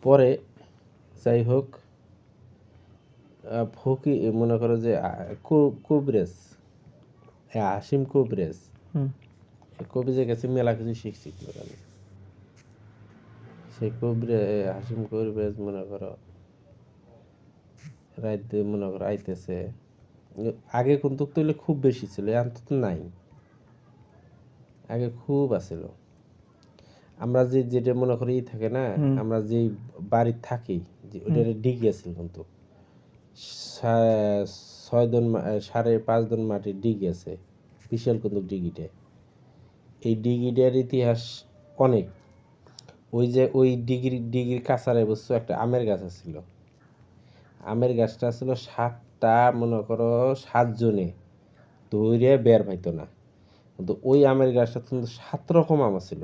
পরে যাই হোক ফকি মনে করো যে কবিরাজ হাসিম কবিরাজ কবিরাজের কাছে মেলা কিছু শিখছি আমি। সেই হাসিম কবিরাজ মনে করো রাইতে মনে করো আইতেছে। আগে কিন্তু তৈলে খুব বেশি ছিল, এখন তো নাই, আগে খুব আছিল। আমরা যেটা মনে করি থাকে না, আমরা যে বাড়ি থাকি যে ওটা ডিগি আছিল কিন্তু 5.5 মাটির ডিগি আছে, বিশাল কিন্তু ডিগিটা। এই ডিগিটার ইতিহাস অনেক। ওই ডিগির কাছারে বস্তু একটা আমের গাছ ছিল। আমের গাছটা ছিল 7টা মনে করো 7 জনে ধরে বের পাইতো না, কিন্তু ওই আমের গাছটা কিন্তু 7 রকম আম ছিল।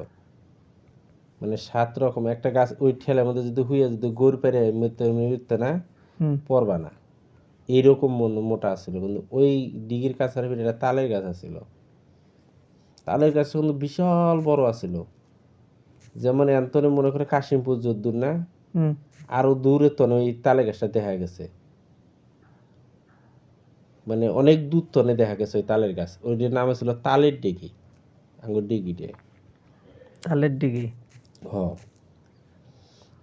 মানে 7 রকম একটা গাছ ওই ঠেলার মধ্যে যদি হুইয়া যদি গোর পেরে মরতে না পড়বা না, এইরকম মোটা ছিল। কিন্তু ওই ডিগির কাছারে একটা তালের গাছ ছিল। তালের গাছটা কিন্তু বিশাল বড় আছিল। যেমন এন্তনে মনে করে কাশিমপুর যদ্দূর না, আরো দূরে তো ওই তালের গাছটা দেখা গেছে, মানে অনেক দূর তনে দেখা গেছে ওই তালের গাছ। ওইটার নাম ছিল তালের ডিগি, আঙ্গুর ডিগিটে তালের ডিগি।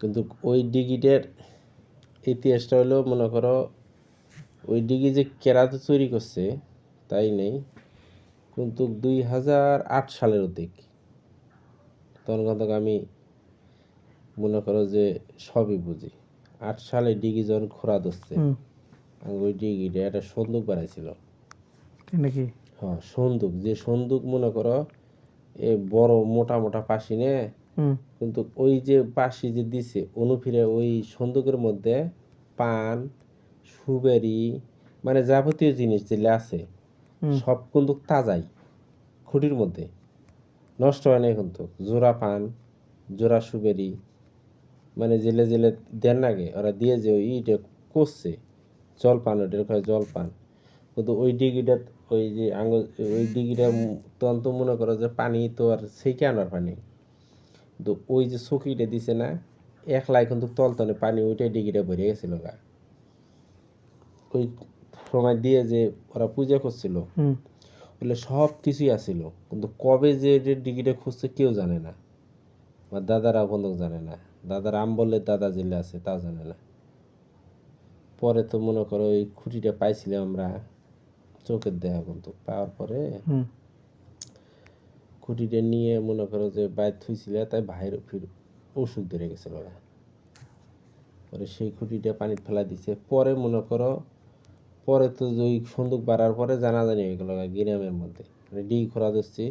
কিন্তু ওই ডিগিটার ইতিহাসটা হলো মনে করো ওই ডিগি যে কেরাতে তৈরি করছে তাই নেই, কিন্তু 2008 সালের অধিক। তখন কিন্তু আমি মনে করো যে সবই বুঝি। 8 সালে ডিগি যখন খোরা ধরছে, ওই ডিগিটা একটা সন্দুক বানাইছিল নাকি? সন্দুক, যে সন্দুক মনে করো এ বড় মোটা মোটা পাশি নে, কিন্তু ওই যে পাশি যে দিছে অনুফিরে ওই সন্দুকের মধ্যে পান সুবেরি মানে যাবতীয় জিনিস যেগুলো আছে সব কিন্তু তাজাই, খুঁটির মধ্যে নষ্ট হয় না। কিন্তু জোড়া পান জোড়া সুবেরি মানে জেলে জেলে দেন আগে ওরা দিয়ে যে ওইটা করছে জলপান, ওইটার কয় জলপান। কিন্তু ওই ডিগিটা ওই যে আঙুল ওই ডিগিটা তখন তো মনে করো যে পানি তো আর সেকে আনার পানি, কিন্তু ওই যে চকিটা দিছে না একলাই কিন্তু তলতনে পানি ওইটাই ডিগিটা ভরে গেছিল গা। ওই সময় দিয়ে যে ওরা পূজা করছিল বলে সব কিছুই আসিল, কিন্তু কবে যে ডিগিটা খুঁজছে কেউ জানে না, আমার দাদারা বন্ধক জানে না। দাদার আম বললে দাদা জেলে আছে তাও জানে না। পরে তো মনে করো ওই খুঁটিটা পাইছিলাম আমরা চোখের দেখা, কিন্তু পাওয়ার পরে খুঁটিটা নিয়ে মনে করো যে বাইর থুইছিল, তাই ভাইয়ের ফির ওষুধ ধরে গেছিল ওরা। পরে সেই খুঁটিটা পানিতে ফেলা দিছে। পরে মনে করো পরে তো ওই সন্দুক বাড়ার পরে জানাজানি হয়ে গেল গ্রামের মধ্যে, মানে ডিগি খোরা দিচ্ছি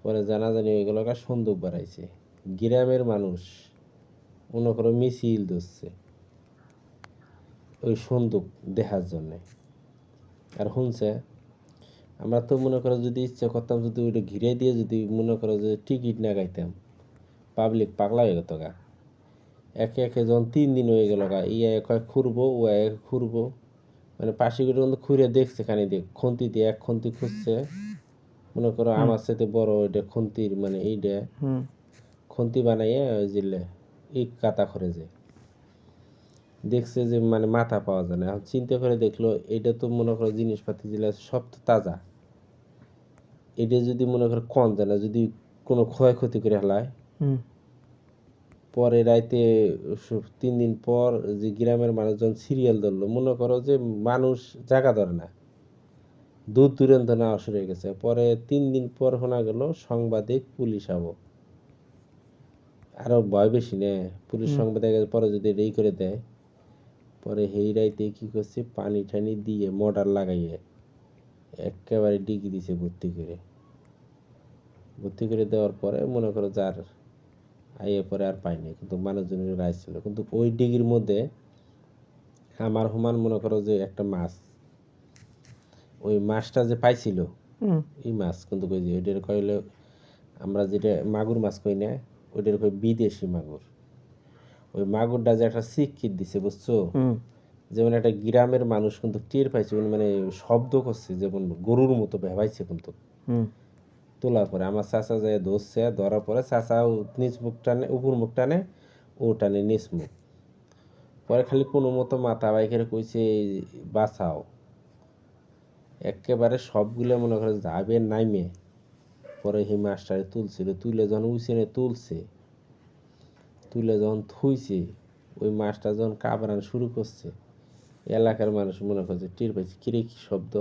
পরে জানাজানি হয়ে গেল সন্দুক বাড়াইছে। গ্রামের মানুষ মনে করো মিছিল ধরছে ওই সন্দুক দেখার জন্যে। আর শুনছে আমরা তো মনে করো যদি ইচ্ছা করতাম যদি ওইটা ঘিরে দিয়ে যদি মনে করো যে টিকিট না গাইতাম, পাবলিক পাগলা হয়ে গেত গা। একে একে যখন 3 দিন হয়ে গেল গা, ইয়া কয়েক খুঁড়বো ও এক খুঁড়বো, মানে পাশিগুলো কিন্তু খুঁড়ে দেখছে খানি দেখ খুন্তি দিয়ে এক খুন্তি খুঁজছে মনে করো আমার সাথে বড় ওইটা খুন্তির মানে এইটা খুন্তি বানাইয়া ওই জিলে এই কাতা করে যে দেখছে যে মানে মাথা পাওয়া যায় না। এখন চিন্তা করে দেখলো এটা তো মনে করো জিনিসপাতি যেগুলো সব তো তাজা, এটা যদি মনে করো কম যায় না, যদি কোনো ক্ষয়ক্ষতি করে ফেলায়। পরে রাইতে 3 দিন পর যে গ্রামের মানুষজন সিরিয়াল ধরলো, মনে করো যে মানুষ জায়গা ধরে না, দূর দূরান্ত নেওয়া শুরু হয়ে গেছে। পরে 3 দিন পর শোনা গেল সাংবাদিক পুলিশ আবো, আরো ভয় বেশি নে পুলিশ সাংবাদিক পরে যদি রেই করে দেয়। পরে সেই রাইতে কি করছে পানি টানি দিয়ে মোটর লাগাইয়ে একেবারে ডিগি দিছে ভর্তি করে দেওয়ার পরে মনে করো যার আইয়ে পরে আর পাইনি, কিন্তু মানুষজনের রায় ছিল। কিন্তু ওই ডিগির মধ্যে আমার হুমান মনে করো যে একটা মাছ, ওই মাছটা যে পাইছিল এই মাছ কিন্তু কই যে ওইটার কইলে আমরা যেটা মাগুর মাছ কই না, ওইটার কই বিদেশি মাগুর। ওই মাগুরটা যে একটা স্বীকৃত দিছে বুঝছো, যেমন একটা গ্রামের মানুষ কিন্তু টের পাইছে, মানে শব্দ করছে যেমন গরুর মতো ভেবাইছে। কিন্তু তোলার পরে আমার চাচা যায় ধরছে, ধরার পরে চাচা নিজ মুখ টানে উপর মুখ টানে, ও টানে নিসমুখ। পরে খালি কোনো মতো মাথা বাইকের কইছে বাঁচাও, একেবারে সবগুলো মনে করে যাবে নাইমে। পরে সেই মাছটারে তুলছিল, তুলে যখন উইসেনে তুলে যখন থুইছে, ওই মাছটা যখন কাবড়ান শুরু করছে, এলাকার মানুষ মনে করছে টের পাইছে কিরে কি শব্দ,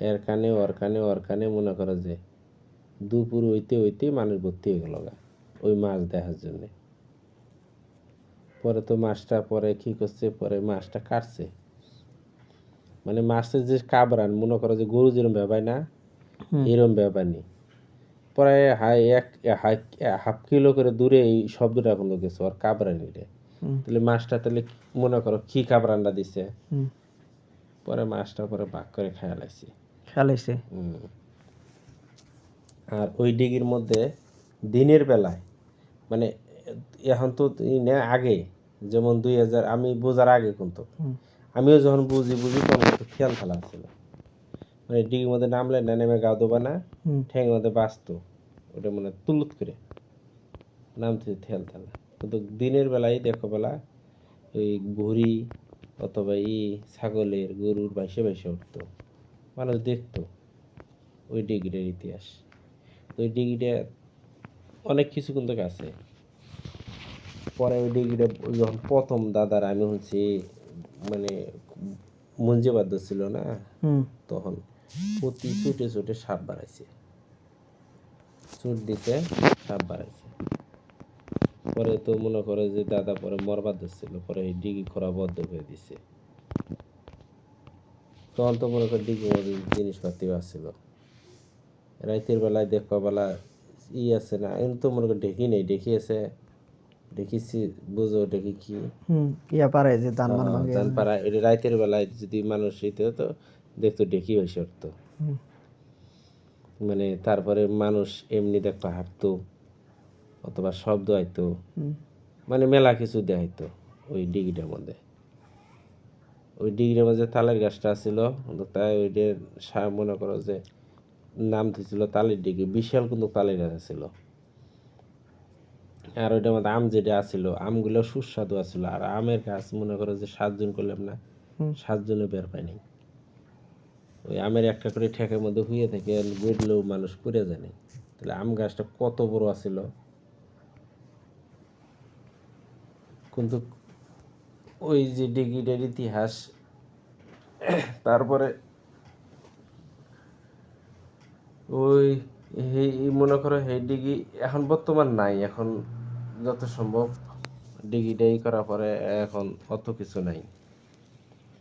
এর কানে ওর কানে মনে করে যে দুপুর হইতে মানুষ ভর্তি হয়ে গেল গা ওই মাছ দেখার জন্যে। পরে তো মাছটা পরে কি করছে, পরে মাছটা কাটছে, মানে মাছের যে কাবড়ান মনে করো যে গরু যেরকম ব্যাপার না, এরম ব্যাপার নেই। প্রায় হাফ কিলো করে দূরে এই শব্দটা এখন গেছে ওর কাবরানিরে। তাহলে মাছটা তাহলে মনে করো কি কাবরানটা দিছে। পরে মাছটা পরে ভাগ করে খেয়ালাইছি। আর ওই ডিগির মধ্যে দিনের বেলায় মানে এখন তো আগে যেমন 2000 আমি বোঝার আগে কিন্তু আমিও যখন বুঝি তখন কিন্তু খেয়াল খেলা ছিল, মানে ডিগির মধ্যে নামলে না নেমে গাও দেবা না, ঠ্যাঙের মধ্যে বাঁচতো ওটা মানে তুলুত করে নামতে খেয়াল খেলা। কিন্তু দিনের বেলায় দেখো বেলা ওই ঘুড়ি অথবা ছাগলের গরুর বাইসে উঠতো, মানুষ দেখতো ওই ডিগিটার ইতিহাস। তো ওই ডিগিটা অনেক কিছু কিন্তু আছে। পরে ওই ডিগিটা যখন প্রথম দাদার আমি হচ্ছি মানে মুঞ্জিবাদ্য ছিল না, তখন প্রতি ছুটে সাপ বাড়াইছে, চুট দিতে সাপ বাড়াইছে। পরে তো মনে করে যে দাদা পরে মরবার ছিল, পরে এই ডিগি খোরা বদ্ধ করে দিছে। তখন তো মনে করে ডিগির মধ্যে জিনিসপাতি আসছিল। রাতের বেলায় দেখবা বেলা আছে না, এখন তো মনে করি ঢেকি নেই, ঢেকি আছে, দেখিছি বুঝো দেখি কি ধান পাড়া এটা রাতের বেলায় যদি মানুষ হতো দেখতো ঢেকি হয়েছে উঠতো, মানে তারপরে মানুষ এমনি দেখবা হাঁটতো অথবা শব্দ আইতো, মানে মেলা কিছু দেখাইতো ওই ডিগিটার মধ্যে। ওই ডিগিটার মধ্যে তালের গাছটা ছিল, তাই ওইটার মনে করো যে নাম দিয়েছিল তালের ডিগি, বিশাল কিন্তু তালের গাছ ছিল। আর ওইটার মধ্যে আম যেটা আছিল আমগুলো সুস্বাদু আছিল। আর আমের গাছ মনে করো যে 7 জন করলাম না, 7 জনে বের পায়নি। ওই আমের একটা করে ঠেকের মধ্যে হুয়ে থেকে গড়লেও মানুষ পড়ে জানে। তাহলে আম গাছটা কত বড় আছিল। কিন্তু ওই যে ডিগিটার ইতিহাস, তারপরে ওই মনে করো এই ডিগি এখন বর্তমান নাই, এখন যত সম্ভব ডিগিটাই করার পরে এখন অত কিছু নাই।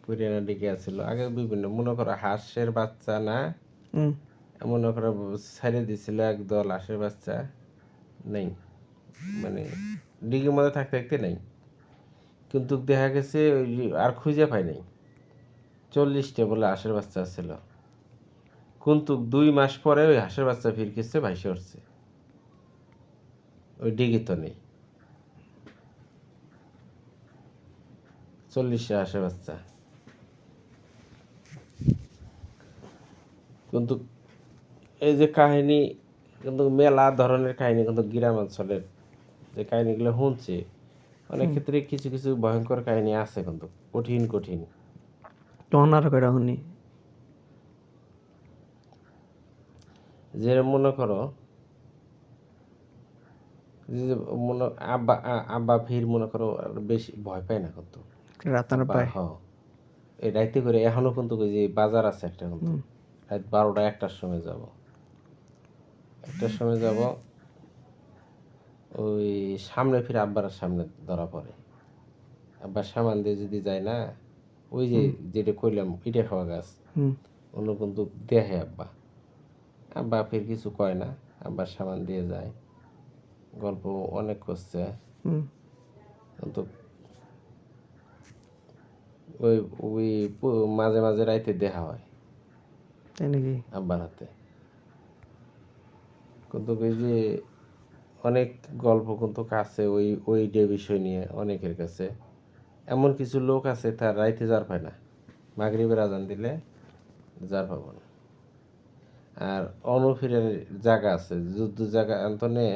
পুরানা ডিগি আছিল আগে বিভিন্ন মনে করো হাঁসের বাচ্চা না, মনে করো ছেড়ে দিছিল একদল হাঁসের বাচ্চা নেই, মানে ডিগির মধ্যে থাকতে নেই। কিন্তু দেখা গেছে ওই আর খুঁজে পাই নাই, 40টা বলে হাঁসের বাচ্চা ছিল। কিন্তু 2 মাস পরে ওই হাঁসের বাচ্চা ফিরকিছে ভাইসে উঠছে, ওই ডিগি তো নেই। 40টা হাঁসের বাচ্চা। কিন্তু এই যে কাহিনী কিন্তু মেলা ধরনের কাহিনী কিন্তু গ্রাম অঞ্চলের যে কাহিনীগুলো শুনছি অনেক ক্ষেত্রে কিছু কিছু ভয়ঙ্কর কাহিনী আছে, কিন্তু কঠিন কঠিন। যে মনে করো যে মনে আব্বা ফির মনে করো বেশি ভয় পায় না কিন্তু এই রাইতে করে এখনো কিন্তু যে বাজার আছে একটা, কিন্তু রাত 12টা 1টার সময় যাব, 1টার সময় যাব, ওই সামনে ফিরে আব্বার সামনে ধরা পড়ে। আব্বার সামান দিয়ে যদি যায় না, ওই যে যেটা কইলাম ইটে খাওয়া গাছ অন্য কিন্তু দেখে আব্বা ফির কিছু কয় না, আব্বার সামান দিয়ে যায়। গল্প অনেক করছে, কিন্তু ওই ওই মাঝে মাঝে রাইতে দেখা হয় আব্বার হাতে। কিন্তু ওই যে অনেক গল্প কিন্তু কাছে ওই বিষয় নিয়ে অনেকের কাছে। এমন কিছু লোক আছে তার রাইতে যার পায় না, মাগরিবের আজান দিলে যার পাবো না। আর অনুফিরের জায়গা আছে, যুদ্ধ জায়গা আন্তনে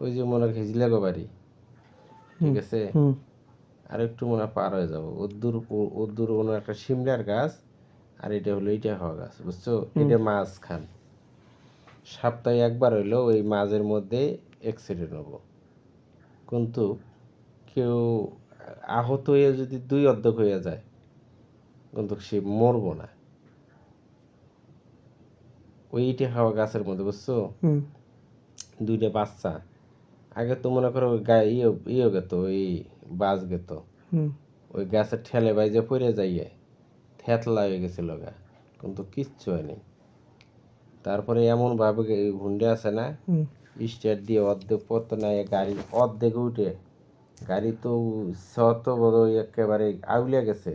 ওই যে মনে হিজলাগো বাড়ি ঠিক আছে, হুম আর একটু মনে হয় পার হয়ে যাবো, ওর কোনো একটা শিমলার গাছ, আর এটা হলো এইটা হওয়া গাছ, বুঝছো? এটা মাছ খান, সপ্তাহে একবার হইলো ওই মাঝের মধ্যে অ্যাক্সিডেন্ট হবো, কিন্তু কেউ আহত হয়ে যদি দুই অর্ধেক হয়ে যায়, কিন্তু সে মরবো না। ওইটা হাওয়া গাছের মধ্যে, বুঝছো? হুম দুইটা বাচ্চা, আগে তো মনে করো ওই গায়ে ইয়ে গেত, ওই বাজ গেত, হুম ওই গাছের ঠেলে বাইজে পড়ে যাইয়ে থেতলা হয়ে গেছিল গা, কিন্তু কিচ্ছু হয়নি। তারপরে এমনভাবে হুন্ডে আছে না, হুম স্টার্ট দিয়ে অর্ধেক পথ নাই, গাড়ি অর্ধেক উঠে, গাড়ি তো শত বড় একেবারে আউলিয়া গেছে,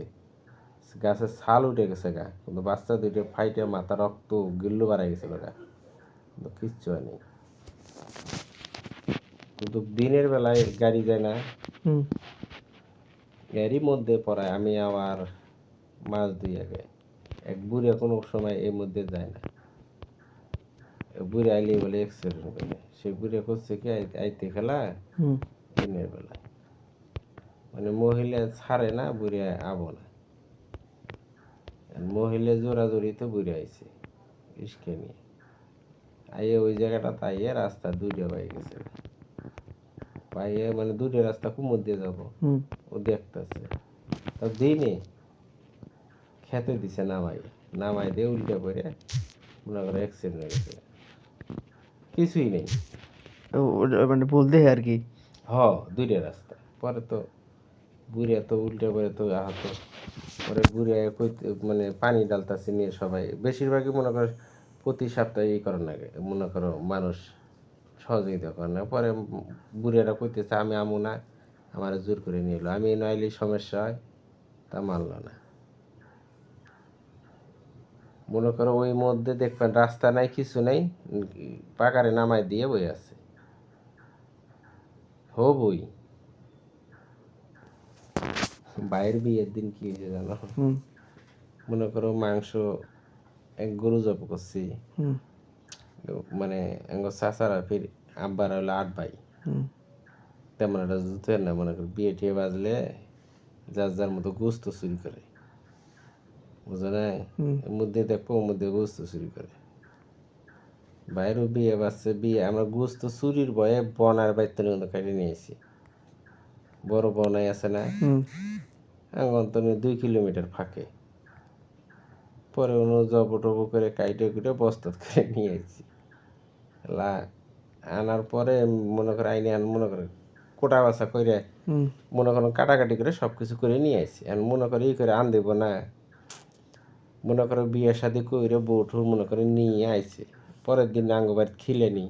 গাছের ছাল উঠে গেছে গা, কিন্তু বাচ্চা দুইটা ফাইটে মাথা রক্ত গিল্লু বাড়াই গেছিল গা, কিন্তু কিচ্ছু হয়নি। কিন্তু দিনের বেলায় গাড়ি যায় না, হুম এরই মধ্যে পড়ায় আমি আবার মাছ দুই আগে, এক বুড়ে কোনো সময় এর মধ্যে যায় না, বুড়ে আইলে বলে অ্যাক্সিডেন্ট করে, সে বুড়ে করছে কি আইতে খেলা হুম দিনের বেলা, মানে মহিলা ছাড়ে না, বুড়ে আবো না, মহিলা জোরাজোরিতে বুড়ে আইছে ইস্কে নিয়ে আইয়ে ওই জায়গাটা তাইয়ে রাস্তা দুইটা পাই গেছে, পাইয়ে মানে দুইটা রাস্তা কুমুর দিয়ে যাবো, হুম ও দেখতেছে, তা দিনে খেতে দিছে নামাই, নামাই দিয়ে উল্টে পড়ে মনে করে অ্যাক্সিডেন্ট হয়ে গেছে, কিছুই নেই। মানে বলতে আর কি। হ, দুইটা রাস্তা, পরে তো বুড়িয়া তো উল্টে পড়ে তো আহত, পরে বুড়িয়া কইতে মানে পানি ডালতাছে নিয়ে সবাই, বেশিরভাগই মনে করো প্রতি সপ্তাহে ই করার লাগে, মনে করো মানুষ সহযোগিতা করে না, পরে বুড়িয়ারা কইতেছে আমি আমু না, আমার জোর করে নিয়ে এলো, আমি নইলে সমস্যা হয়, তা মানলো না। মনে করো ওই মধ্যে দেখবেন রাস্তা নাই, কিছু নাই, পাকারে নামাই দিয়ে বই আছে, বই বাইরের বিয়ের দিন কি হয়েছে জানো? হুম মনে করো মাংস এক গরু জব করছি, হুম মানে চাচারা ফির আব্বার হলো 8 ভাই, হুম তেমন একটা জুতের না, মনে করো বিয়ে টিয়ে বাজলে যার যার মতো গোস্ত চুরি করে, বুঝো না? হুম এর মধ্যে দেখবো ওর মধ্যে গোস্ত চুরি করে, বাইরেও বিয়ে বাজছে, বিয়ে আমরা গোস্ত চুরির ভয়ে বনার বাইর কিন্তু কেটে নিয়েছি, বড় বনাই আছে না, হুম অন্তত 2 কিলোমিটার ফাঁকে, পরে অন্য জব টবো করে কাইটে কুটে বস্তা করে নিয়ে আসছি, লা আনার পরে মনে করে আইনে মনে করে কোটা বাছা করে, হুম মনে করেন কাটাকাটি করে সব কিছু করে নিয়ে আসছি, আর মনে করে ই করে আন দেব না, মনে করো বিয়ের সাথে কইরে বউঠু মনে করে নিয়ে আইছে, পরের দিন আঙ্গবার খিলে নি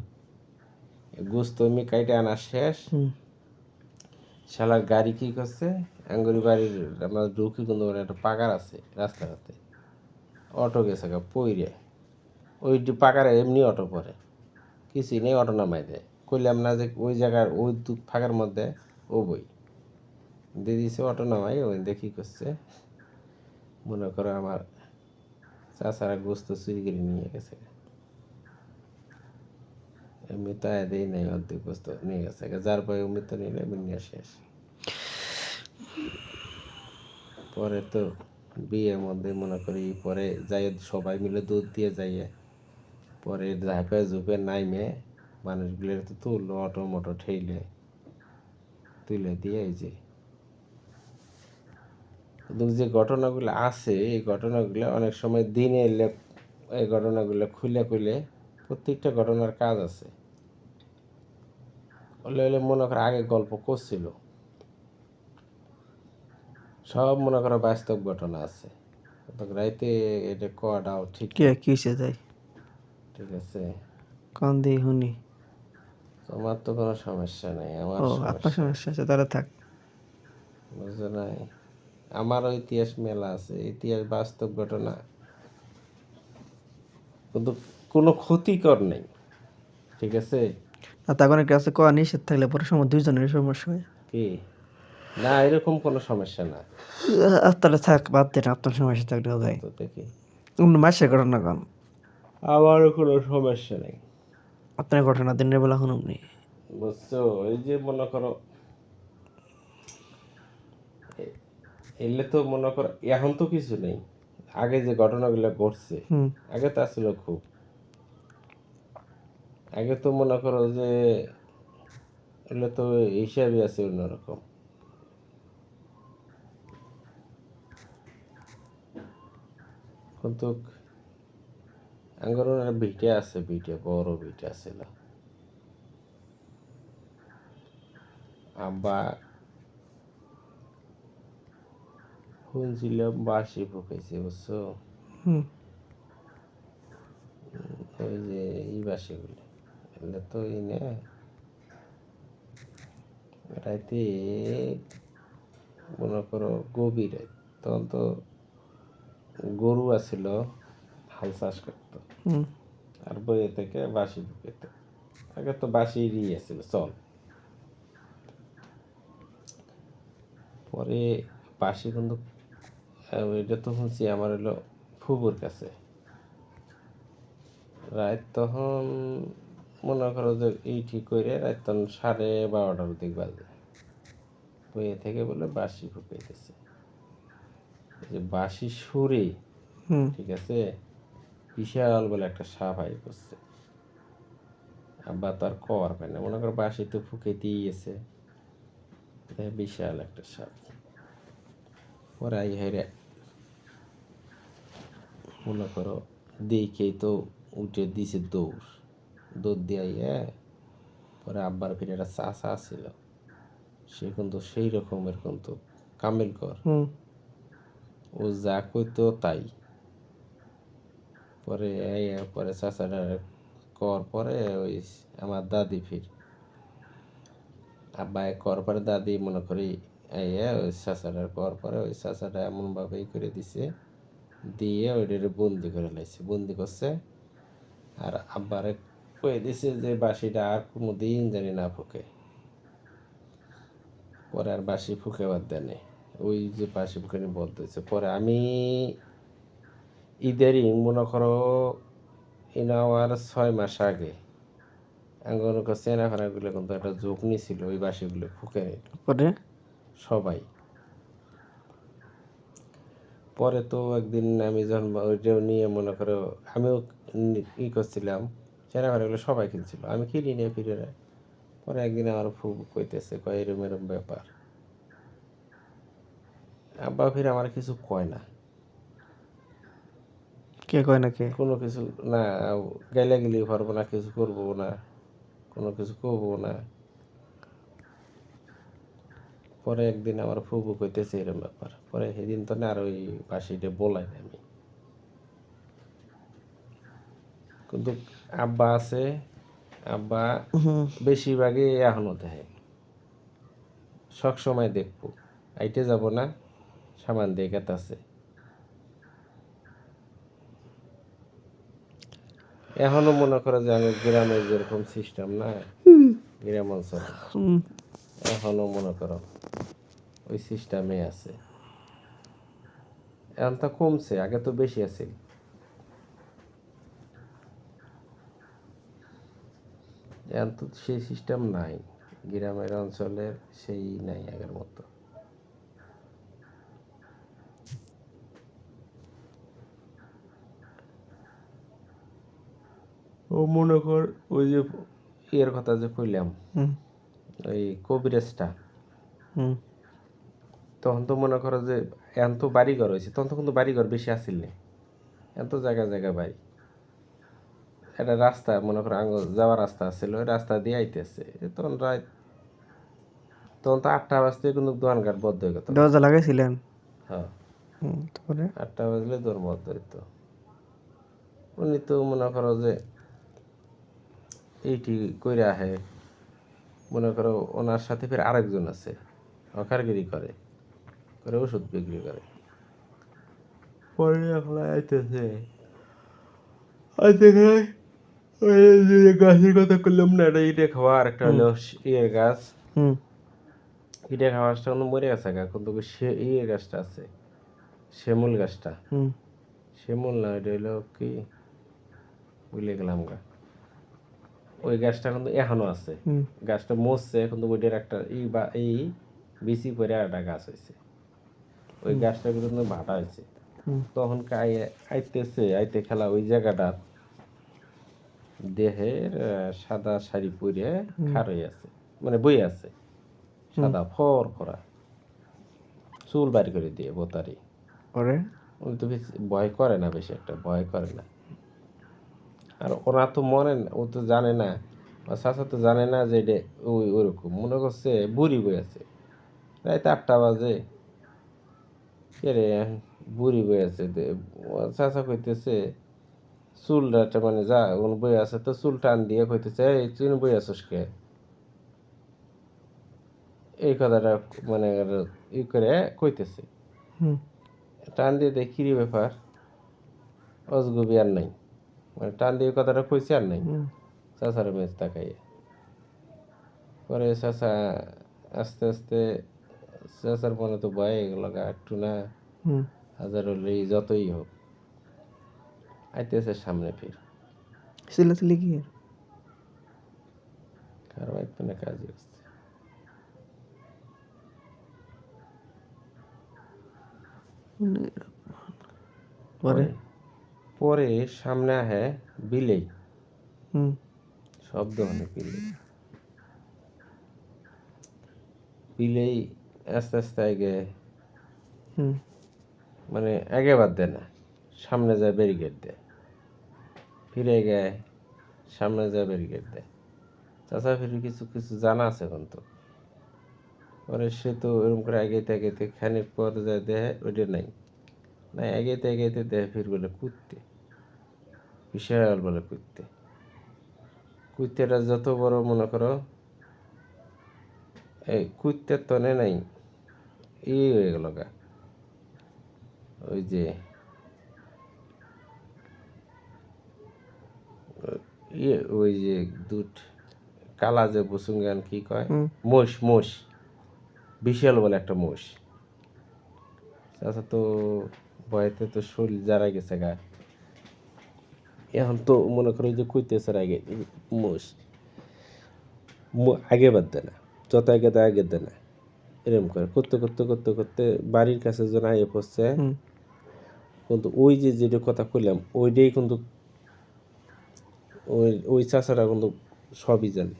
গোস্ত আমি কাইটে আনা শেষ, হুম শালার গাড়ি কি করছে, আঙ্গুরি বাড়ির আমার ঢুকি কিন্তু একটা পাকার আছে রাস্তাঘাটে, অটো গেছে গা পইরে, ওই পাকারে এমনি অটো পরে, কিছুই নেই, অটো নামাই দেয়, কইলাম না যে ওই জায়গার ওই ফাঁকার মধ্যে ও বই দিয়ে দিছে, অটো নামাই ওই দেখি করছে, মনে করো আমার চাচারা গোস্ত চুরি করে নিয়ে গেছে, এমনি তো দেই নাই, অর্ধেক গোস্ত নিয়ে গেছে, যার পরে এমনি তো নিলে এমনি নিয়ে শেষ। পরে তো বিয়ের মধ্যে মনে করি পরে যাই সবাই মিলে দুধ দিয়ে যাইয়ে, পরে ঝাঁপে ঝুপে নাইমে মানুষগুলোর তো তুললো, অটো মোটো ঠেলে তুলে দিয়ে এই যে, কিন্তু যে ঘটনাগুলো আছে এই ঘটনাগুলো অনেক সময় দিনে এলে এই ঘটনাগুলো খুলে খুলে প্রত্যেকটা ঘটনার কাজ আছে, হলে হলে মনে করো আগে গল্প করছিল, সব মনে করো বাস্তব ঘটনা আছে, রাইতে এটা করাটাও ঠিক কি না, কিসে তাই ঠিক আছে? কোন দিয়ে শুনি। তোমার তো কোনো সমস্যা নেই, আমার ও আপনার সমস্যা, সমস্যা আছে, তারা থাক। বুঝছো নাই? আমারও ইতিহাস মেলা আছে, ইতিহাস বাস্তব ঘটনা, কিন্তু কোনো ক্ষতিকর নেই, ঠিক আছে? আর তখন কাছে কোয়া নিষেধ থাকলে পরে সময় দুইজনের সমস্যা হয়। কি না, এরকম কোনো সমস্যা না, আপনারা থাক, বাদ দেন, আপনার সমস্যা থাকলেও যায়। তো দেখি অন্য মাসের ঘটনা কন, আমারও কোনো সমস্যা নেই, আপনার ঘটনা দিনের বেলা শুনুন নি। বুঝছো? এই যে মনে করো এলে তো মনে কর এখন তো কিছু নেই, আগে যে ঘটনাগুলো ঘটছে আগে তো আসলে খুব আগে তো মনে করো যে এগুলো তো হিসাবই আছে অন্যরকম। কিন্তু আঙ্গরের ভিটে আছে, ভিটে বড় ভিটে আছিল। আব্বা শুনছিলাম বাসি ফুকাইছে বুঝছো, ওই যে বাসিগুলো এগুলো তো এনে রাইতে মনে করো গভীর রাত, তখন তো গরু আছিল, হাল চাষ করতো আর বইয়ে থেকে বাসি ফুকাইতো। আগে তো বাসিরই আছিল চল। পরে বাসি কিন্তু এটা তো শুনছি আমার হলো ফুবুর কাছে। রাত তখন মনে করো যে এই ঠিক করে রাত তখন 12:30 দিক বাজে, বইয়ে থেকে বলে বাসি ফুকাইতেছে। যে বাসি সুরে ঠিক আছে বিশাল বলে একটা সাপ আই করছে। আব্বা তো আর কর পায় না, মনে করো বাসি তো ফুকাইতেই গেছে, বিশাল একটা সাপ। পরে আই হাইরে মনে করো দেখেই তো উঠে দিছে দৌড়, দৌড় দিয়ে পরে আব্বার ফিরে একটা চাষা ছিল, সে কিন্তু সেই রকমের কিন্তু কামেল কর, ও যা কইতো তাই। পরে পরে চাষাটা কর পরে ওই আমার দাদি ফির আব্বা কর পরে দাদি মনে করি ওই চাষাটার কর পরে ওই চাষাটা এমনভাবেই করে দিছে, দিয়ে ওইটারে বন্দি করে লাইছে, বন্দি করছে। আর আব্বারে কয়ে দিছে যে বাঁশিটা আর কোনো দিন জানি না ফুকে। পরে আর বাঁশি ফুকে বাদ দেয়নি, ওই যে বাঁশি ফুকে বন্ধ হয়েছে। পরে আমি ঈদেরই মনে করো আর 6 মাস আগে আঙ্গন চেনা ফানাগুলো কিন্তু একটা যোগ নিছিল ওই বাঁশিগুলো ফুকে পরে সবাই। পরে তো একদিন আমি যখন ওইটাও নিয়ে মনে করো আমিও করছিলাম, চেনা ফানাগুলো সবাই কিনছিল, আমি কিনি নিয়ে ফিরে। পরে একদিন আমার ফুবু কইতেছে কয় এরম এরম ব্যাপার। আব্বা ফির আমার কিছু কয় না, কে কয় না কে কোনো কিছু না, গাইলা গেলি পারবো না, কিছু করবো না, কোনো কিছু করবো না। পরে একদিন আমার ফুবু কইতেছে এরম ব্যাপার, পরে সেদিন তো না আর ওই বাসিটা বলাই না আমি। কিন্তু আব্বা আছে, আব্বা বেশিরভাগই এখনো দেখে, সব সময় দেখবো, আইটে যাব না সামান দিয়ে গেতাছে। এখনো মনে করে যে আমি গ্রামের যেরকম সিস্টেম না, গ্রাম অঞ্চল এখনো মনে করো ওই সিস্টেমে আছে। এখন তো কমছে, আগে তো বেশি আছে। এখন তো সেই সিস্টেম নাই, গ্রামের অঞ্চলের সেই নাই আগের মতো। ও মনে কর ওই যে ইয়ের কথা যে কইলাম, ওই কবিরাজটা, তখন তো মনে করো যে এখন তো বাড়িঘর হয়েছে, তখন তো কিন্তু বাড়িঘর বেশি আসিল না, এখন তো জায়গা জায়গা বাড়ি। একটা রাস্তা মনে করো যাওয়ার রাস্তা ছিল, ওই রাস্তা দিয়ে আইতেছে তখন রাত, তখন তো 8টা বাজতে কিন্তু দোকানঘাট বন্ধ হয়ে গেত। দরজা লাগাইছিলেন? হ্যাঁ, তারপরে 8টা বাজলে দোর বন্ধ হইতো। উনি তো মনে করো যে এইটি কইরা আহে, মনে করো ওনার সাথে ফের আরেকজন আছে হকারগিরি করে, করে ওষুধ বিক্রি করে। পরে এখন আইতেছে ওই যে গাছের কথা করলাম না, একটা ইটে খাওয়া আর একটা হলো ইয়ের গাছ। ইটে খাওয়া গাছটা কিন্তু মরে গেছে গা, কিন্তু সে ইয়ের গাছটা আছে, শিমুল গাছটা, শিমুল না এটা হলো কি ভুলে গেলাম গা, ওই গাছটা কিন্তু এখনো আছে। গাছটা মরছে কিন্তু ওইটার একটা বা এই বিচি পরে একটা গাছ হয়েছে। ওই গাছটা কিন্তু ভাটা হয়েছে। হুম তখন আইতে খেলা ওই জায়গাটার দেহের সাদা শাড়ি পরে খার হয়ে আছে, মানে বই আছে, সাদা ফর ফরা, চুল বাড়ি করে দিয়ে বোতারি। পরে উনি তো বেশি ভয় করে না, বেশি একটা ভয় করে না। আর ওরা তো মনে ও তো জানে না, ওর চাচা তো জানে না যে এটা ওইরকম মনে করছে বুড়ি বই আছে। রাত 8টা বাজে, কে রে বুড়ি বই আছে। ওর চাচা কইতেছে চুলটা মানে যা ওন বই আছে, তো চুল টান দিয়ে কইতেছে এই তুই বই আছিস কে, এই কথাটা মানে ই করে কইতেছে। হুম টান দিয়ে দেখি রে ব্যাপার, অজগবি আর নাই, মানে টান দিয়ে কথাটা কইছে আর নাই। হুম চাচার মেজ তাকাইয়া পরে চাচা আস্তে আস্তে, চাচার মনে তো ভয় এগুলো একটু না, হুম হাজার হলেই যতই হোক আইতেছে সামনে ফির। চিল্লাচিল্লি কি কারো একটু না কাজই হচ্ছে। পরে পরে সামনে আহে বিলেই, হুম শব্দ অনেক বিলেই আস্তে আস্তে আগে, হুম মানে আগে বাদ দেয় না, সামনে যায় ব্যারিকেড দেয়, ফিরে গায় সামনে যায় ব্যারিকেড দেয়। চাচা ফিরে কিছু কিছু জানা আছে এখন তো। পরে সে তো এরকম করে আগাইতে আগাইতে খানিক পর যায় দেহে ওইটা নাই, নাই আগাইতে আগাইতে দেহে ফির বলে কুত্তে, বিশাল বলে কুত্তে। কুত্তেটা যত বড় মনে করো, এই কুত্তের তনে নাই হয়ে গেল গা, ওই যে ওই যে দুধ কালা যে বসুঙ্গান কি কয়, হুম মোষ মোষ, বিশাল বলে একটা মোষ। আচ্ছা তো ভয়তে তো শরীর যারা গেছে গা। এখন তো মনে করো যে কইতেছে আগে মোষ আগে বাদ দেয় না, যত আগে দেয় আগে দেয় না, এরকম করে করতে করতে করতে করতে বাড়ির কাছে যেন আইয়ে পড়ছে। হুম কিন্তু ওই যে যেটা কথা কইলাম ওইটাই কিন্তু ওই চাচারা কিন্তু সবই জানে।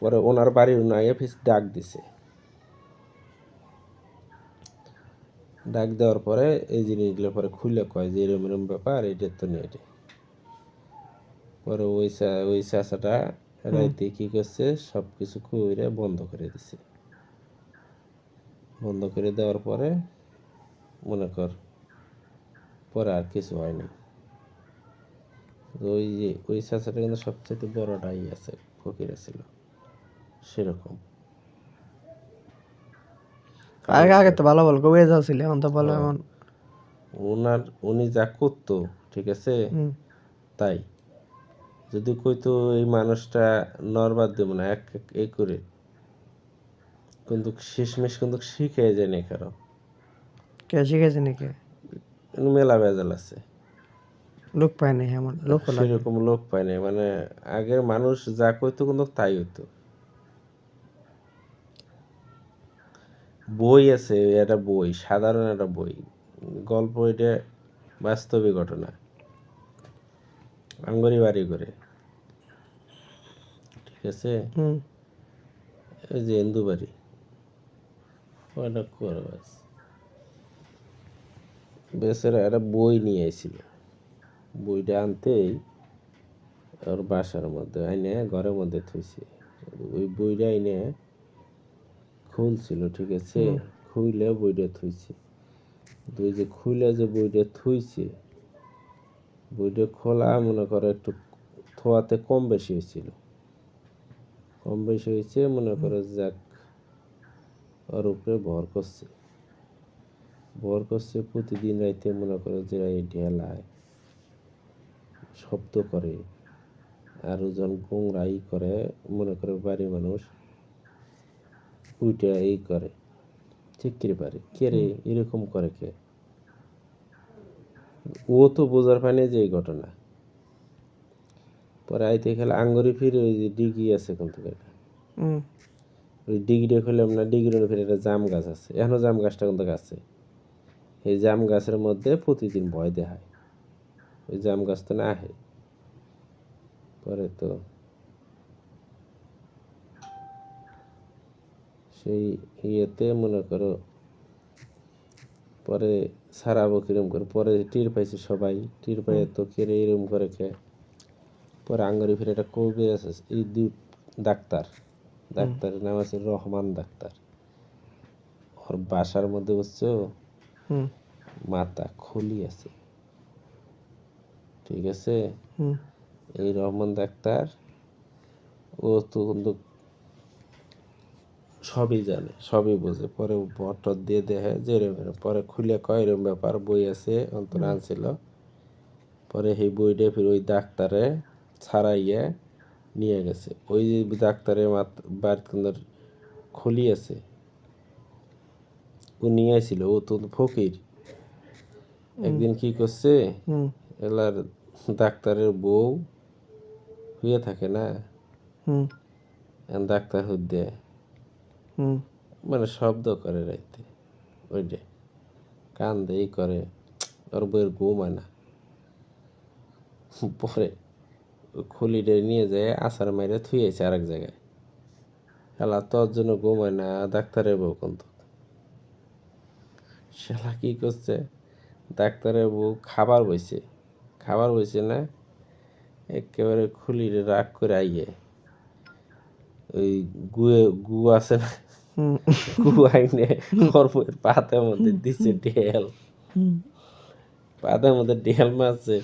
পরে ওনার বাড়ির আইয়ে ফিস ডাক দিছে, ডাক দেওয়ার পরে এই জিনিসগুলো পরে খুলে কয় যে এরম এরম ব্যাপার, এটার তো নেই। পরে ওই চাচাটা রাইতে কি করছে, সব কিছু কইরে বন্ধ করে দিছে। বন্ধ করে দেওয়ার পরে মনে কর পরে আর কিছু হয়নি। ওই যে ওই চাচাটা কিন্তু সবচেয়ে বড়টাই আছে, ফকির ছিল সেরকম। আগে আগে তো ভালো ভালো কবে যাচ্ছিল এখন তো ভালো হ্যাঁ, এমন উনি যা করতো ঠিক আছে, হুম তাই যদি কইতো এই মানুষটা নরবাদ দেব না এক এই করে, কিন্তু শেষমেশ কিন্তু শিখে যায় না কারো, কে শিখেছে নাকি মেলা ভেজাল আছে। লোক পায় নাই এমন লোক লাগে সেরকম লোক পায় নাই, মানে আগের মানুষ যা কইতো কিন্তু তাই হইতো। বই আছে, একটা বই, সাধারণ একটা বই, গল্প, এটা বাস্তবিক ঘটনা, আঙ্গুরি বাড়ি করে, ঠিক আছে, হুম এই যে ইন্দু বাড়ি ওটা করে বাস। বেচারা একটা বই নিয়ে আইছিল, বইটা আনতেই ওর বাসার মধ্যে আইনে ঘরের মধ্যে থুইছে। ওই বইটা আইনে খুলছিল, ঠিক আছে, খুইলে বইটা থুইছে। ওই যে খুইলে যে বইটা থুইছে, বইটা খোলা মনে করো একটু থোয়াতে কম বেশি হয়েছিল, কম বেশি হয়েছে মনে করো, যাক ওর উপরে ভর করছে প্রতিদিন রাইতে মনে করো যে এই ঢেলায় শব্দ করে, আর ওজন গোংরাই করে, মনে করে বাড়ির মানুষ উইটা এই করে চিকির পারে, কে রে এরকম করে কে, ও তো বোঝার পায়নি যে এই ঘটনা। পরে আইতে খেলে আঙ্গুরি ফিরে ওই যে ডিগি আছে কিন্তু হুম ওই ডিগ্রি খুললাম না, ডিগ্রির ফিরে একটা জাম গাছ আছে, এখনো জাম গাছটা কিন্তু গাছে। এই জাম গাছের মধ্যে প্রতিদিন ভয় দেখায়, ওই জাম গাছ তো না আহে। পরে তো সেই ইয়েতে মনে করো পরে সারাবো কিরম করে, পরে টির পাইছে সবাই, টির পাইয়ে তো কেড়ে এরম করে খেয়ে পরে আঙ্গুরি ফিরে একটা কবি আছে, এই দুই ডাক্তার, ডাক্তারের নাম আছে রহমান ডাক্তার। ওর বাসার মধ্যে বুঝছো হুম মাথা খুলি আছে, ঠিক আছে। হুম এই রহমান ডাক্তার ও তো কিন্তু সবই জানে, সবই বোঝে। পরে ভর দিয়ে দেখে যে এরম এরম, পরে খুলে কয় এরম ব্যাপার, বই আছে অন্তর আনছিল। পরে সেই বইটা ফির ওই ডাক্তারে ছাড়াইয়ে নিয়ে গেছে। ওই যে ডাক্তারের বাড়ির কিন্তু খুলি আছে, ও নিয়ে আসছিল, ও তো ফকির। একদিন কি করছে, হুম এলার ডাক্তারের বউ হয়ে থাকে না, হুম ডাক্তার হইতে হুম মানে শব্দ করে রাইতে, ওইটা কান্দে এই করে, ওর বইয়ের ঘুম হয় না। পরে ওই খুলিটা নিয়ে যায় আছাড় মাইরে থুয়েছে আরেক জায়গায়। শালা তোর জন্য ঘুম হয় না, ডাক্তারের বউ কিন্তু। শালা কি করছে, ডাক্তারের বউ খাবার বইছে না, একেবারে খুলিরে রাগ করে আইয়ে ওই গু আছে না, হুম গু আইনে ওর বউয়ের পাতের মধ্যে দিছে ঢেল, হুম পাতের মধ্যে ঢেল মারছে।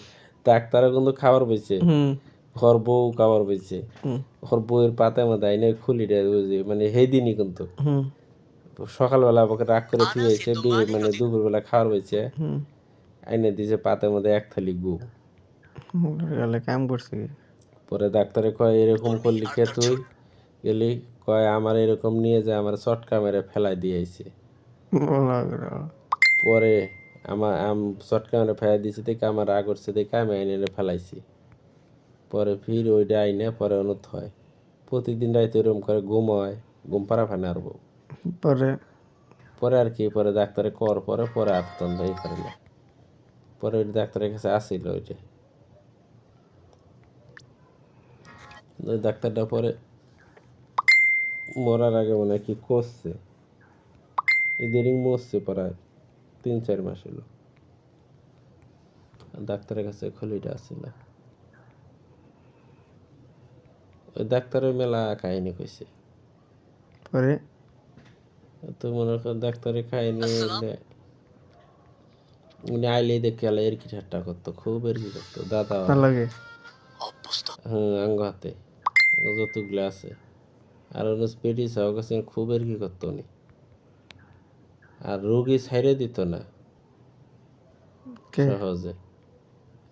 ডাক্তারও কিন্তু খাবার বইছে, হুম ওর বউ খাবার বইছে, হুম ওর বউয়ের পাতের মধ্যে আইনে খুলিটা বুঝি মানে সেই দিনই কিন্তু হুম সকালবেলা আমাকে রাগ করে থুয়েছে, মানে দুপুরবেলা খাবার বইছে, হুম আইনে দিছে পাতের মধ্যে এক থালি গু। গেলে কাম করছে কি? পরে ডাক্তারে কয় এরকম করলি কে তুই গেলি, কয় আমার এরকম নিয়ে যায় আমার চটকা মেরে ফেলাই দিয়েছে। বলা করে। পরে চটকা মেরে ফেলাই দিয়েছে দেখে আমার রাগ করছে দেখে আমি আইনে এনে ফেলাইছি। পরে ফির ওইটা আইনে পরে অনুত হয়, প্রতিদিন রাইতে ওরকম করে ঘুম হয়, ঘুম পাড়া ফানে আর বউ। পরে পরে আর কি, পরে ডাক্তারে কর পরে পরে আর তন্দ এই করে না, পরে ওই ডাক্তারের কাছে আসিল ওইটা, ওই ডাক্তারটা পরে মরার আগে মনে হয় কি করছে, এদেরই মরছে প্রায় 3-4 মাস হলো। ডাক্তারের কাছে খলিটা আসছিল, ওই ডাক্তারের মেলা কাহিনী কইছে। পরে তো মনে কর ডাক্তারের কাহিনী হইলে উনি আইলেই দেখে আলে এর কি ঠাট্টা করতো, খুব এর কি করতো দাদা। ভাল লাগে। হ্যাঁ আঙ্গ হাতে যতগুলো আছে, আর অন্য পেটি সাহ কাছে খুব এর কি করতো উনি, আর রোগী ছাইড়ে দিত না কে? সহজে,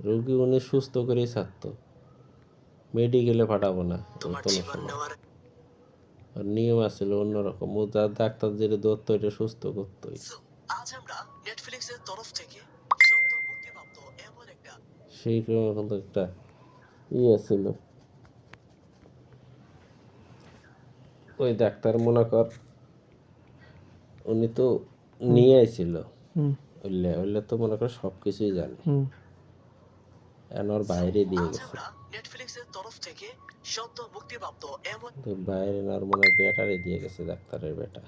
রোগী উনি সুস্থ করেই ছাড়তো, মেডিকেলে পাঠাবো না কোনো সময়। আর নিয়ম আছিল অন্যরকম, ও যার ডাক্তার যেটা ধরতো এটা সুস্থ করতোই। সেই সময় কিন্তু একটা ইয়ে ছিল, ওই ডাক্তার মনে কর উনি তো নিয়ে আইছিল, হুম ওইলে তো মনে কর সব কিছুই জানে, হুম এখন ওর বাইরে দিয়ে গেছে। তো বাইরে না ওর মনে হয় ব্যাটারি দিয়ে গেছে, ডাক্তারের বেটা।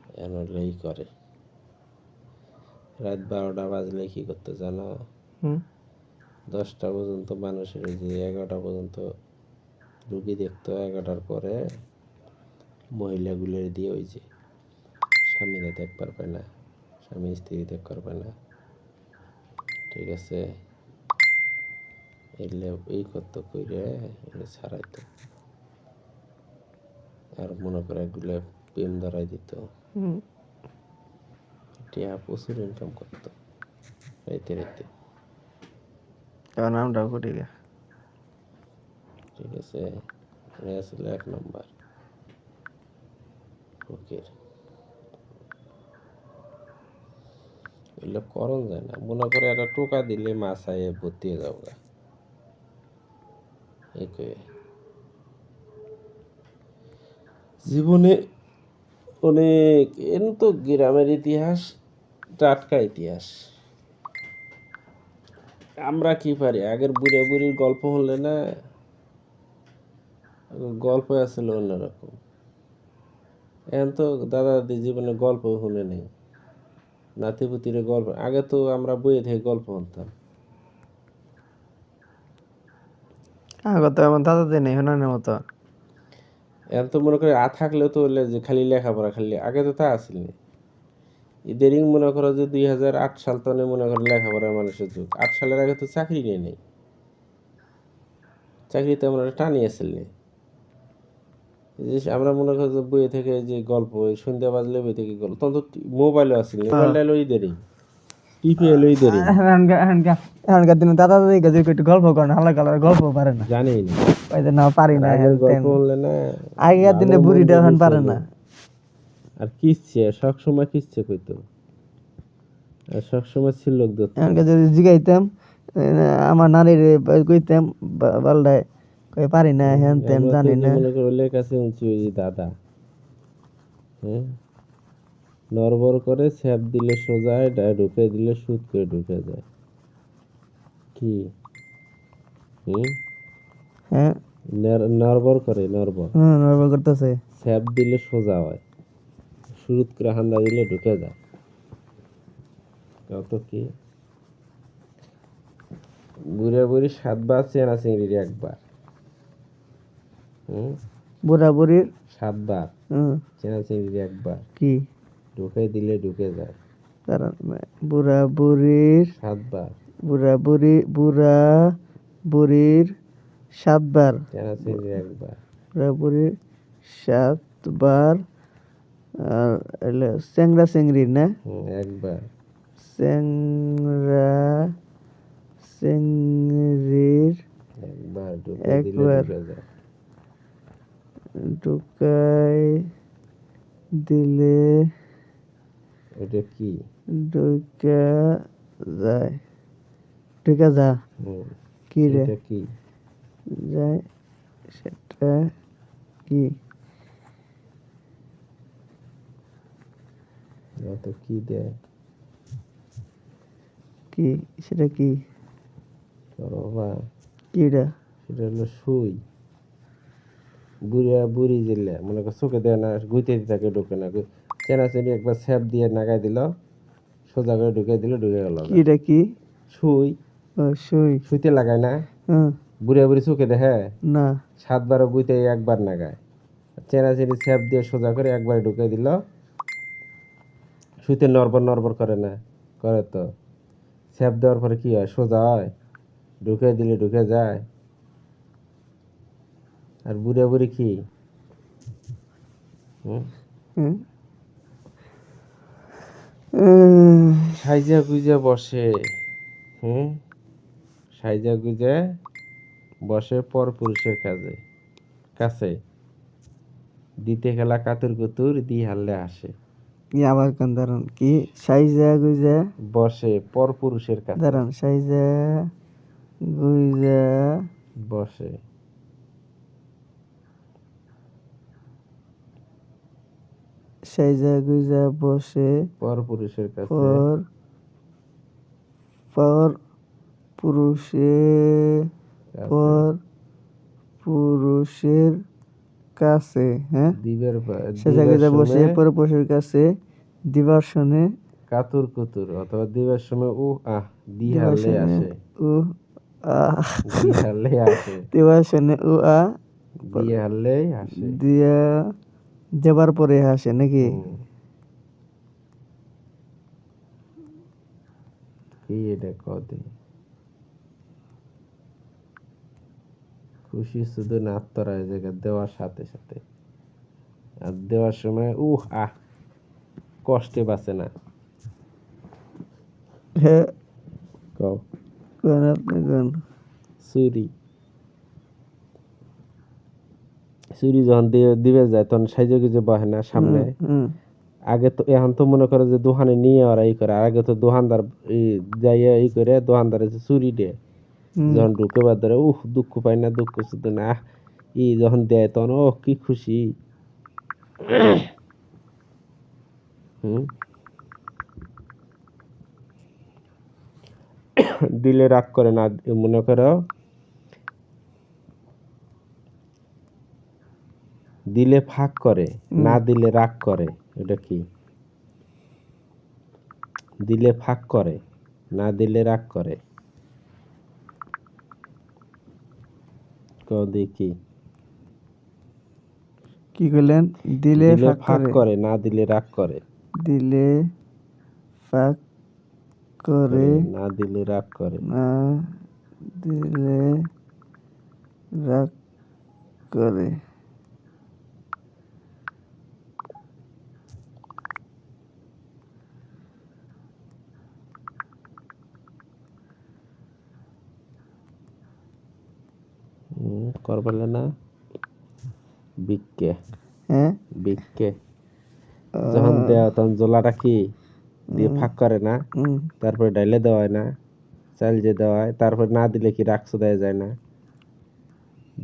এখন ওগুলো ই করে রাত 12টা বাজলে কি করতে জানো, হুম 10টা পর্যন্ত মানুষের ওই যে 11টা পর্যন্ত রুগী দেখতো, 11টার পরে মহিলাগুলোর দিয়ে ওই যে স্বামীরা দেখবার পায় না, স্বামী স্ত্রী দেখবার পায় না, ঠিক আছে, এলে এই করতো কইরে এগুলো ছাড়াইতো। আর মনে করে এগুলো প্রেম ধরাই দিত, হুম টিয়া প্রচুর ইনকাম করতো রাইতে রাইতে, এবার নামটাও করি গে। ঠিক আছে। এ আসলে 1 নম্বর ফকির, এগুলো করণ যায় না, মনে করে একটা টোকা দিলে মাছায় ভর্তি হয়ে যাবো গা, এই কয়ে জীবনে অনেক এন তো গ্রামের ইতিহাস টাটকা ইতিহাস। আমরা কি পারি আগের বুড়া বুড়ির গল্প হলে না, গল্প আসলে অন্যরকম। এখন তো দাদা দাদি জীবনে গল্প শুনে নেই, নাতিপুতির গল্প। আগে তো আমরা বইয়ে থেকে গল্প শুনতাম। আগে তো আমার দাদা দিন হনানের মতো। এখন তো মনে করে থাকলেও তো হলে যে খালি লেখাপড়া, খালি আগে তো তা আসিল না। ইদারিং মনে করো যে 2008 সাল তনে মনে করো লেখাপড়ার মানুষের যুগ। 8 সালের আগে তো চাকরি নেই, চাকরিতে আমরা টানি আসিল না। আমরা মনে করি যে বইয়ে থেকে যে গল্প, সন্ধ্যা বাজলে বই থেকে গল্প, তখন তো মোবাইলও আসিল না। মোবাইলটা এলো ইদারিং, টিপি এলো ইদারিং, এখনকার দিনে দাদা দাদি কাছে একটু গল্প করেন, হালকা হালকা গল্প পারে না, জানেই না। ওই যে না পারি না। আগের গল্প বললে না, আগেকার দিনে বুড়িটা এখন পারে না। আর কিচ্ছে সবসময় কিচ্ছে কইতো, আর সবসময় ছিল লোক ধরতো। এখনকার যদি জিগাইতাম আমার নানির কইতাম বালডায় কই পারি না, হ্যান তেন জানি না। মনে করো ওর কাছে উঁচু ওই যে দাদা, হ্যাঁ, নড়বড় করে ছ্যাপ দিলে সোজা হয়, ঢুকে দিলে সুদ করে ঢুকে যায়। কি হ্যাঁ নড়বড় করে, নড়বড় নড়বড় করতেছে। ছ্যাপ দিলে সোজা হয়, সুদ করে হান্দা দিলে ঢুকে যায়। কত কি বুড়া বুড়ি 7 বার চেনা চিংড়ির একবার। বুড়া বুড়ির 7 বার চেনা চিংড়ির একবার, কি ঢুকে দিলে ঢুকে যায়। কারণ বুড়া বুড়ির 7 বার, বুড়া বুড়ির 7 বার, চেনা চিংড়ির একবার, বুড়া বুড়ির 7 বার। আর এলে চেংড়া চেংড়ির না, একবার, চেংড়া চেংড়ির একবার ঢুকে দিলে ঢুকে যায়। ঢুকাই দিলে ওটা কি? ঢুকা যায়, ঢুকা যা কি রে, এটা কি যায় সেটা কি? অত কি দেয়, কি সেটা কি? বাবা কি রে? সেটা হলো সুই। বুড়া বুড়ি জিলে মনে কর চোখে দেয় না, গুইতে থাকে, ঢুকে না। চেনা চেনি একবার ছ্যাপ দিয়ে নাগাই দিল, সোজা করে ঢুকে দিল, ঢুকে গেল। কিটা কি? সুই। সুই সুইতে লাগায় না, বুড়া বুড়ি চোখে দেখে না, 7 বার গুইতে একবার নাগায়। চেনা চেনি ছ্যাপ দিয়ে সোজা করে একবার ঢুকে দিল, সুইতে নড়বড় নড়বড় করে না, করে তো। ছ্যাপ দেওয়ার পরে কি হয়, সোজা হয়, ঢুকে দিলে ঢুকে যায়। আর বুড়া বুড়ি কি সাইজা গুজা বসে, সাইজা গুজা বসে পর পুরুষের কাছে দিতে খেলা কাতুর কুতুর দি হারলে আসে। কি আবার কোন দাঁড়ান, কি সাইজা গুইজা বসে পর পুরুষের কাছে, দাঁড়ান, সাইজা গুইজা বসে সাইজা গুইজা বসে পর পুরুষের কাছে, পর পুরুষের কাছে, হ্যাঁ, সাইজা গুইজা বসে পর পুরুষের কাছে দিবার শোনে কাতুর কুতুর, অথবা দিবার সময় দি হারলে আসে, দি হারলে আসে, দিবার শোনে দি হারলে আসে, দিয়া দেবার পরে হাসে নাকি? কি এটা কদে খুশি শুধু নাত্তরায় জায়গা দেওয়ার সাথে সাথে, আর দেওয়ার সময় কষ্টে বাঁচে না। হ্যাঁ কও আপনি কোন চুরি যখন দিবে যায় তখন সাইজে গুজে বহে না সামনে। আগে তো, এখন তো মনে করে যে দোকানে নিয়ে ওরা ই করে, আগে তো দোকানদার যাইয়া ই করে, দোকানদারে চুরি দেয় যখন ঢুকেবার ধরে, দুঃখ পায় না, দুঃখ শুধু না, যখন দেয় তখন কি খুশি। হুম দিলে রাগ করে না, মনে করো দিলে ফাঁক করে, না দিলে রাগ করে, এটা কি? দিলে ফাঁক করে, না দিলে রাগ করে, কও দেখি। কি করলেন? দিলে দিলে ফাঁক ফাঁক করে, করে, না দিলে রাগ করে, দিলে ফাঁক করে, না দিলে রাগ করে। না দিলে রাগ করে। করবলে না বিককে, হ্যাঁ, বিককে যখন দেওয়া তখন জোলাটা কি দিয়ে ফাঁক করে না, হুম, তারপরে ডাইলে দেওয়া হয় না, চাল যে দেওয়া হয়, তারপর না দিলে কি রাগ দেওয়া যায় না?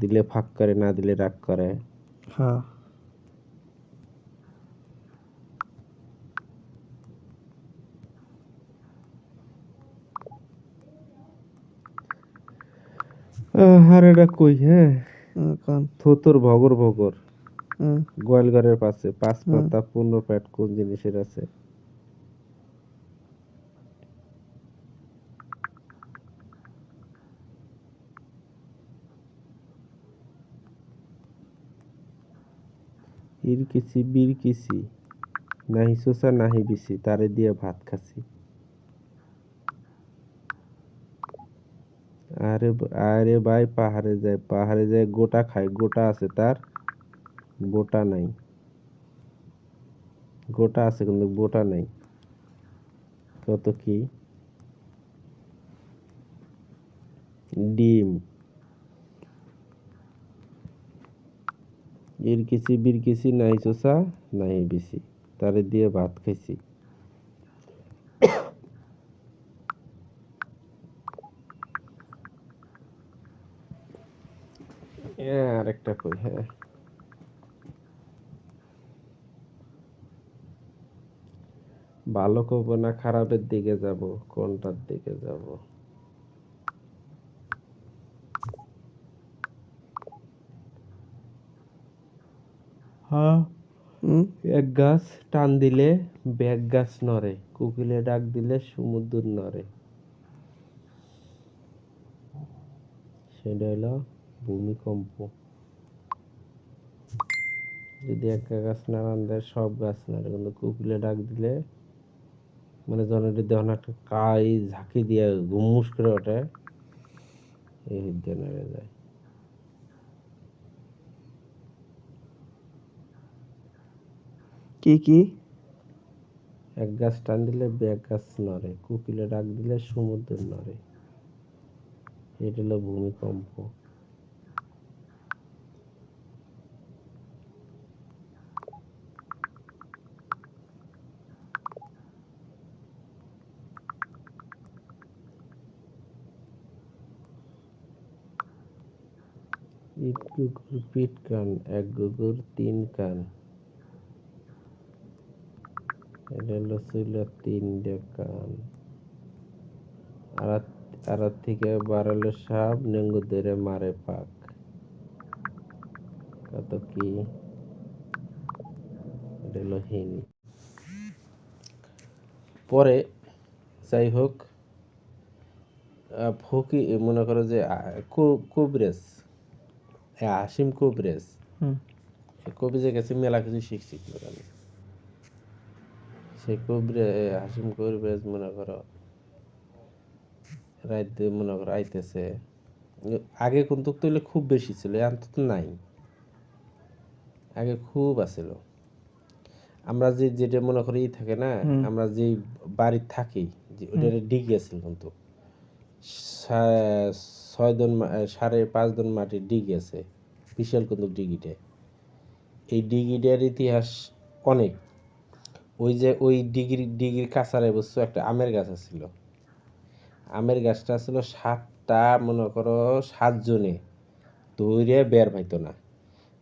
দিলে ফাঁক করে, না দিলে রাগ করে। হ্যাঁ। আর এটা কই, হ্যাঁ কোন? থুতুর ভগর ভগর হুম, গোয়ালঘরের পাশে পাঁচ হুম। মাথা পূর্ণ পেট কোন জিনিসের আছে? ইরকিছি বিরকিছি, নাহি সোসা নাহি বিসি, তারে দিয়ে ভাত খাসি। আরে আরে ভাই পাহাড়ে যায় গোটা খায়, গোটা আছে তার বোটা নাই। গোটা আছে কিন্তু বোটা নাই, কত কি? ডিম। ইরকিছি বিরকিছি, নাহি সোসা নাহি বিসি, তারে দিয়ে ভাত খাইছি। আরেকটা কই, হ্যাঁ ভালো করবো না খারাপের দিকে যাব, কোনটার দিকে যাব? হ্যাঁ হুম। এক গাছ টান দিলে ব্যাগ গাছ নড়ে, কোকিলে ডাক দিলে সমুদ্র নড়ে, সেটা হলো ভূমিকম্প। যদি একটা গাছ নাড়ান দেয় সব গাছ নাড়ে, কিন্তু কোকিলে ডাক দিলে মানে জনের দেওয়া একটা কাই ঝাঁকি দিয়ে গুমুস করে ওঠে, এই দিয়ে নেড়ে যায়। কি কি? এক গাছ টান দিলে ব্যাগ গাছ নড়ে, কোকিলে ডাক দিলে সমুদ্র নড়ে, এটা হলো ভূমিকম্প। ইট কুকুর পিট কান, এক কুকুর তিন কান, এটা হলো ছিল তিনটে কান। আর থেকে বাড়ালো সাপ, নেঙ্গু ধরে মারে পাক, কত কি? এটা হলো হিনি। পরে যাই হোক, ফকি মনে করো যে কুবরেজ, হাসিম কুবরেজ, হুম, কবিজের কাছে মেলা কিছু শিখছি আমি। সেই কবিরে হাসিম কুবরেজ মনে করো রাইতে মনে করো আইতেছে, আগে কিন্তু তৈলে খুব বেশি ছিল, এখন তো নাই, আগে খুব আছিল। আমরা যে যেটা মনে করি থাকে না, আমরা যে বাড়ি থাকি যে ওটা ডিগি আছিল কিন্তু 6 জন 5 জন মাটির ডিগি আছে, বিশাল কিন্তু ডিগিটা। এই ডিগিটার ইতিহাস অনেক। ওই যে ওই ডিগির কাছারে বস্তু একটা আমের গাছ ছিল, আমের গাছটা ছিল 7টা মনে করো 7 জনে দৌড়ে বের পাইতো না,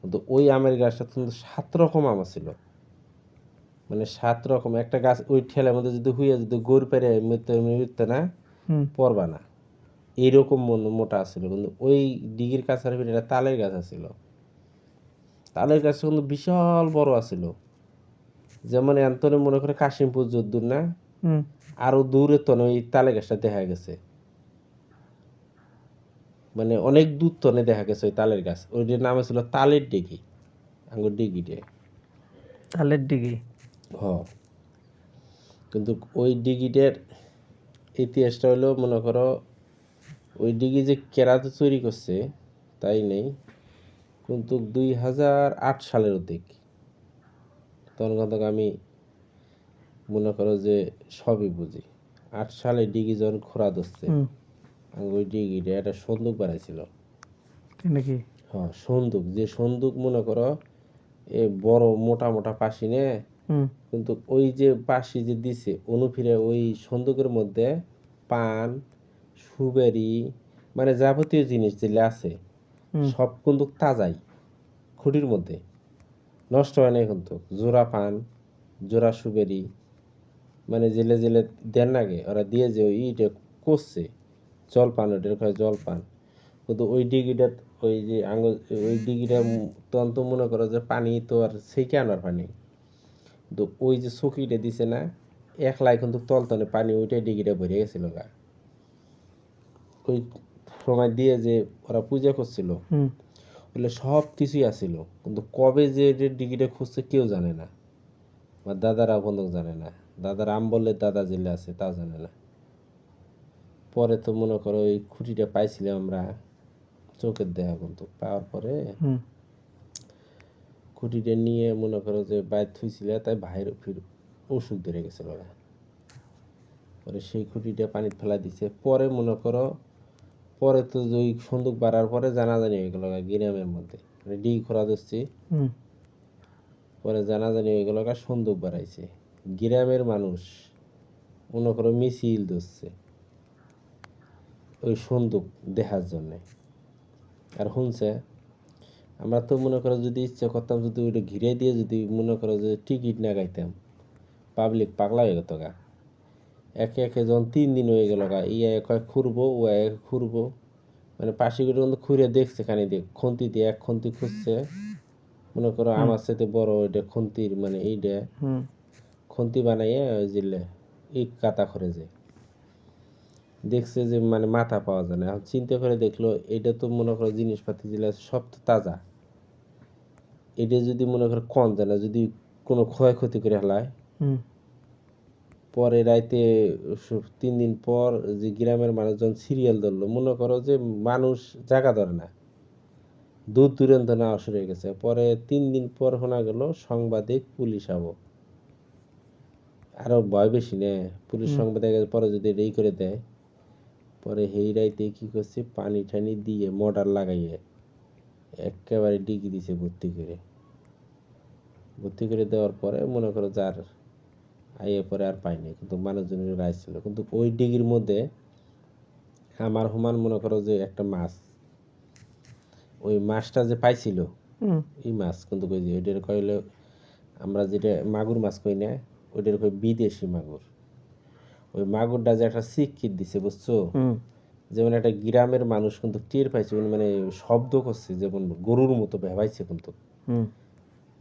কিন্তু ওই আমের গাছটা কিন্তু 7 রকম আম ছিল, মানে 7 রকম একটা গাছ ওই ঠেলার মধ্যে যদি হুইয়া যদি গোর পেরে মরতে না পড়বা না, এইরকম মোটা ছিল। কিন্তু ওই ডিগির কাছার ভিতরে একটা তালের গাছ আছিল, তালের গাছটা কিন্তু বিশাল বড় আছিল, যেমন এন্তনে মনে করে কাশিমপুর যদ্দূর না আরো দূরে তো ওই তালের গাছটা দেখা গেছে, মানে অনেক দূর তনে দেখা গেছে ওই তালের গাছ। ওইটার নাম ছিল তালের ডিগি, আঙ্গুর ডিগিটে। তালের দিকে হ, কিন্তু ওই ডিগিটার ইতিহাসটা হলো মনে করো ওই ডিগি যে কেরাতে তৈরি করছে তাই নেই, কিন্তু 2008 সালের অধিক তখন কিন্তু আমি মনে করো যে সবই বুঝি। 8 সালে ডিগি যখন খোরা ধরছে ওই ডিগিটা একটা সন্দুক বানাইছিল। নাকি হ্যাঁ সন্দুক, যে সন্দুক মনে করো এ বড় মোটা মোটা পাশি নে, কিন্তু ওই যে পাশি যে দিছে অনুফিরে ওই সন্দুকের মধ্যে পান সুবেরি মানে যাবতীয় জিনিস যেগুলো আছে সব কিন্তু তাজাই, খুঁটির মধ্যে নষ্ট হয় না। কিন্তু জোড়া পান জোড়া সুবেরি মানে জেলে জেলে দেন নাগে ওরা দিয়ে যে ওইটা করছে জলপান, ওইটার কয় জলপান। কিন্তু ওই ডিগিটা ওই যে আঙুল ওই ডিগিটা তখন তো মনে করো যে পানি তো আর সেইকে আনার পানি, কিন্তু ওই যে চকিটা দিছে না একলাই কিন্তু তলতনে পানি ওইটাই ডিগিটা ভরে গেছিল গা। ওই সময় দিয়ে যে ওরা পূজা করছিল বলে সব কিছুই আসিল, কিন্তু কবে যে ডিগিটা খুঁজছে কেউ জানে না, আমার দাদারা বন্ধক জানে না, দাদার আম বললে দাদা জেলে আছে তাও জানে না। পরে তো মনে করো ওই খুঁটিটা পাইছিলাম আমরা চোখের দেখা, কিন্তু পাওয়ার পরে খুঁটিটা নিয়ে মনে করো যে বাইর থুইছিল তাই ভাইয়ের ফির অসুখ ধরে গেছিল ওরা, পরে সেই খুঁটিটা পানিতে ফেলা দিছে। পরে মনে করো পরে তো ওই সন্দুক বাড়ার পরে জানাজানি হয়ে গেল গ্রামের মধ্যে, মানে ডি খোরা দিচ্ছি পরে জানাজানি হয়ে গেল সন্দুক বাড়াইছে গ্রামের মানুষ মনে করো মিছিল ধরছে ওই সন্দুক দেখার জন্যে। আর শুনছে আমরা তো মনে করো যদি ইচ্ছে করতাম যদি ওইটা ঘিরে দিয়ে যদি মনে করো যে টিকিট না গাইতাম পাবলিক পাগলা হয়ে গেত গা। একে একে যখন 3 দিন হয়ে গেল গা ইয়ে কয় খুঁড়বো ও এক খুঁড়বো, মানে পাশিগুলো কিন্তু খুঁড়ে দেখছে খানি দেখ খুন্তি দিয়ে এক খুন্তি খুঁজছে, মনে করো আমার সাথে বড় ওইটা খুন্তির মানে এইটা খুন্তি বানাইয়ে ওই জিলে এই কাতা করে যে দেখছে যে মানে মাথা পাওয়া যায় না। এখন চিন্তা করে দেখলো এটা তো মনে করো জিনিসপাতি যেগুলো আছে সব তো তাজা, এটা যদি মনে করো কম যায় না যদি কোনো ক্ষয়ক্ষতি করে ফেলায়। পরে রাইতে 3 দিন পর যে গ্রামের মানুষজন সিরিয়াল ধরলো, মনে করো যে মানুষ জায়গা ধরে না, দূর দূরান্ত নেওয়া শুরু হয়ে গেছে। পরে 3 দিন পর শোনা গেল সাংবাদিক পুলিশ আবো, আরো ভয় বেশি নে পুলিশ সাংবাদিক পরে যদি রেই করে দেয়। পরে সেই রাইতে কি করছে পানি টানি দিয়ে মোটর লাগাইয়ে একেবারে ডিগি দিছে ভর্তি করে দেওয়ার পরে মনে করো যার আইয়ে পরে আর পাইনি, কিন্তু মানুষজনের রায় ছিল। কিন্তু ওই ডিগির মধ্যে আমার সমান মনে করো যে একটা মাছ, ওই মাছটা যে পাইছিল এই মাছ কিন্তু কই যে ওইটার কইলে আমরা যেটা মাগুর মাছ কই না ওইটার কই বিদেশি মাগুর। ওই মাগুরটা যে একটা স্বীকৃতি দিছে বুঝছো, যেমন একটা গ্রামের মানুষ কিন্তু টের পাইছে মানে শব্দ করছে যেমন গরুর মতো ভেবাইছে। কিন্তু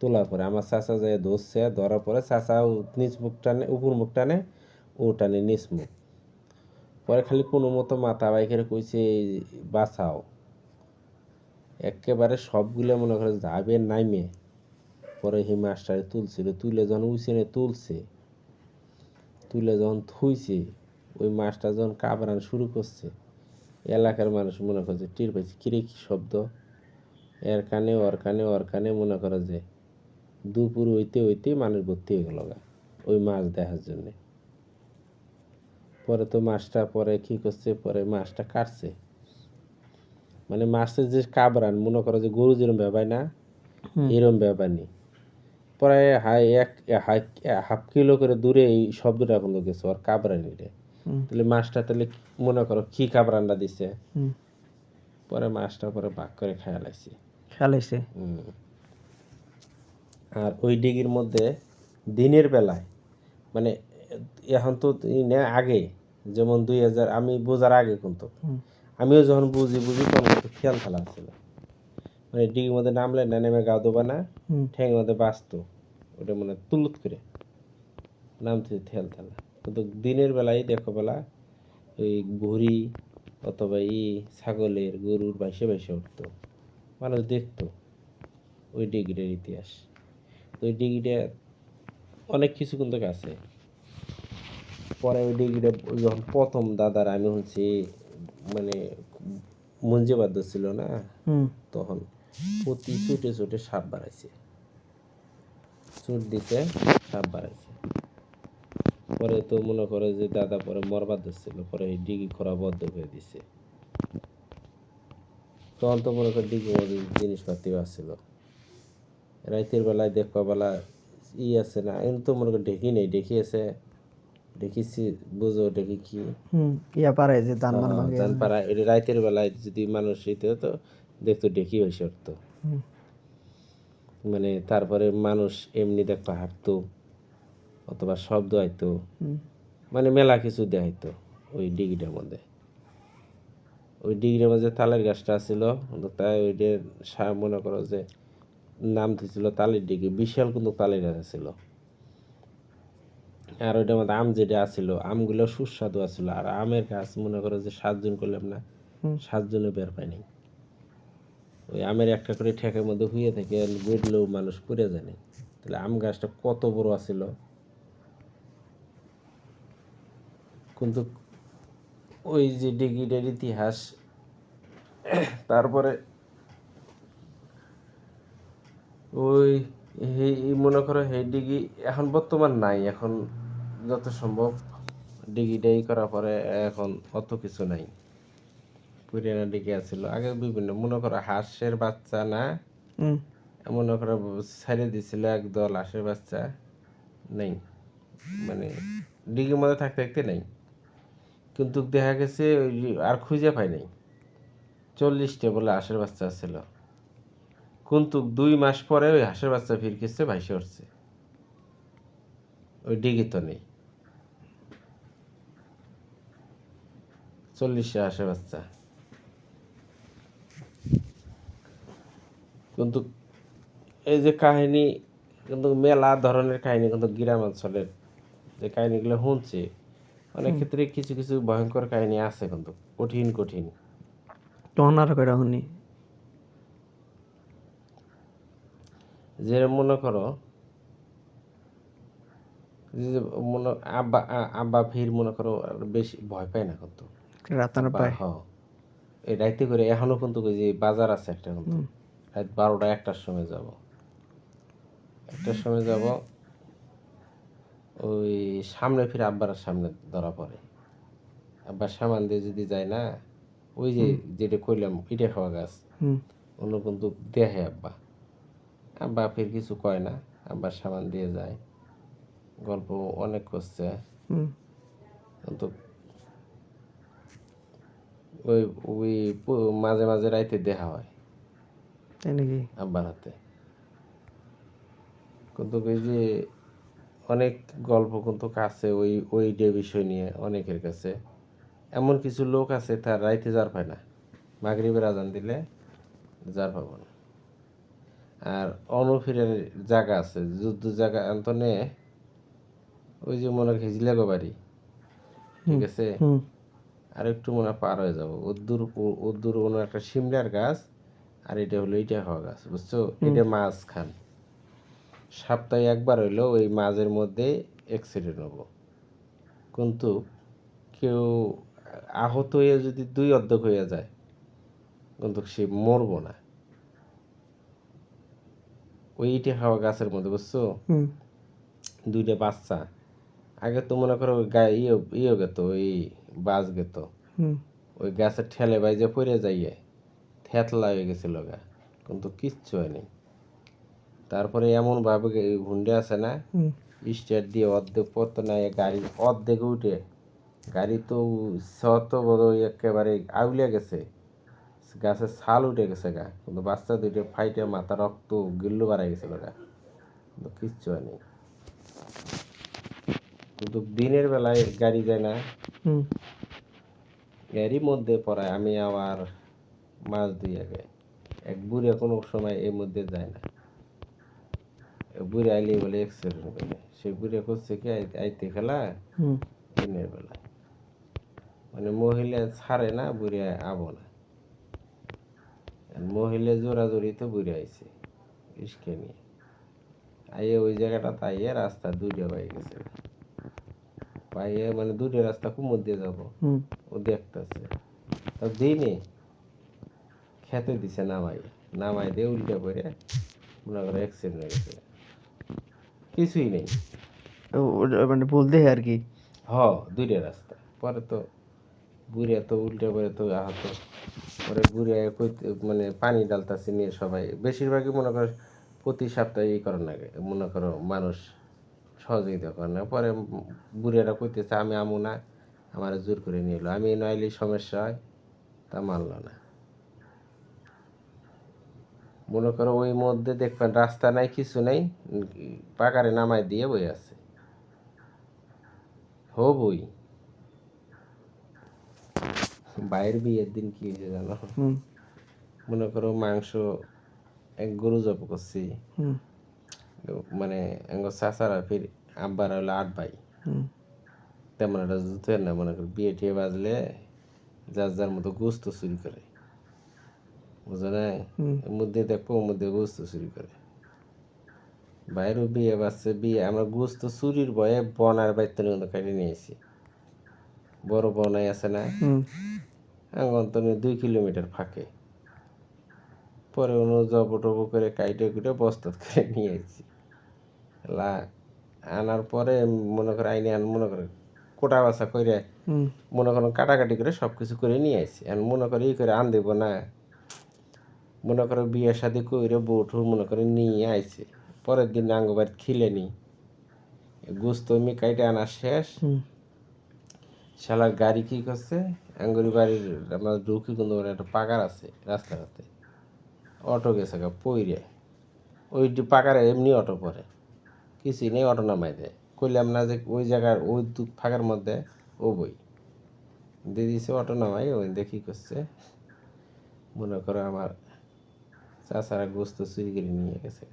তোলার পরে আমার চাচা যায় ধরছে, ধরার পরে চাচা নিচ মুখ টানে উপর মুখ টানে ও টানে নিচ মুখ, পরে খালি কোনো মতো মাথা বাইকের কইছে বাঁচাও। একেবারে সবগুলো মনে করে যাবে নাইমে পরে সেই মাছটারে তুলছিল, তুলে যখন উইসেনে তুলে যখন থুইছে ওই মাছটা যখন কাবড়ান শুরু করছে এলাকার মানুষ মনে করছে টের পাইছে কিরে কি শব্দ, এর কানে ওর কানে মনে করো যে দুপুর হইতে হইতে মানুষ ভর্তি হয়ে গেল গা ওই মাছ দেখার জন্যে। পরে তো মাছটা পরে কি করছে পরে মাছটা কাটছে, মানে মাছের যে কাবড়ান মনে করো যে গরু যেরকম ব্যাপার না এরম ব্যাপার নেই। পরে হাফ কিলো করে দূরে এই শব্দটা এখন গেছে আর কাবড়ানি রে, তাহলে মাছটা তাহলে মনে করো কি কাবড়ানটা দিছে। পরে মাছটা পরে ভাগ করে খেয়ালাইছে। আর ওই ডিগির মধ্যে দিনের বেলায় মানে এখন তো আগে যেমন 2000 আমি বোঝার আগে কিন্তু আমিও যখন বুঝি তখন কিন্তু খেয়াল খেলা ছিল মানে ডিগির মধ্যে নামলে না নেমে গাও দেবা না ঠ্যাঙের মধ্যে বাঁচতো ওটা মানে তুলুত করে নামতে খেয়াল খেলা কিন্তু দিনের বেলায় দেখো বেলা ওই ঘুড়ি অথবা ছাগলের গরুর ভাইসে উঠতো মানুষ দেখতো ওই ডিগিটার ইতিহাস তো ওই ডিগিটা অনেক কিছু কিন্তু আছে পরে ওই ডিগিটা যখন প্রথম দাদার আমি হচ্ছি মানে মুঞ্জিবাদ্য ছিল না তখন প্রতি ছুটে সাপ বাড়াইছে চুট দিতে সাপ বাড়াইছে পরে তো মনে করে যে দাদা পরে মরবাদ ছিল পরে এই ডিগি খরা বদ্ধ করে দিছে তখন তো মনে করে ডিগির মধ্যে জিনিসপাতিও আসছিল রাতের বেলায় দেখবা বেলা আছে না এখন তো মনে করি ঢেকি নেই ঢেকি আছে দেখিছি বুঝো দেখি কি ইয়া পারে যে ধান মান ভাঙে ধান পাড়া এটা রাতের বেলায় যদি মানুষ হইতে হতো দেখতো ঢেকি হয়েছে উঠতো মানে তারপরে মানুষ এমনি দেখবা হাঁটতো অথবা শব্দ আইতো মানে মেলা কিছু দেখাইতো ওই ডিগিটার মধ্যে ওই ডিগিটার মধ্যে তালের গাছটা ছিল তাই ওইটার মনে করো যে নাম দিয়েছিল তালের ডিগি বিশাল কিন্তু তালের গাছ ছিল আর ওইটার মধ্যে আম যেটা আছিল আমগুলো সুস্বাদু আছিল আর আমের গাছ মনে করো যে 7 জন করলাম না 7 জনে বের পায়নি ওই আমের একটা করে ঠেকের মধ্যে হুয়ে থেকে গড়লেও মানুষ পড়ে যায়নি তাহলে আম গাছটা কত বড় আছিল কিন্তু ওই যে ডিগিটার ইতিহাস তারপরে ওই মনে করো এই ডিগি এখন বর্তমান নাই এখন যত সম্ভব ডিগিটাই করার পরে এখন অত কিছু নাই পুরানা ডিগি আছিল আগে বিভিন্ন মনে করো হাঁসের বাচ্চা না মনে করো ছেড়ে দিছিল একদল হাঁসের বাচ্চা নেই মানে ডিগির মধ্যে থাকতে থাকতে নেই কিন্তু দেখা গেছে ওই আর খুঁজে পাই নাই 40টা বলে হাঁসের বাচ্চা ছিল কিন্তু 2 মাস পরে ওই হাঁসের বাচ্চা ফিরকিছে ভাইসে উঠছে ওই ডিগি তো নেই 40টা হাঁসের বাচ্চা কিন্তু এই যে কাহিনী কিন্তু মেলা ধরনের কাহিনী কিন্তু গ্রাম অঞ্চলের যে কাহিনীগুলো শুনছি অনেক ক্ষেত্রে কিছু কিছু ভয়ঙ্কর কাহিনী আছে কিন্তু কঠিন কঠিন তখন আর কয়টা শুনি যে মনে করো যে মনে আব্বা ফির মনে করো বেশি ভয় পায় না কিন্তু রাতার পায় এই রাইতে করে এখনো কিন্তু ওই যে বাজার আছে একটা কিন্তু রাত 12টা 1টার সময় যাব 1টার সময় যাব ওই সামনে ফিরে আব্বার সামনে ধরা পড়ে আব্বার সামান দিয়ে যদি যায় না ওই যে যেটা কইলাম ইটে খাওয়া গাছ অন্য কিন্তু দেখে আব্বা আব্বা ফির কিছু কয় না আব্বার সামান দিয়ে যায় গল্প অনেক করছে কিন্তু ওই ওই মাঝে মাঝে রাইতে দেখা হয় তাই নাকি আব্বার হাতে কিন্তু ওই যে অনেক গল্প কিন্তু কাছে ওই বিষয় নিয়ে অনেকের কাছে এমন কিছু লোক আছে তার রাইতে যার পায় না মাগরিবের আজান দিলে যার পাবো না আর অনুফিরের জায়গা আছে যুদ্ধ জায়গা আন্তনে ওই যে মনে হিজলাগো বাড়ি ঠিক আছে আর একটু মনে পার হয়ে যাবো উদ্দুর কোনো একটা শিমলার গাছ আর এটা হলো ইটা খাওয়া গাছ বুঝছো এটা মাছ খান সপ্তাহে একবার হইলো ওই মাঝের মধ্যে অ্যাক্সিডেন্ট হবো কিন্তু কেউ আহত হয়ে যদি 2 অর্ধেক হয়ে যায় কিন্তু সে মরবো না ওই ইটে খাওয়া গাছের মধ্যে বুঝছো 2টা বাচ্চা আগে তো মনে করো ওই গায়ে ইয়ে গেত ওই বাজ গেত ওই গাছের ঠেলে বাইজে পড়ে যাইয়ে থেতলা হয়ে গেছিল গা কিন্তু কিচ্ছু হয়নি তারপরে এমন ভাবে হুন্ডে আছে না স্টার্ট দিয়ে অর্ধেক পথ নাই গাড়ি অর্ধেক উঠে গাড়ি তো শত বড় একেবারে আউলিয়া গেছে গাছের ছাল উঠে গেছে গা কিন্তু বাচ্চা 2টা ফাইটে মাথা রক্ত গিল্লু বাড়াই গেছিল গা কিচ্ছু হয় নেই। কিন্তু দিনের বেলায় গাড়ি যায় না, হুম এরই মধ্যে পড়ায় আমি আবার মাস 2 আগে এক বুড়ে কোনো সময় এর মধ্যে যায় না। বুড়ে আইলেই বলে অ্যাক্সিডেন্ট করে। সে বুড়ে করছে কি আইতে খেলা হুম দিনের বেলায়, মানে মহিলা ছাড়ে না, বুড়ে আবো না। আর মহিলা জোরাজোরিতে বুড়ে আইছে ইস্কে নিয়ে আইয়ে ওই জায়গাটা তাইয়ে রাস্তা দুইটা পাই গেছে, পাইয়ে মানে দুইটা রাস্তা কুমুর দিয়ে যাবো, হুম ও দেখতেছে তো দিনে খেতে দিছে নামাই, নামাই দিয়ে উল্টে পড়ে মনে করে অ্যাক্সিডেন্ট হয়ে গেছে, কিছুই নেই। মানে ভুল দেখে আর কি। হ, দুইটা রাস্তা পরে তো বুড়ে তো উল্টে পড়ে তো আহত। পরে বুড়ে কইতে মানে পানি ডালতাছে নিয়ে সবাই, বেশিরভাগই মনে করো প্রতি সপ্তাহে ই করার লাগে, মনে করো মানুষ সহযোগিতা করে না। পরে বুড়িয়ারা কইতেছে আমি আমু না, আমার জোর করে নিয়ে এলো, আমি নইলে সমস্যা হয়, তা মানলো না। মনে করো ওই মধ্যে দেখবেন রাস্তা নাই, কিছু নাই, পাকারে নামাই দিয়ে বই আছে, হো বই। বাইরের বিয়ের দিন কি হয়েছে জানো? হুম মনে করো মাংস এক গরু জব করছি, হুম মানে চাচারা ফির আব্বার হলো 8 ভাই, হুম তেমন একটা জুতে না, মনে করো বিয়ে টিয়ে বাজলে যার যার মতো গোস্ত চুরি করে, বুঝো না? হুম এর মধ্যে দেখবো ওর মধ্যে গোস্ত চুরি করে। বাইরেও বিয়ে বাজছে, বিয়ে আমরা গোস্ত চুরির ভয়ে বনার বাইতে কেটে নিয়েছি, বড় বনাই আছে না, হুম এখন তো 2 কিলোমিটার ফাঁকে। পরে অন্য জব টব করে কাইটে কুটে বস্তাত করে নিয়ে আসছি। লা আনার পরে মনে করে আইনে মনে করে কোটা বাছা করে হুম মনে করেন কাটাকাটি করে সব কিছু করে নিয়ে আসছি। আর মনে করে ই করে আন দেব না, মনে করো বিয়ে শাদি করে বউঠু মনে করে নিয়ে আইছে। পরের দিন আঙ্গবাড়ি খিলেনি, গোস্ত আমি কাইটে আনা শেষ, হুম শালার গাড়ি কি করছে, আঙ্গুরি বাড়ির আমার ঢুকি কিন্তু একটা পাকার আছে রাস্তাঘাটে, অটো গেছে গা পইরে, ওই পাকারে এমনি অটো পরে, কিছুই নেই, অটো নামাই দেয়। কইলাম না যে ওই জায়গার ওই ফাঁকার মধ্যে ও বই দিয়ে দিছে, অটো নামাই ওই দেখি করছে, মনে করো আমার চাচারা গোস্ত চুরি করে নিয়ে গেছে।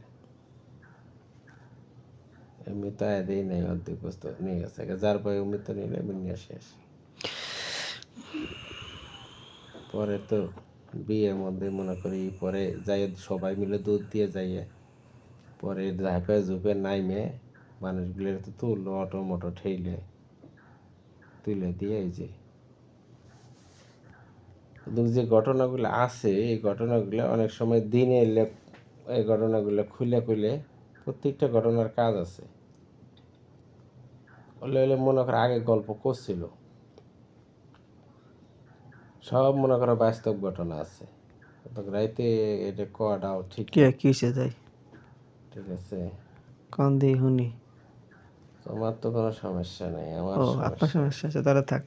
এমনি তো দেই নাই, অর্ধেক গোস্ত নিয়ে গেছে, যার পরে এমনি তো নিলে এমনি নিয়ে শেষ। পরে তো বিয়ের মধ্যে মনে করি পরে যাই সবাই মিলে দুধ দিয়ে যাইয়ে পরে ঝাঁপে ঝুপে নাইমে মানুষগুলোর তো তুললো, অটো মোটো ঠেইলে তুলে দিয়ে এই যে। কিন্তু যে ঘটনাগুলো আছে এই ঘটনাগুলো অনেক সময় দিনে এলে এই ঘটনাগুলো খুলে খুলে প্রত্যেকটা ঘটনার কাজ আছে, হলে হলে মনে করো আগে গল্প করছিল, সব মনে করো বাস্তব ঘটনা আছে। তো রাইতে এটা কটাও ঠিক কি না। কি হয়েছে তাই ঠিক আছে, কন দিয়ে শুনি। তোমার তো কোনো সমস্যা নেই, আমার ও আপনার সমস্যা, সমস্যা আছে তাহলে থাক।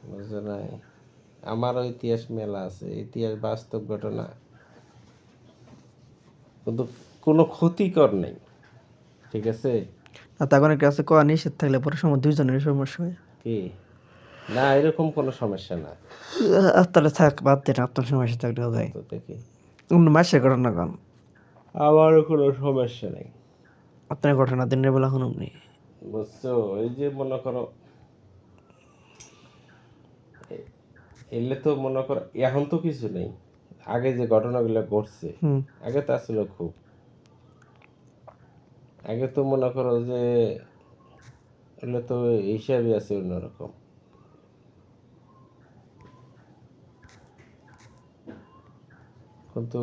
বুঝছো নাই? আমারও ইতিহাস মেলা আছে, ইতিহাস বাস্তব ঘটনা, কিন্তু কোনো ক্ষতিকর নেই। ঠিক আছে আর তখন একটা আছে কোয়া নিষেধ থাকলে পরে সময় দুইজনের সমস্যা হয়। কি, না এরকম কোনো সমস্যা না। তাহলে থাক বাদ দেন, আপনার সমস্যা থাকলেও যায়। তো দেখি অন্য মাসের ঘটনা কন, আমারও কোনো সমস্যা নেই, আপনার ঘটনা দিনের বেলা শুনুন নি। বুঝছো? এই যে মনে করো এলে তো মনে করো এখন তো কিছু নেই, আগে যে ঘটনাগুলো ঘটছে হুম আগে তো আসলে খুব, আগে তো মনে করো যে এগুলো তো হিসাবই আছে অন্যরকম। কিন্তু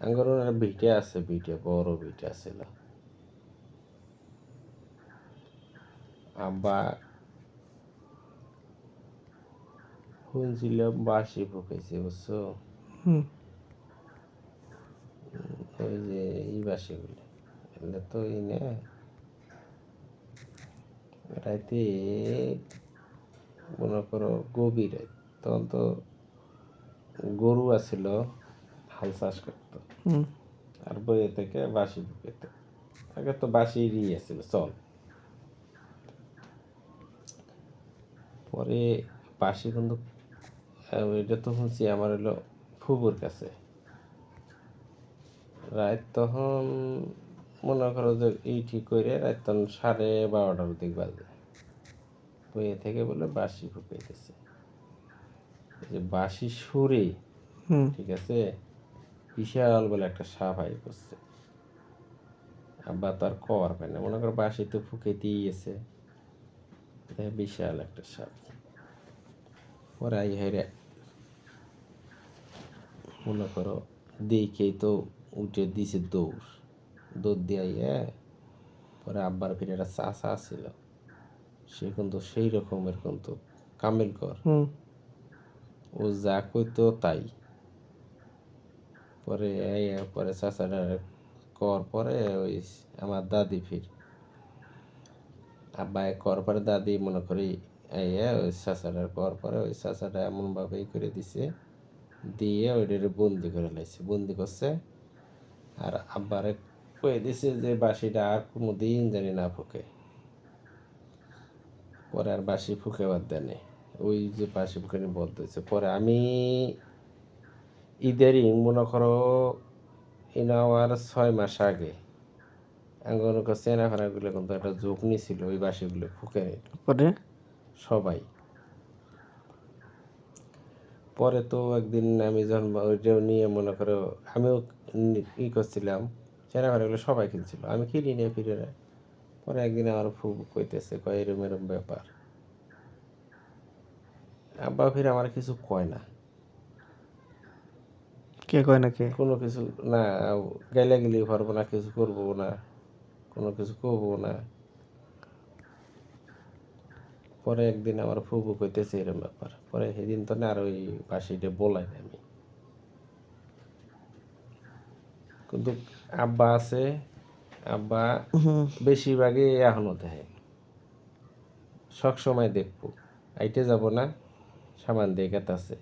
আঙ্গর ভিটে আছে, ভিটে বড় ভিটে আছিল, আব্বা শুনছিলাম বাসি ফুকাইছে, বুঝছো? হুম ওই যে এই বাসিগুলো এগুলো তো এই না রাইতে মনে করো গভীর রাত, তখন তো গরু আছিল, হাল চাষ করতো, হুম আর বইয়ে থেকে বাঁশি ফুকাইতো। আগে তো বাঁশিরই ছিল চল। পরে বাঁশি কিন্তু এটা তো শুনছি আমার হলো ফুবুর কাছে। রাত তখন মনে করো যে ঠিক করে রাত তখন 12:30 দিক বাজে। বইয়ে থেকে বলে বাঁশি ফুকাইতেছে। যে বাঁশি সুরে, ঠিক আছে, বিশাল বলে একটা সাপ আই করছে। আব্বা তো আর কর পায় না, মনে করো বাঁশি তো ফুকাইতেই গেছে, বিশাল একটা সাপ। পরে আই হাইরে মনে করো দেখেই তো উঠে দিছে দৌড়। দৌড় দিয়ে পরে আব্বার ফিরে একটা চাচা ছিল, সে কিন্তু সেই রকমের কিন্তু কামেল কর, ও যা কইতো তাই। পরে পরে চাচাটা কর পরে ওই আমার দাদি ফির আব্বা কর পরে দাদি মনে করি ওই চাচাটার কর পরে ওই চাচাটা এমনভাবেই করে দিছে, দিয়ে ওইটারে বন্দি করে লাইছে, বন্দি করছে। আর আব্বারে কয়ে দিছে যে বাঁশিটা আর কোনো দিন জানি না ফুকে। পরে আর বাঁশি ফুকে বাদ দেয়নি, ওই যে বাঁশি ফুকানি বন্ধ হয়েছে। পরে আমি ঈদেরই মনে করো আর 6 মাস আগে আঙ্গন চেনা ফানাগুলো কিন্তু একটা ঝোঁক নিছিল ওই বাঁশিগুলো ফুকে পরে সবাই। পরে তো একদিন আমি যখন ওইটাও নিয়ে মনে করো আমিও করছিলাম, চেনা ফানাগুলো সবাই কিনছিল, আমি কিনি নিয়ে ফিরে না। পরে একদিন আমার ফুবু কইতেছে, কয় এরম এরম ব্যাপার। আব্বা ফির আমার কিছু কয় না, কে কয় না কে? কোনো কিছু না, গাইলে গেলি পারবো না, কিছু করবো না, কোনো কিছু করবো না। পরে একদিন আমার ফুবু কইতেছে এরম ব্যাপার। পরে সেদিন তো না আর ওই বাঁশিটা বলাই না আমি। কিন্তু আব্বা আছে, আব্বা বেশিরভাগই এখনো দেখে, সব সময় দেখবো, আইটে যাব না, সামান দিয়ে গেতাছে।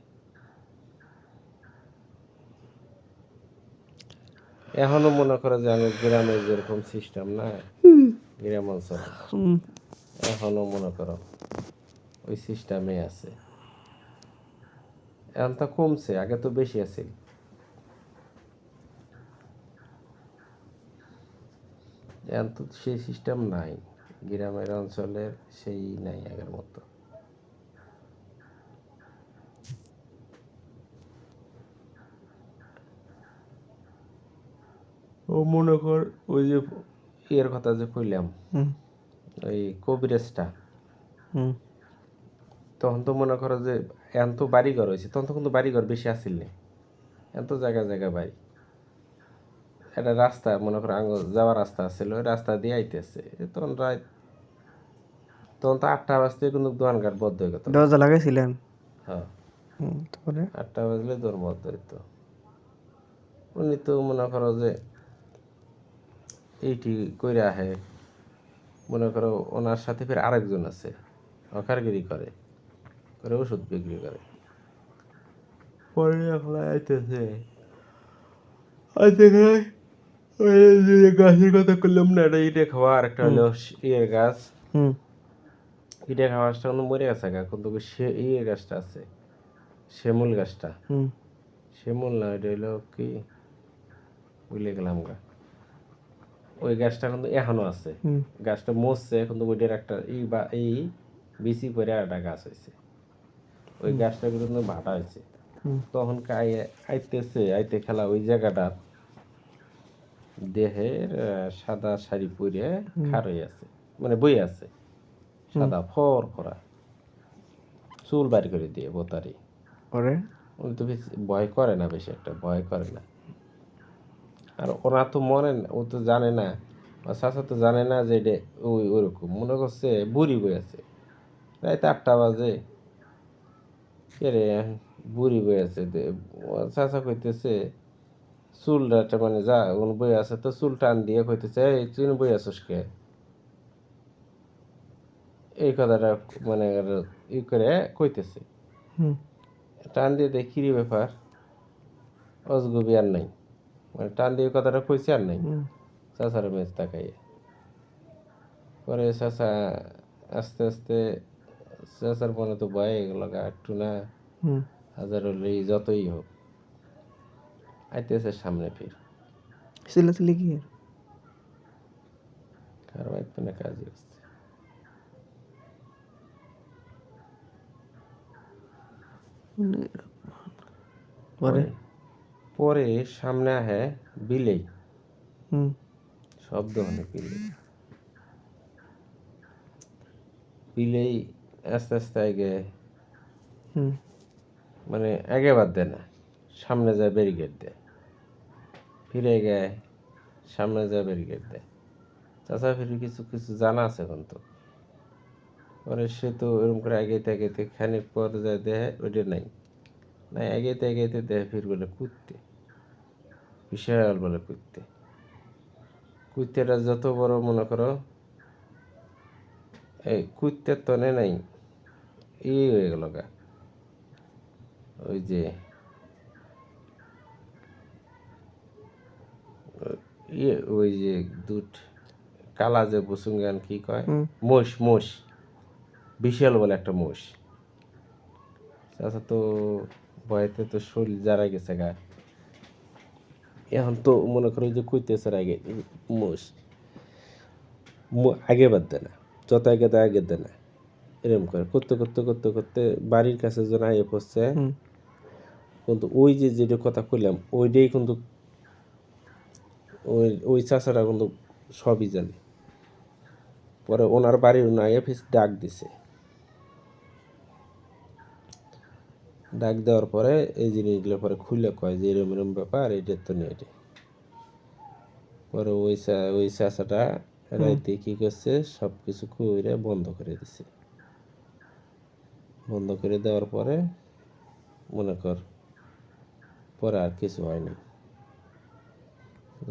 এখনো মনে করো যে আমি গ্রামে যেরকম সিস্টেম না, গ্রাম অঞ্চল এখনো মনে করো ওই সিস্টেমে আছে। এখন তো কমছে, আগে তো বেশি আছে। এখন তো সেই সিস্টেম নাই, গ্রামের অঞ্চলের সেই নাই আগের মতো। ও মনে কর ওই যে ইয়ের কথা যে কইলাম, ওই কবিরাজটা, তখন তো মনে করো যে এখন তো বাড়িঘর হয়েছে, তখন তো কিন্তু বাড়িঘর বেশি আসিল না, এখন তো জায়গা জায়গা বাড়ি। একটা রাস্তা মনে করো যাওয়ার রাস্তা ছিল, ওই রাস্তা দিয়ে আইতেছে তখন রাত, তখন তো 8টা বাজতে কিন্তু দোকানঘাট বন্ধ হয়ে গেত। দরজা লাগাইছিলেন? হ্যাঁ, তারপরে 8টা বাজলে দোর বন্ধ হইতো। উনি তো মনে করো যে এইটি কইরা আহে, মনে করো ওনার সাথে ফের আরেকজন আছে, হকারগিরি করে, করে ওষুধ বিক্রি করে। পরে এখন আইতেছে, ওই যে গাছের কথা করলাম না, একটা ইটে খাওয়া আর একটা হলো ইয়ের গাছ। ইটে খাওয়া গাছটা কিন্তু মরে গেছে গা, কিন্তু ইয়ের গাছটা আছে, শিমুল গাছটা, শিমুল না এটা হলো কি ভুলে গেলাম গা, ওই গাছটা কিন্তু এখনো আছে। গাছটা মরছে কিন্তু ওইটার একটা এই বিচি পরে একটা গাছ হয়েছে, ওই গাছটা কিন্তু ভাটা হয়েছে। তখন আইতেছে, আইতে খেলা ওই জায়গাটা দেহের সাদা শাড়ি পরে খার হয়ে আছে, মানে বই আছে, সাদা ফর ফরা, চুল বাড়ি করে দিয়ে বোতারি। উনি তো বেশি ভয় করে না, বেশি একটা ভয় করে না। আর ওরা তো মনে না, ও তো জানে না, চাচা তো জানে না যে এটা ওইরকম, মনে করছে বুড়ি বই আছে। রাত 8টা বাজে, কে রে বুড়ি বই আছে, চাচা কইতেছে চুলটা মানে যা বই আছে, তো চুল টান দিয়ে কইতেছে এই তুই বই আছিস কে, এই কথাটা মানে ই করে কইতেছে। টান দিয়ে দেখি রে ব্যাপার, অজগবি আর নাই, মানে টান দিয়ে কথাটা কইছে আর নাই হুম চাচার মেজ তাকাইয়া। পরে চাচা আস্তে আস্তে চাচার মনে তো ভয় গেল গা একটু না, হুম হাজার হলেই যতই হোক আইতেছে সামনে ফির চিল্লাচিল্লি কি এর? কারো একটু না কাজই হচ্ছে। মানে পরে পরে পরে সামনে আহে বিলেই, হুম শব্দ মানে বিলেই বিলেই আস্তে আস্তে আগে, হুম মানে আগে বাদ দেয় না, সামনে যায় ব্যারিকেড দেয়, ফিরে গায় সামনে যায় ব্যারিকেড দেয়। চাচা ফিরে কিছু কিছু জানা আছে এখন তো। পরে সে তো এরকম করে আগাইতে আগাইতে খানিক পর যায় দেহে ওইটা নাই, নাই আগাইতে আগাইতে দেহে ফির বলে কুত্তে, বিশাল বলে কুত্তে। কুত্তেটা যত বড় মনে করো, এই কুত্তের তো নাই হয়ে গেল গা, ওই যে ওই যে দুধ কালা যে বসুঙ্গান কি কয়, হুম মোষ মোষ, বিশাল বলে একটা মোষ। আচ্ছা তো ভয়তে তো শরীর যারা গেছে গা, এখন তো মনে করো যে কইতেছে আগে মোষ আগে বাদ দেয় না, যত আগে দেয় আগে দেয় না, এরকম করে করতে করতে করতে করতে বাড়ির কাছে যেন আইয়ে পড়ছে। হুম কিন্তু ওই যে যেটা কথা কইলাম ওইটাই কিন্তু ওই ওই চাচারা কিন্তু সবই জানে। পরে ওনার বাড়ির আইয়ে ফিস ডাক দিছে, ডাক দেওয়ার পরে এই জিনিসগুলো পরে খুলে কয় যে এরম এরম ব্যাপার, এটা তো নেই এটা। পরে ওই চাচাটা রাইতে কি করছে, সব কিছু কইরে বন্ধ করে দিছে। বন্ধ করে দেওয়ার পরে মনে কর পরে আর কিছু হয়নি।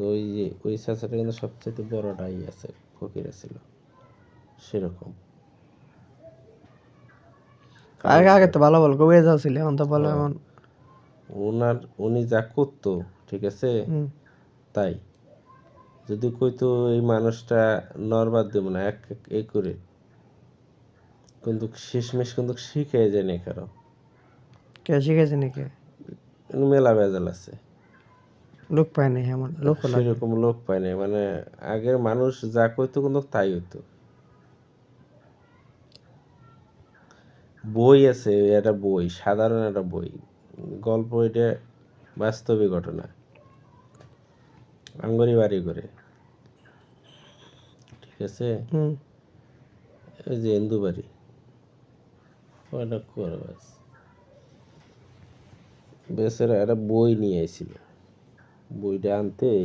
ওই যে ওই চাচাটা কিন্তু সবচেয়ে বড়টাই আছে, ফকির ছিল সেরকম। আগে আগে তো ভালো ভালো কবে যাও ছিল এখন তো ভালো হ্যাঁ, এমন উনি যা করতো ঠিক আছে হুম তাই। যদি কইতো এই মানুষটা নরবাদ দেব না এক এই করে, কিন্তু শেষমেশ কিন্তু শিখে যায় না কারো, কে শিখেছে নাকি মেলা ভেজাল আছে। লোক পায় নাই এমন লোক লাগে সেরকম লোক পায় নাই, মানে আগের মানুষ যা কইতো কিন্তু তাই হইতো। বই আছে, একটা বই, সাধারণ একটা বই, গল্প, এটা বাস্তবিক ঘটনা, আঙ্গরি বাড়ি করে ঠিক আছে, হুম ওই যে ইন্দু বাড়ি ওটা করে বাস। বেচারা একটা বই নিয়ে এসেছিল, বইটা আনতেই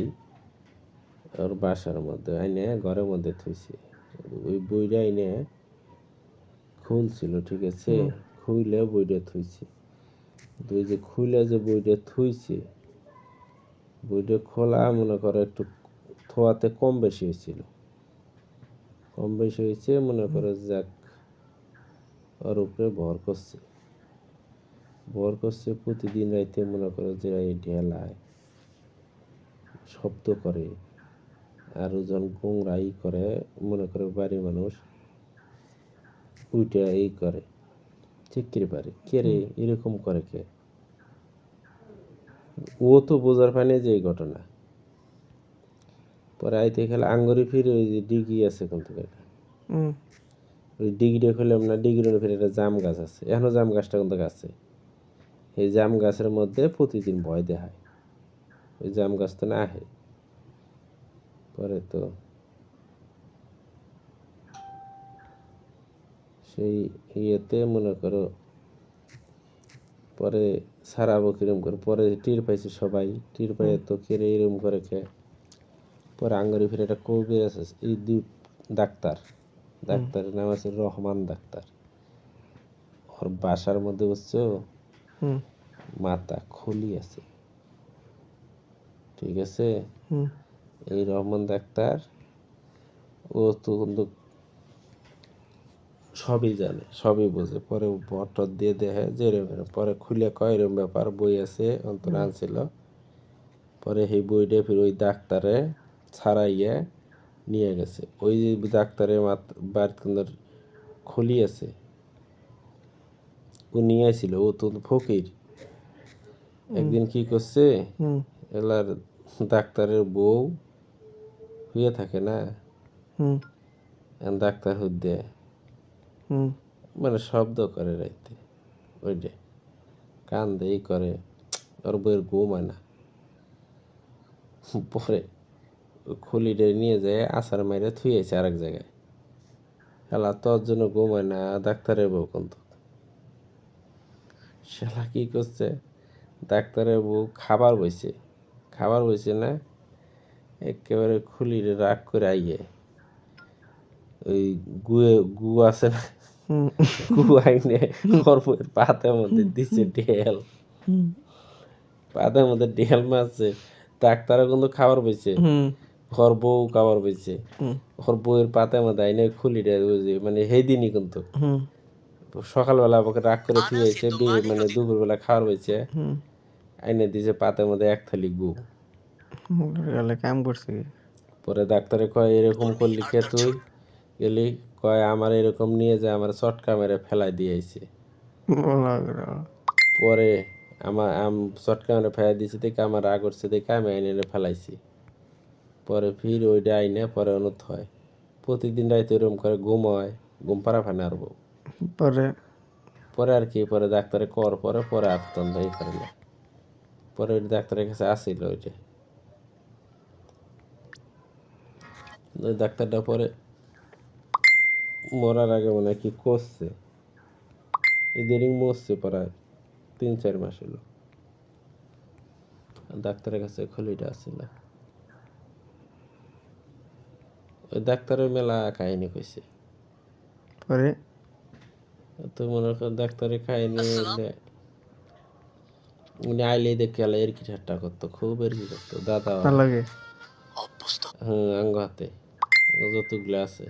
ওর বাসার মধ্যে আইনে ঘরের মধ্যে থুইছে। ওই বইটা আইনে খুলছিল ঠিক আছে, হুম খুইলে বইটা থুইছে। ওই যে খুইলে যে বইটা থুইছে, বইটা খোলা মনে করো একটু থোয়াতে কম বেশি হয়েছিল, কম বেশি হয়েছে মনে করো যাক ওর উপরে ভর করছে প্রতিদিন রাইতে মনে করো যে এই ঢেলায় শব্দ করে, আর ওজন গোংরাই করে মনে করে বাড়ির মানুষ উইটা এই করে চিকির পারে কে রে এরকম করে কে, ও তো বোঝার পায়নি যে এই ঘটনা। পরে আইতে খেলে আঙ্গরি ফিরে ওই যে ডিগি আছে কিন্তু একটা, হুম ওই ডিগিটা খুললাম না, ডিগির ফিরে একটা জাম গাছ আছে, এখনো জাম গাছটা কিন্তু আছে। এই জাম গাছের মধ্যে প্রতিদিন ভয় দেখায়, ওই জাম গাছ তো না আহে। পরে তো সেই ইয়েতে মনে করো পরে সারাবো কিরম করে, পরে টির পাইছে সবাই, টির পাইয়ে তো কেড়ে এরম করে খেয়ে। পরে আঙ্গুরি ফিরে একটা কবি আছে এই ডাক্তার, ডাক্তারের নাম আছে রহমান ডাক্তার। ওর বাসার মধ্যে বুঝছো হুম মাথা খুলি আছে ঠিক আছে। হুম এই রহমান ডাক্তার ও তো কিন্তু সবই জানে সবই বোঝে। পরে ভটর দিয়ে দেখে যে এরম এরম, পরে খুলে কয় এরম ব্যাপার, বই আছে অন্তর আনছিল। পরে সেই বইটা ফির ওই ডাক্তারে ছাড়াইয়া নিয়ে গেছে। ওই যে ডাক্তারের বাড়ির খুলি আছে, ও নিয়ে আসছিল, ও তো ফকির। একদিন কি করছে, হুম এলার ডাক্তারের বউ শুয়ে থাকে না, হুম ডাক্তার হদ্দে হুম মানে শব্দ করে রাইতে, ওইটা কান্দে এই করে, ওর বউয়ের ঘুম হয় না। পরে খুলিটা নিয়ে যায় আছাড় মাইরে থুয়েছে আরেক জায়গায়। শালা তোর জন্য ঘুম হয় না, ডাক্তারের বউ কিন্তু। শালা কি করছে, ডাক্তারের বউ খাবার বইছে না, একেবারে খুলিরে রাগ করে আইয়ে ওই গু আছে না, হুম গু আইনে ওর বউয়ের পাতের মধ্যে দিছে ঢেল, হুম পাতের মধ্যে ঢেল মারছে। ডাক্তারও কিন্তু খাবার বইছে, হুম ওর বউ খাবার বইছে, হুম ওর বউয়ের পাতের মধ্যে আইনে খুলিটা বুঝি মানে সেই দিনই কিন্তু হুম সকালবেলা আমাকে রাগ করে থুয়েছে, মানে দুপুরবেলা খাবার বইছে, হুম আইনে দিছে পাতের মধ্যে এক থালি গু। গেলে কাম করছে কি? পরে ডাক্তারে কয় এরকম করলি কে তুই গেলি, কয় আমার এরকম নিয়ে যায় আমার চটকা মেরে ফেলাই দিয়েছে। পরে চটকা মেরে ফেলাই দিয়েছে দেখে আমার রাগ করছে দেখে আমি আইনে ফেলাইছি। পরে ফির ওইটা আইনে পরে অনুত হয়, প্রতিদিন রাইতে ওরকম করে ঘুম হয়, ঘুম পাড়া ফানে আর বউ। পরে পরে আর কি, পরে ডাক্তারে কর পরে পরে আর তন্দ এই করে না, পরে ওই ডাক্তারের কাছে আসিল ওইটা, ওই ডাক্তারটা পরে মরার আগে মনে হয় কি করছে, এদেরই মরছে প্রায় 3-4 মাস হলো। ডাক্তারের কাছে খলিটা আসছিল, ওই ডাক্তারের মেলা কাহিনী কইছে। পরে তো মনে কর ডাক্তারের কাহিনী হইলে উনি আইলেই দেখে এলা এরকি ঠাট্টা করতো, খুব এরকি করতো দাদা। ভাল লাগে হ্যাঁ আঙ্গ হাতে যতগুলো আছে,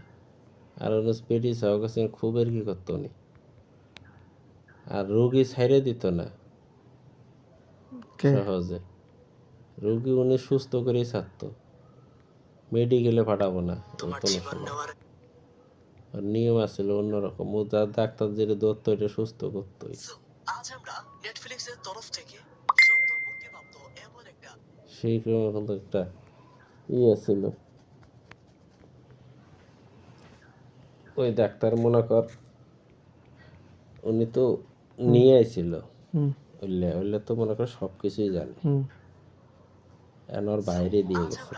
আর উনি পেটি সাহ কাছে খুব এরকি করতো উনি, আর রোগী ছাইড়ে দিত না কে সহজে, রোগী উনি সুস্থ করেই ছাড়তো, মেডিকেলে পাঠাবো না কোনো সময়। আর নিয়ম আছিল অন্যরকম, ও যা ডাক্তার যেটা ধরতো এটা সুস্থ করতোই। সেই সময় কিন্তু একটা ইয়ে ছিল, ওই ডাক্তার মনে কর উনি তো নিয়ে আইছিল, হুম ওইলে তো মনে কর সব কিছুই জানে, হুম এখন ওর বাইরে দিয়ে গেছে,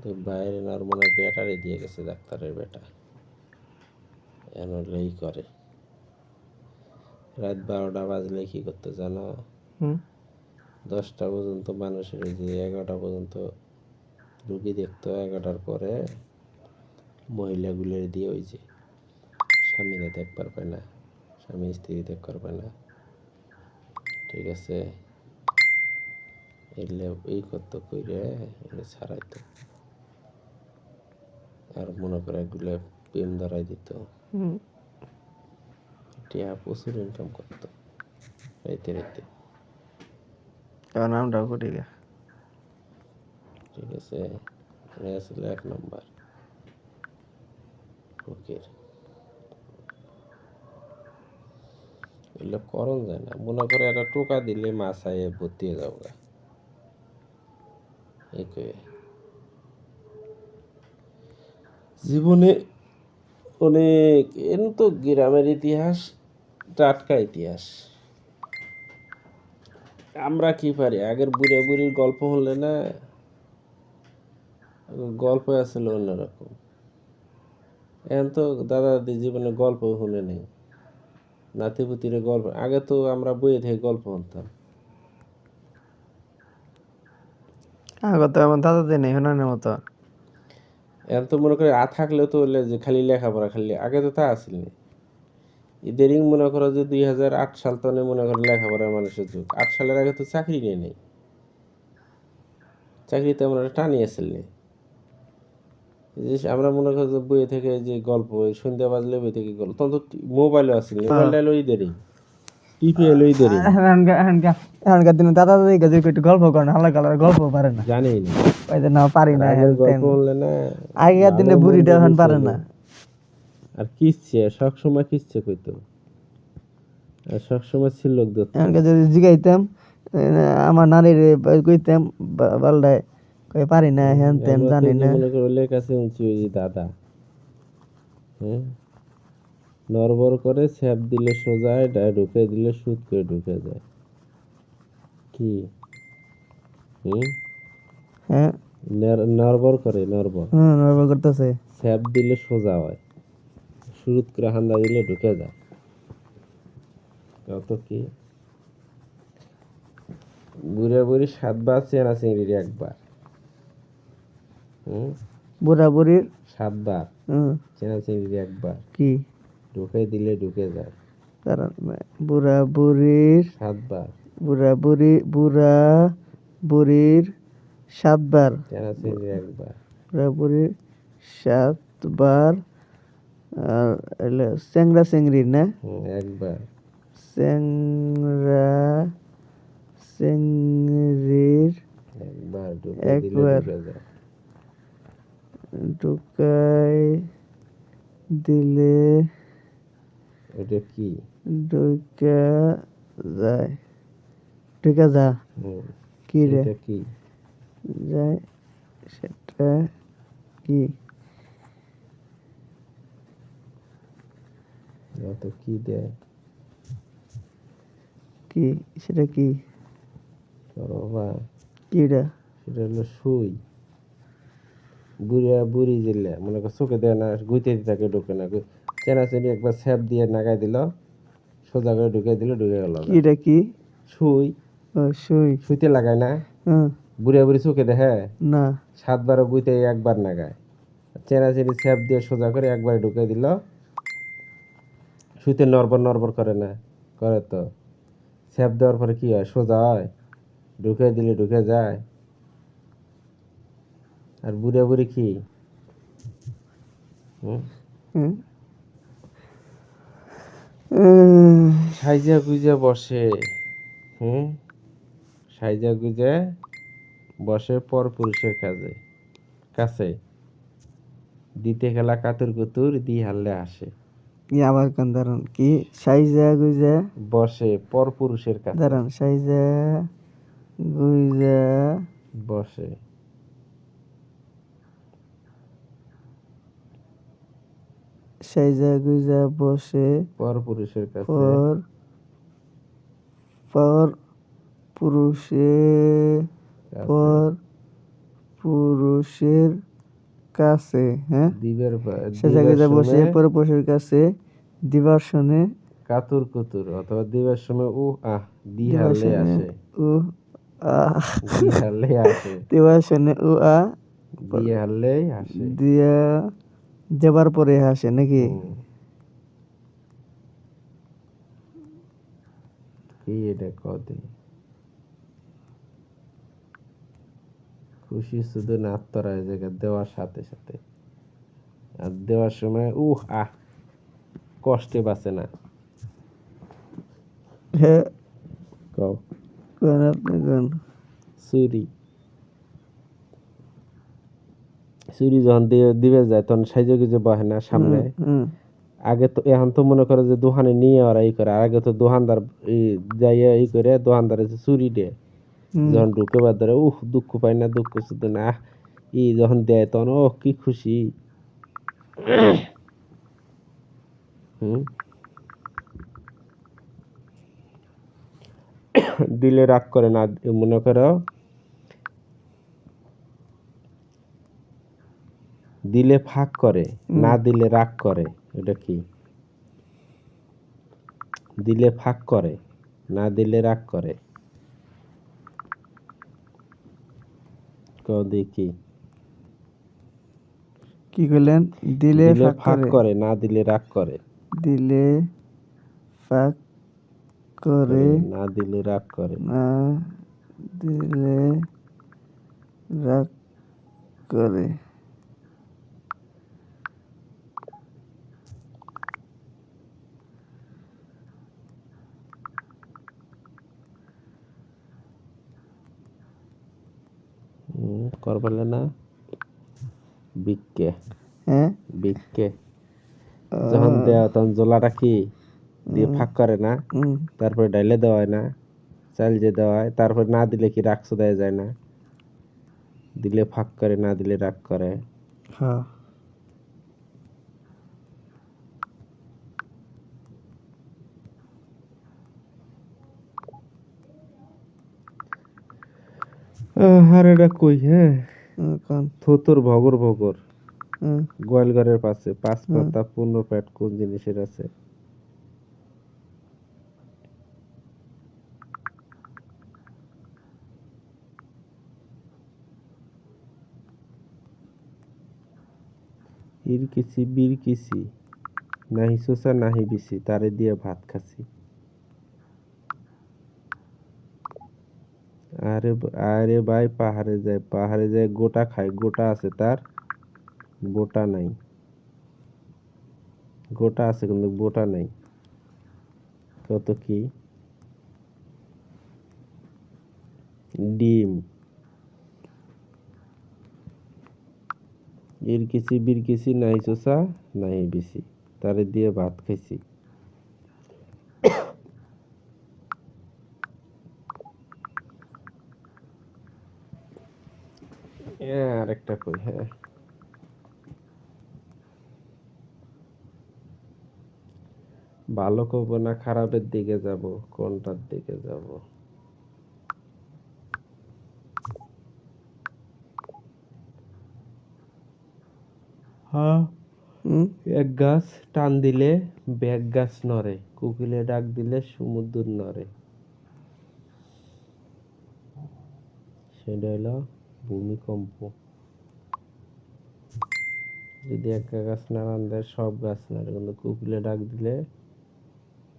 তো বাইরে না ওর মনে হয় ব্যাটারি দিয়ে গেছে, ডাক্তারের বেটা। এখন ওরা ই করে রাত 12টা বাজলে কি করতে জানো, হুম 10টা পর্যন্ত মানুষের ওই যে 11টা পর্যন্ত রুগী দেখতো, 11টার পরে মহিলাগুলোর দিয়ে ওই যে স্বামীরা দেখবার পায় না, স্বামী স্ত্রী দেখবার পায় না, ঠিক আছে, এলে এই করতো কইরে এলে ছাড়াইতো, আর মনে করে এগুলো প্রেম ধরাই দিত, হুম টিয়া প্রচুর ইনকাম করতো রাইতে রাইতে, তার নামটাও কটি গে ঠিক আছে। এ আসলে 1 নম্বর ফকির, এগুলো করণ যায় না, মনে করে একটা টোকা দিলে মাছায় ভর্তি হয়ে যাবো গা, এই কয়ে জীবনে অনেক এন তো গ্রামের ইতিহাস, টাটকা ইতিহাস। আমরা কি পারি, আগের বুড়ে বুড়ির গল্প হলে না, গল্প আসলে অন্যরকম। এখন তো দাদা দাদি জীবনে গল্প শুনে নেই, নাতিপুতির গল্প, আগে তো আমরা বইয়ে থেকে গল্প শুনতাম। আগত আমার দাদা দিয়ে নেই শোনানোর মতো এখন তো মনে করে থাকলেও তো হলে যে খালি লেখাপড়া, খালি আগে তো তা আসেনি। ইদারিং মনে করো যে 2008 সাল তনে মনে করো লেখাপড়ার মানুষের যুগ, 8 সালের আগে তো চাকরি নিয়ে নেই, চাকরিতে আমরা টানি আসেনি। যে আমরা মনে করি যে বইয়ে থেকে যে গল্প, সন্ধ্যা বাজলে বই থেকে গল্প, তখন তো মোবাইলও আসেনি, মোবাইলটা এলো ইদারিং। টিপে এলোই ধরে এখনকার দিনে দাদা দাদি কাছে একটু গল্প করে না, হালা কালার গল্প পারে না, জানেই না। ওই যে না পারি না আগের হ্যান গল্প ত্যান। বললে না আগেকার দিনে ভালো বুড়িটা মন্দ এখন পারে বুঝাইলো। না। আর কিচ্ছে সবসময় কিচ্ছে কইতো, আর সবসময় ছিল লোক ধরতো। এখনকার যদি জিগাইতাম আমার নারীর কইতাম বালডায় কই পারি না হ্যান ত্যান আমরা তো জানি যে না। মনে করো ওলের কাছে উঁচু ওই যে দাদা, হ্যাঁ, নড়বড় করে ছ্যাপ দিলে সোজা হয়, ঢুকে দিলে সুদ করে ঢুকে যায়। কি হ্যাঁ নড়বড় করে, নড়বড় নর্মাল করতেছে। ছ্যাপ দিলে সোজা হয়, সুদ করে হান্দা দিলে ঢুকে যায়। কত কি বুড়া বুড়ি 7 বার চেনা চিংড়ির একবার, বুড়া বুড়ির 7 বার চেনা চিংড়ির একবার, কি ঢুকে দিলে ঢুকে যায় কারণ বুড়া বুড়ির 7 বার বুড়া বুড়ির 7 বার, চেনা চিংড়ির একবার। বুড়া বুড়ির 7 বার। আর এলো চেংড়া চেংড়ির না, একবার চেংড়া চেংড়ির একবার ঢুকে দিলে একবার ঢুকে যায়। ঢুকাই দিলে ওটা কি? ঢুকা যায়, ঢুকা যা কি রে এটা কি? যায় সেটা কি? অত কি দেয়? কি সেটা কি? বাবা কি রে? সেটা হলো সুই। বুড়া বুড়ি জিলে মনে কর চোখে দেয় না, গুইতে থাকে, ঢুকে না। চেনা চেনি একবার ছ্যাপ দিয়ে নাগাই দিল, সোজা করে ঢুকে দিল, ঢুকে গেল। কি রে কি? সুই। ও সুই। সুইতে লাগায় না, হ্যাঁ বুড়া বুড়ি চোখে দেখে না 7 বার গুইতে একবার নাগায়। চেনা চেনি ছ্যাপ দিয়ে সোজা করে একবার ঢুকে দিল, সুইতে নড়বড় নড়বড় করে না, করে তো। ছ্যাপ দেওয়ার পরে কি হয়? সোজা হয়, ঢুকে দিলে ঢুকে যায়। আর বুড়া বুড়ি কি সাইজা গুইজা বসে, সাইজা গুইজা বসে পর পুরুষের কাছে দিতে খেলা কাতুর কুতুর দি হারলে আসে। কি আবার কোন দাঁড়ান কি সাইজা গুইজা বসে পর পুরুষের কাছে, দাঁড়ান সাইজা গুইজা বসে সাইজা গুইজা বসে পর পুরুষের কাছে, পর পর পুরুষে পর পুরুষের কাছে। হ্যাঁ সাইজা গুইজা বসে পর পুরুষের কাছে দিবার শোনে কাতুর কুতুর, অথবা দিবার সময় দি হারলে আসে, উ দি হারলে আসে, দিবার শোনে দি হারলেই আসে। দিয়া দেবার পরে হাসে নাকি? কি এটা কদে খুশি শুধু নাত্তরা জায়গা দেওয়ার সাথে সাথে, আর দেওয়ার সময় কষ্টে বাঁচে না। হ্যাঁ কও কোন আপনি কোন চুরি চুরি যখন দিবে যায় তখন সাইজে গুজে বহে না সামনে। আগে তো এখন তো মনে করে যে দোকানে নিয়ে ওরা ই করে, আগে তো দোকানদার যাইয়া ই করে দোকানদারে যে চুরি দেয়, যখন ঢুকে বা ধরে দুঃখ পায় না, দুঃখ শুধু না যখন দেয় তখন কি খুশি। দিলে রাগ করে না, মনে করো দিলে ফাঁক করে, না দিলে রাগ করে। এটা কি? দিলে ফাঁক করে, না দিলে রাগ করে। দেখি কি করলেন? দিলে ফাঁক করে, না দিলে রাগ করে। দিলে ফাঁক করে, না দিলে রাগ করে। না দিলে রাগ করে। করবালে না বিককে হ্যাঁ বিককে যখন দেওয়া তখন জোলাটা কি দিয়ে ফাঁক করে না, হুম তারপরে ডাইলে দেওয়া হয় না, চাল যে দেওয়া হয়, তারপরে না দিলে কি রাখছো দেওয়া যায় না, দিলে ফাঁক করে না দিলে রাগ করে। হ্যাঁ আর এটা কই, হ্যাঁ কোন থুতুর ভগর ভগর হুম গোয়ালঘরের পাশে 5 পাতা 15 প্যাট কোন জিনিসের আছে? ইরকিছি বিরকিছি নাহি সোসা নাহি বিসি, তারে দিয়ে ভাত খাসি। আরে ভাই পাহাড়ে যায় গোটা খায়, গোটা আছে তার বোটা নাই, গোটা আছে কিন্তু বোটা নাই, কত কি? ডিম। ইরকিছি বিরকিছি নাহি সোসা নাহি বিসি, তারে দিয়ে ভাত খাইছি। আরেকটা কই, হ্যাঁ ভালো করবো না খারাপের দিকে যাব, কোনটার দিকে যাব? হ্যাঁ হুম এক গাছ টান দিলে ব্যাগ গাছ নড়ে, কোকিলে ডাক দিলে সমুদ্র নড়ে, সেটা হলো ভূমিকম্প। যদি একটা গাছ নাড়ান দেয় সব গাছ নাড়ে, কিন্তু কোকিলে ডাক দিলে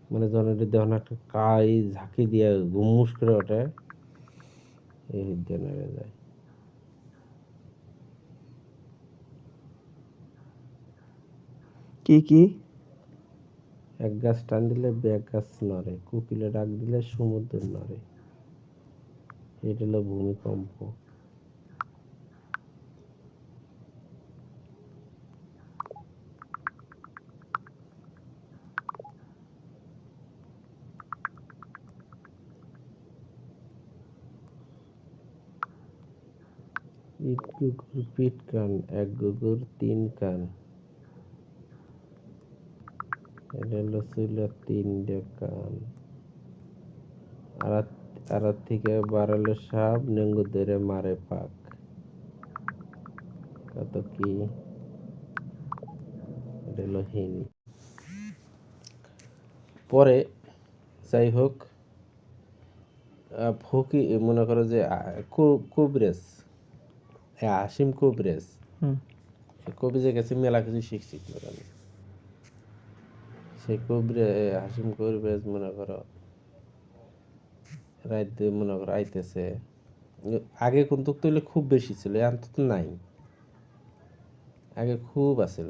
মানে জনের দেহ একটা কাই ঝাঁকি দিয়ে গুমুস করে ওঠে, এই দিয়ে নেড়ে যায়। কি কি এক গাছ টান দিলে ব্যাগ গাছ নড়ে, কোকিলে ডাক দিলে সমুদ্র নড়ে, এটা হলো ভূমিকম্প। ইট কুকুর পিট কান, এক কুকুর 3 কান, এটা হলো ছিল 3টে কান। আর থেকে বাড়ালো সাপ, নেঙ্গু ধরে মারে পাক, কত কি? এটা হলো হিনি। পরে যাই হোক, ফকি মনে করো যে কুবরেজ, হাসিম কুবরেজ, হুম কবিজের কাছে মেলা কিছু শিখছি আমি। সেই কবিরে হাসিম কুবরেজ মনে করো রাইতে মনে করো আইতেছে, আগে কিন্তু তৈলে খুব বেশি ছিল, এখন তো নাই, আগে খুব আছিল।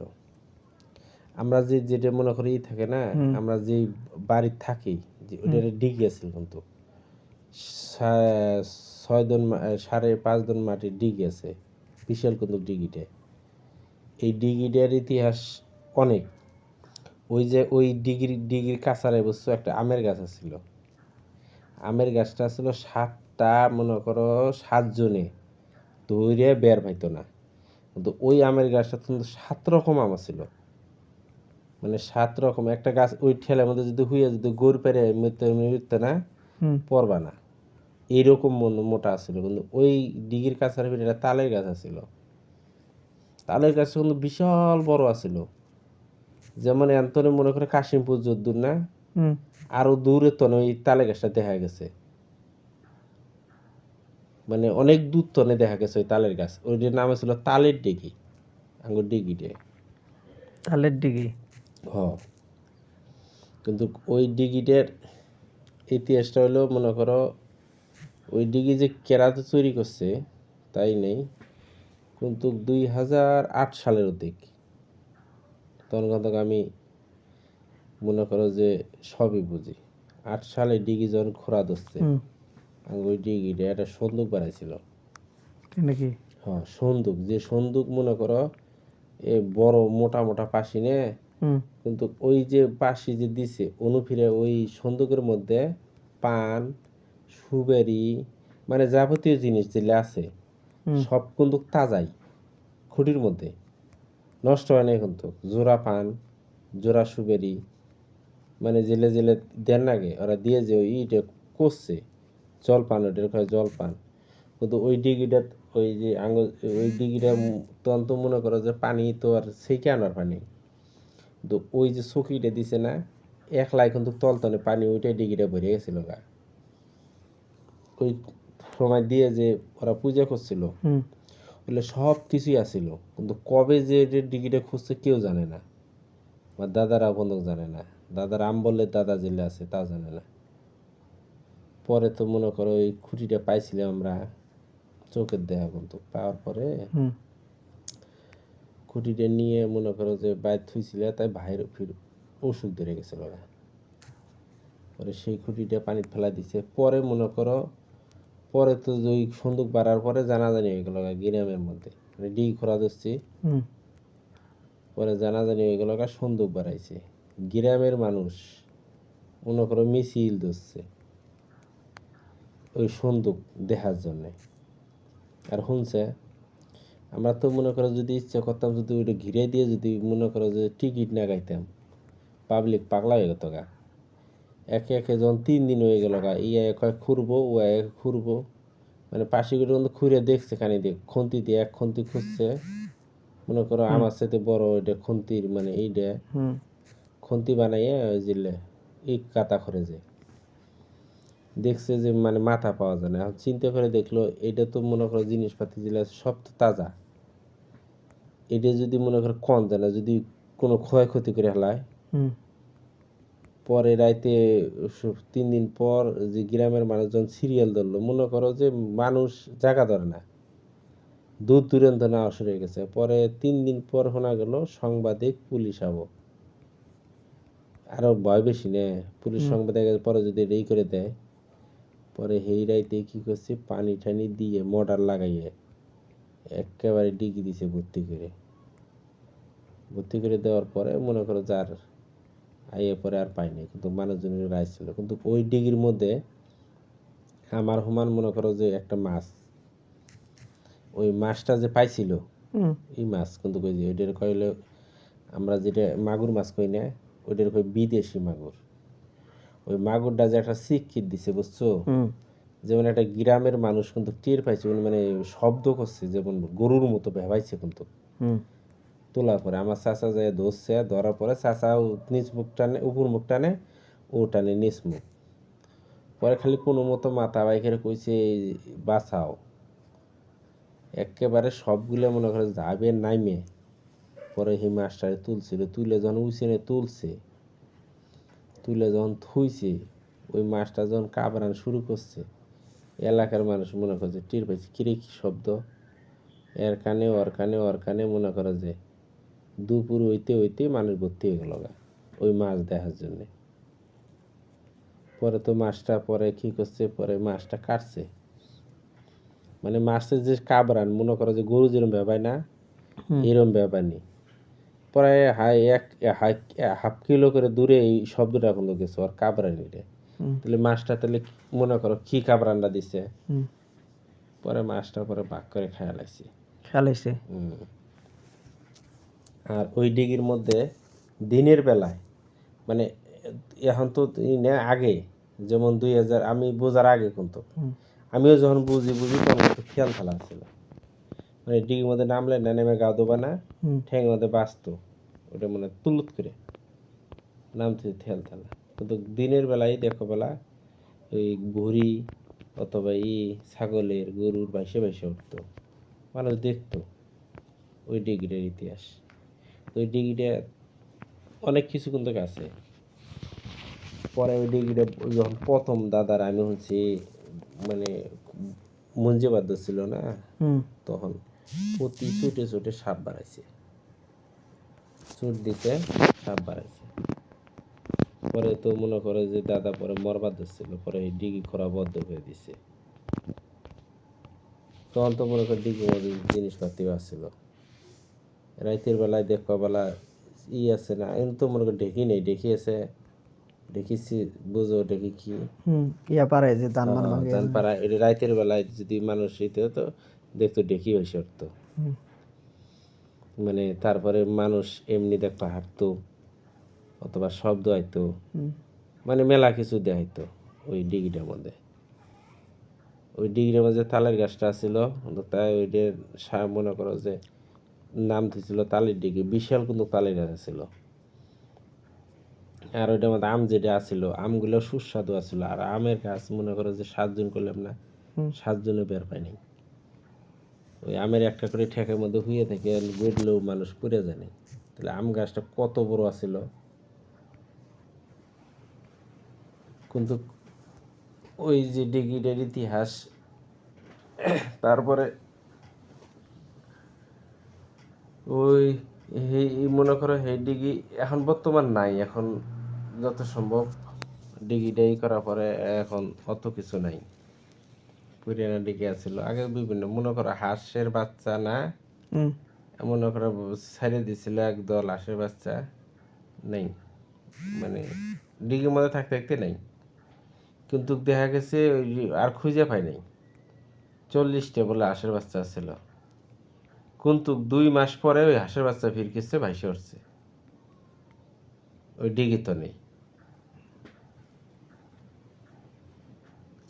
আমরা যে যেটা মনে করি থাকে না, আমরা যে বাড়িতে থাকি যে ওটা ডিগি আছিল কিন্তু 5.5 মাটির ডিগি আছে, বিশাল কিন্তু ডিগিটা। এই ডিগিটার ইতিহাস অনেক। ওই যে ওই ডিগির কাছারে বসছো একটা আমের গাছ ছিল, আমের গাছটা ছিল 7টা মনে করো 7 জনে দৌড়ে বের পাইতো না, কিন্তু ওই আমের গাছটা কিন্তু 7 রকম আম ছিল, মানে 7 রকম একটা গাছ ওই ঠেলার মধ্যে যদি হুইয়া যদি গোর পেরে মরতে না পড়বা না, এইরকম মোটা ছিল। কিন্তু ওই ডিগির কাছারে একটা তালের গাছ ছিল, তালের গাছ কিন্তু বিশাল বড় আছিল, যেমন এন্তনে মনে করে কাশিমপুর যদ্দূর না, আরো দূরে তো ওই তালে গাছটা দেখা গেছে, মানে অনেক দূর তনে দেখা গেছে ওই তালের গাছ, ওইটার নাম ছিল তালের ডিগি, আঙ্গুর ডিগিটে তালের ডিগি। হ। কিন্তু ওই ডিগিটার ইতিহাসটা হলো মনে করো ওই ডিগি যে কেরাতে তৈরি করছে তাই নেই, কিন্তু 2008 সালের অধিক, তখন কিন্তু আমি মনে করো যে সবই বুঝি। 8 সালে ডিগি যখন খোরা ধরছে, ওই ডিগিটা একটা সন্দুক বানাইছিল। নাকি? হ্যাঁ সন্দুক, যে সন্দুক মনে করো এ বড় মোটা মোটা পাশি নে, কিন্তু ওই যে পাশি যে দিছে অনুফিরে ওই সন্দুকের মধ্যে পান, সুবেরি, মানে যাবতীয় জিনিস যেগুলো আছে সব কিন্তু তাজাই, খুঁটির মধ্যে নষ্ট হয় না। কিন্তু জোড়া পান, জোড়া সুবেরি, মানে জেলে জেলে দেন নাগে ওরা দিয়ে যে ওইটা করছে জলপান, ওইটার কয় জলপান। কিন্তু ওই ডিগিটা, ওই যে আঙুল, ওই ডিগিটা তখন তো মনে করো যে পানি তো আর সেইকে আনার পানি, কিন্তু ওই যে চকিটা দিছে না একলাই কিন্তু তলতনে পানি, ওইটাই ডিগিটা ভরে গেছিল গা। ওই সময় দিয়ে যে ওরা পূজা করছিল বলে সব কিছুই আসিল, কিন্তু কবে যে ডিগিটা খুঁজছে কেউ জানে না, আমার দাদারা বন্ধক জানে না, দাদার আম বললে দাদা জেলে আছে তাও জানে না। পরে তো মনে করো ওই খুঁটিটা পাইছিলাম আমরা চোখের দেখা, কিন্তু পাওয়ার পরে খুঁটিটা নিয়ে মনে করো যে বাইর থুইছিল, তাই ভাইয়ের ফির ওষুধ ধরে গেছিল ওরা। পরে সেই খুঁটিটা পানিতে ফেলা দিছে। পরে মনে করো পরে তো ওই সন্দুক বাড়ার পরে জানাজানি হয়ে গেল গ্রামের মধ্যে, মানে ডিগ খোরা দিচ্ছি, পরে জানাজানি হয়ে গেল সন্দুক বাড়াইছে। গ্রামের মানুষ মনে করো মিছিল ধরছে ওই সন্দুক দেখার জন্যে। আর শুনছে আমরা তো মনে করো যদি ইচ্ছা করতাম যদি ওইটা ঘিরে দিয়ে যদি মনে করো যে টিকিট না গাইতাম, পাবলিক পাগলা হয়ে গেত গা। একে একে যখন 3 দিন হয়ে গেল গা, ইয়া কয় খুঁড়বো, ও এক খুঁড়বো, মানে পাশিগুলো কিন্তু খুঁড়ে দেখছে খানি দেখ খুন্তি দিয়ে এক খুন্তি খুঁজছে, মনে করো আমার সাথে বড় ওইটা খুন্তির মানে এইটা খুন্তি বানাইয়ে ওই জিলে এই কাতা করে যে দেখছে যে মানে মাথা পাওয়া যায় না। এখন চিন্তা করে দেখলো এটা তো মনে করো জিনিসপাতি যেগুলো আছে সব তো তাজা, এটা যদি মনে করো কম যায় না, যদি কোনো ক্ষয়ক্ষতি করে হেলায়। পরে রাইতে 3 দিন পর যে গ্রামের মানুষজন সিরিয়াল ধরলো, মনে করো যে মানুষ জায়গা ধরে না, দূর দূরান্ত নেওয়া শুরু হয়ে গেছে। পরে 3 দিন পর শোনা গেল সাংবাদিক পুলিশ আবো, আরো ভয় বেশি নে পুলিশ সাংবাদিকের পরে যদি এই করে দেয়। পরে সেই রাইতে কি করছে পানি টানি দিয়ে মোটর লাগাইয়ে একেবারে ডিগি দিছে ভর্তি করে দেওয়ার পরে মনে করো যার আইয়ে পরে আর পাইনি, কিন্তু মানুষজনের রায় ছিল। কিন্তু ওই ডিগির মধ্যে আমার সমান মনে করো যে একটা মাছ, ওই মাছটা যে পাইছিল এই মাছ কিন্তু কই যে ওইটার কইলে আমরা যেটা মাগুর মাছ কই না, ওইটার কই বিদেশি মাগুর। ওই মাগুরটা যে একটা শিক্ষিত দিছে বুঝছো, যেমন একটা গ্রামের মানুষ কিন্তু টের পাইছে, মানে শব্দ করছে যেমন গরুর মতো ভেবাইছে। কিন্তু তোলার পরে আমার চাচা যায় ধরছে, ধরার পরে চাচা নিচ মুখ টানে, উপর মুখ টানে, ও টানে নিচ মুখ। পরে খালি কোনো মতো মাথা বাইকের কইছে বাঁচাও, একেবারে সবগুলো মনে করে যাবে নাইমে। পরে সেই মাছটারে তুলছিল, তুলে যখন উইসেনে তুলছে, তুলে যখন থুইছে, ওই মাছটা যখন কাবরান শুরু করছে, এলাকার মানুষ মনে করছে টের পাইছে কিরে কি শব্দ, এর কানে ওর কানে ওর কানে মনে করে যে দুপুর হইতে হইতে মানুষ ভর্তি হয়ে গেল গা ওই মাছ দেখার জন্যে। পরে তো মাছটা পরে কি করছে, পরে মাছটা কাটছে, মানে মাছের যে কাবরান মনে করো যে গরু যেরকম ব্যাপার না এরম ব্যাপার নেই। পরে হাফ কিলো করে দূরে এই শব্দটা এখন গেছে ওর কাবরান এটা। তাহলে মাছটা তাহলে মনে করো কি কাবরানটা দিছে। পরে মাছটা পরে ভাগ করে খেলাইছে। আর ওই ডিগির মধ্যে দিনের বেলায় মানে এখন তো আগে যেমন 2000 আমি বোঝার আগে কিন্তু আমিও যখন বুঝি তখন কিন্তু খেয়াল খেলা ছিল, মানে ডিগির মধ্যে নামলে না নেমে গা দেবা না, ঠ্যাঙের মধ্যে বাঁচতো ওটা মানে তুলুত করে নামতে খেয়াল খেলা। কিন্তু দিনের বেলায় দেখো বেলা ওই ঘুড়ি অথবা ছাগলের গরুর ভাইসে ভাইসে উঠতো, মানুষ দেখতো ওই ডিগিটার ইতিহাস। তো ওই ডিগিটা অনেক কিছু কিন্তু আছে। পরে ওই ডিগিটা যখন প্রথম দাদার আমি হচ্ছি মানে মুঞ্জিবাদ্য ছিল না, তখন প্রতি ছুটে ছুটে সাপ বাড়াইছে, চুট দিতে সাপ বাড়াইছে। পরে তো মনে করে যে দাদা পরে মরবাদ ছিল, পরে এই ডিগি খোরা বদ্ধ হয়ে দিছে। তখন তো মনে কর ডিগির মধ্যে জিনিসপাতি আসছিল। রাতের বেলায় দেখবা বেলা আছে না, এখন তো মনে কর ঢেকি নেই, ঢেকি আছে, ঢেকিছি বুঝো ঢেকি কি ইয়া পারে যে ধান মান ভাঙে ধান পাড়া, এটা রাতের বেলায় যদি মানুষ ইতে হতো দেখতো ঢেকি হয়েছে উঠতো। মানে তারপরে মানুষ এমনি দেখবা হাঁটতো অথবা শব্দ আইতো, মানে মেলা কিছু দেখাইতো ওই ডিগিটার মধ্যে। ওই ডিগিটার মধ্যে তালের গাছটা ছিল, তাই ওইটার মনে করো যে নাম দিয়েছিল তালের ডিগি। বিশাল কিন্তু তালের গাছ ছিল। আর ওইটার মধ্যে আম যেটা আছিল, আমগুলো সুস্বাদু আছিল। আর আমের গাছ মনে করো যে 7 জন করলাম না, 7 জনে বের পায়নি। ওই আমের একটা করে ঠেকের মধ্যে হুয়ে থেকে গড়লেও মানুষ পড়ে যায়নি। তাহলে আম গাছটা কত বড় আছিল। কিন্তু ওই যে ডিগিটার ইতিহাস, তারপরে ওই মনে করো এই ডিগি এখন বর্তমান নাই। এখন যত সম্ভব ডিগিটাই করার পরে এখন অত কিছু নাই। পুরানা ডিগি আছিল আগে বিভিন্ন, মনে করো হাঁসের বাচ্চা না, মনে করো ছেড়ে দিছিল একদল হাঁসের বাচ্চা, নেই মানে ডিগির মধ্যে থাকতে থাকতে নেই। কিন্তু দেখা গেছে ওই আর খুঁজে পাই নাই। 40টা বলে হাঁসের বাচ্চা ছিল, কিন্তু 2 মাস পরে ওই হাঁসের বাচ্চা ফিরকিছে ভাইসে উঠছে, ওই ডিগি তো নেই।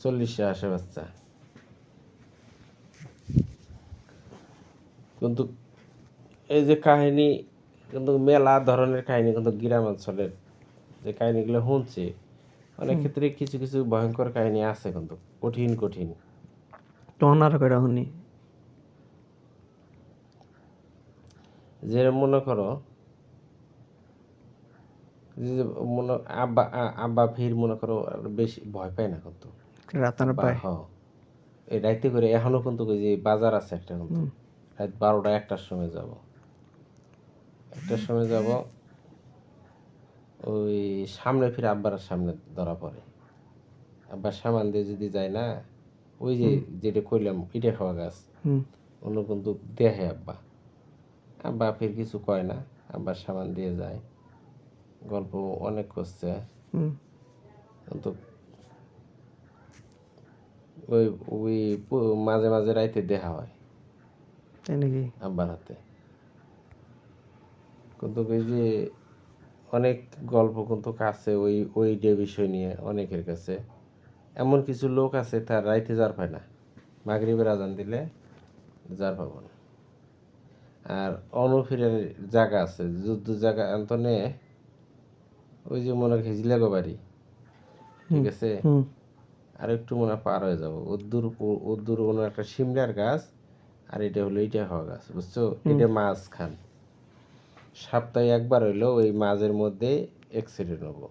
40টা হাঁসের বাচ্চা। কিন্তু এই যে কাহিনী, কিন্তু মেলা ধরনের কাহিনী কিন্তু গ্রাম অঞ্চলের যে কাহিনীগুলো শুনছি, অনেক ক্ষেত্রে কিছু কিছু ভয়ঙ্কর কাহিনী আছে, কিন্তু কঠিন কঠিন। তখন আর কয়টা শুনি যে মনে করো যে মনে আব্বা আব্বা ভিড় মনে করো বেশি ভয় পায় না কিন্তু রাতার আব্বা পায়। এই রাইতে করে এখনো কিন্তু ওই যে বাজার আছে একটা, কিন্তু রাত 12টা 1টার সময় যাব, 1টার সময় যাব, ওই সামনে ফিরে আব্বার সামনে ধরা পড়ে। আব্বার সামান দিয়ে যদি যায় না, ওই যে যেটা কইলাম ইটে খাওয়া গাছ, অন্য কিন্তু দেখে আব্বা। আব্বা ফির কিছু কয় না, আব্বার সামান দিয়ে যায়। গল্প অনেক করছে, কিন্তু ওই ওই মাঝে মাঝে রাইতে দেখা হয় তাই নাকি? আব্বার হাতে। কিন্তু ওই যে অনেক গল্প কিন্তু কাছে ওই ওই যে বিষয় নিয়ে অনেকের কাছে। এমন কিছু লোক আছে তার রাইতে যার পায় না, মাগরিবের আজান দিলে যার পাবো না। আর অনুফিরের জায়গা আছে, যুদ্ধ জায়গা আন্তনে, ওই যে মনে হিজলাগো বাড়ি, ঠিক আছে, আর একটু মনে হয় পার হয়ে যাবো, উদ্দুর কোনো একটা শিমলার গাছ, আর এটা হলো এইটা হওয়া গাছ, বুঝছো? এটা মাছ খান, সপ্তাহে একবার হইলো ওই মাঝের মধ্যে অ্যাক্সিডেন্ট হবো।